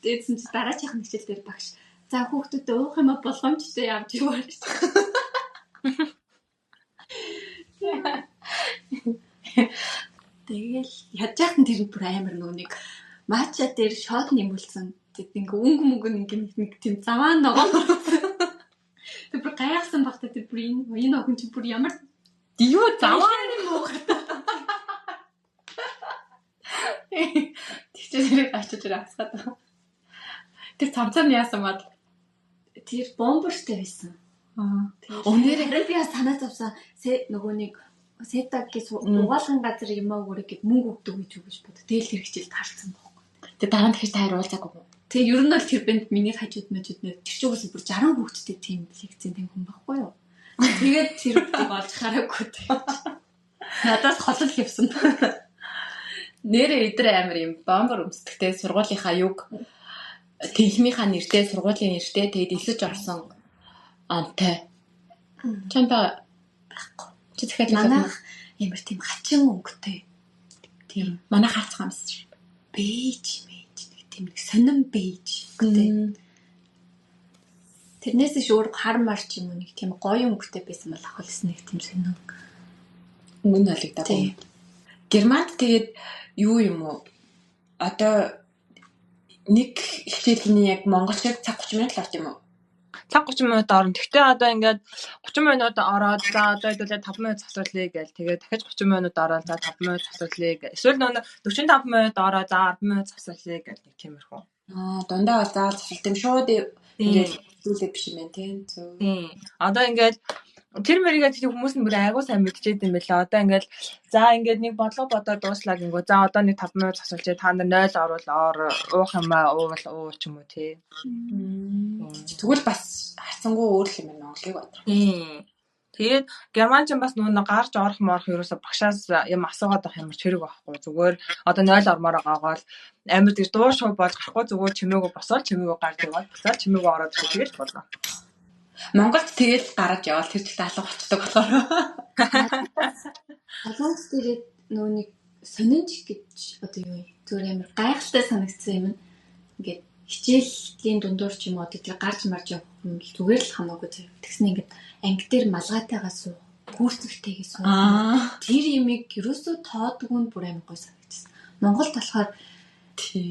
Дээдсэн чи дараачихын хичээл дээр багш. За хүүхдүүдээ уух юм болгоомжтой явж яваар. Тэгэл яаж яахан тэр бүр амар нүг матча дээр шот нэмүүлсэн. Тэг ингээ өнгө нэг тийм заваа ногоо. Тэг бүр гайхсан багтаа тэр бүр энэ охин чи бүр ямар юу заваа юм уу? Тэгчээр очиж асгаад. Тэр цамцаар яасан мод тэр бомбертэй байсан. Өнөөдөр харин би санаа зовсон. Нөгөө нэг сетагээс угаалган газар юм аа гүрэг гэд мөнгө өгдөг гэж бод. Тэгэл тэр хичээл таарсан байхгүй. Тэг дараа нь тэгэхээр таар уулзаагүй. Тэг ер нь бол тэр бэнд миний хажууд нэр тэр чигээс бүр 60 хүүхэдтэй тийм лекцэн тийм хүн байхгүй юу. Тэгээд тэр хүүхдийг олж хараагүй. Надаас холол явсан. Нэрээ өдөр амар юм бомбер өмсдөгтэй сургуулийнхаа юг техникийнхаа нэртэй сургуулийн нэртэй тэгээд илсэж орсон антай. Чамба байхгүй. Чи дахиад манайх ямар тийм хачин өнгөтэй. Тийм манай харцгаа юмс. Бэж тийм нэг сонин бэж өнгөтэй. Тэрнээс шүүр хар марч юм уу нэг тийм гоё өнгөтэй байсан бол ахвалс нэг тийм сонин өнгө налагдаагүй. Германд тэгээд юу юм уу? Одоо нэг хичээлний яг монголчууд цаг 30 минут л орж юм уу? Цаг 30 минут орно. Гэхдээ одоо ингээд 30 минут ороод за одоо хэдүүлээ 5 минут засварлая гээл. Тэгээд дахиж 30 минут ороод за 5 минут засварлая гээл. Эсвэл нөгөө 45 минут ороод за 10 минут засварлая гээл нэг тиймэрхүү. Дундаа бол заавал засварлт юм шууд ингээд зүйлээ биш юм байна тийм. Тийм. Одоо ингээд тэр мэрийгээ тийм хүмүүс нь бүр айгуу сайн мэдчихэд юм байлаа. Одоо ингээд за ингээд нэг бодлого бодоод дууслаа гингөө. За одоо нэг 5 минут засвалж та нар 0 оруул уух юм аа уувал ууч юм уу тий. Тэгвэл бас харцангуй өөр юм байна Монголыг бодлоо. Тийм. Тэгээд германч бас нүүн гарч орох морох ерөөсө багшаас юм асуугаад авах ямар ч хэрэг байхгүй. Зүгээр одоо 0 ормоор байгаагаа л амар тэр дуу шоу болж гарахгүй зүгээр чимээгөө босоод чимээгөө гарч яваад буцаад чимээгөө ороод тэгэл болоо. Монголд тэгэл гараад явал тэр чигт алга болчихдог болохоор. Солонгос тэгээд нөө нэг сонинж гэж одоо юу вэ? Зүгээр амар гайхалтай санагдсан юм. Ингээд хичээлийн дундуур ч юм уу тэр гарч марж явах юм зүгээр л хамаагүй зэрэг. Тэгснэ ингээд анги дээр малгайтайгаа суу, гүрцэгтэйгээ суу. Тэр имийг ерөөсөө тоодгүй нь бүр амар гой санагдсан. Монголд болохоор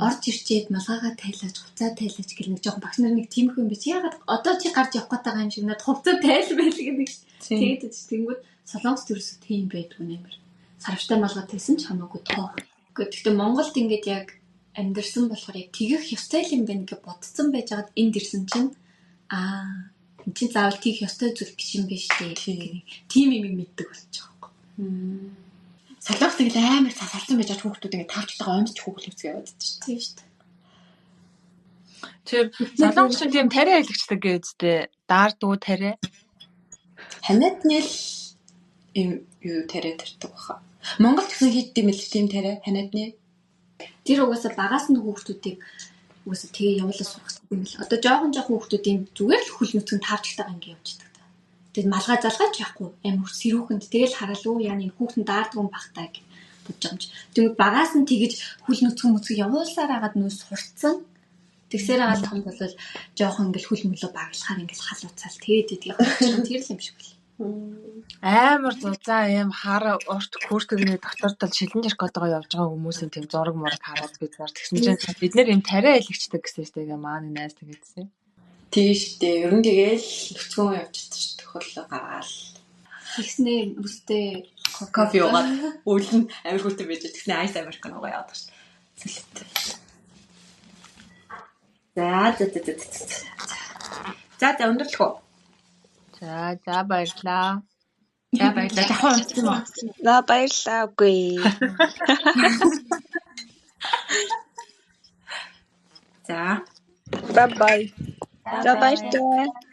орж ирчээд малгайгаа тайлаж, хувцаа тайлаж гэл нэг жоохон багш нар нэг тиймэрхүү юм биш. Ягаад одоо чи гарч явах гэдэг юм шиг надад хувцаа тайл байл гэдэг. Тэгээд тэнгүүд солонгос төрөөсөө тийм байдгүй нэмэр. Сарвчтай малгай тайсан ч хамаагүй тоо. Гэхдээ Монголд ингээд яг амьдэрсэн болохоор яг тэгэх ёстой юм байна гэж бодсон байжгаад энд ирсэн чинь энэ чинь заавал тэгэх ёстой зүйл биш юм биш үү? Тийм юм мэддэг болчих واخ. Солонгос тэгэл амар цасарсан байж байгаа хүүхдүүд ингээд тавчтайгаа омсч хүүхэл үзгээ яваад чинь. Тийм шүү дээ. Тэр солонгос чинь тийм тариа хэлэгчдэг гэжтэй. Даардгүй тариа. Ханадны л юу тариа тардаг баха. Монгол ч гэсэн хийддэм л тийм тариа ханадны. Тэр угаасаа багаас нь хүүхдүүдийг угаасаа тэгээ явуулаа сургасан юм л. Одоо жоохон хүүхдүүдийн зүгээр л хөл нүцгэн тавчтайгаа ингээд явчихдаг. Тэгэд малгай залгаач яахгүй амар сэрүүхэнд тэгэл хараал уу яа нэг хүүхдэн даардгүй бахтаа гэж бодож байгаа юм чи. Тэгвэл багаас нь тэгэж хөл нүцгэн явуулсаар агаад нөөс сурцсан. Тэгсээр агаад том болвол жоохон ингээл хөл мөлөө баглахаар ингээл халууцаал тэгээд идэх юм тэр л юм шиг л. Амар зузаан юм хар урт куртгний доктортол шилэн жаркотойгоо явж байгаа хүмүүсийн тийм зураг мураг хараад би зар тэгсэн чинь бид нэр юм тариа хэлэгчдэг гэсэн шүү дээ маань найз тэгээдсэн. Тийштэй ер нь тэгэл нүцгэн явчихдаг шүү тохиолдол гаргаал. Тэгснээ үстэй кофе уугаад өлн амир хүнтэй байж тэгснээ айс американо уугаа яваад шүү. Сэлтэй. За өндөрлөх үү? За баярлаа. Жахаа унтсан уу? За баярлаа үгүй. За. Bye bye. За баярлалаа.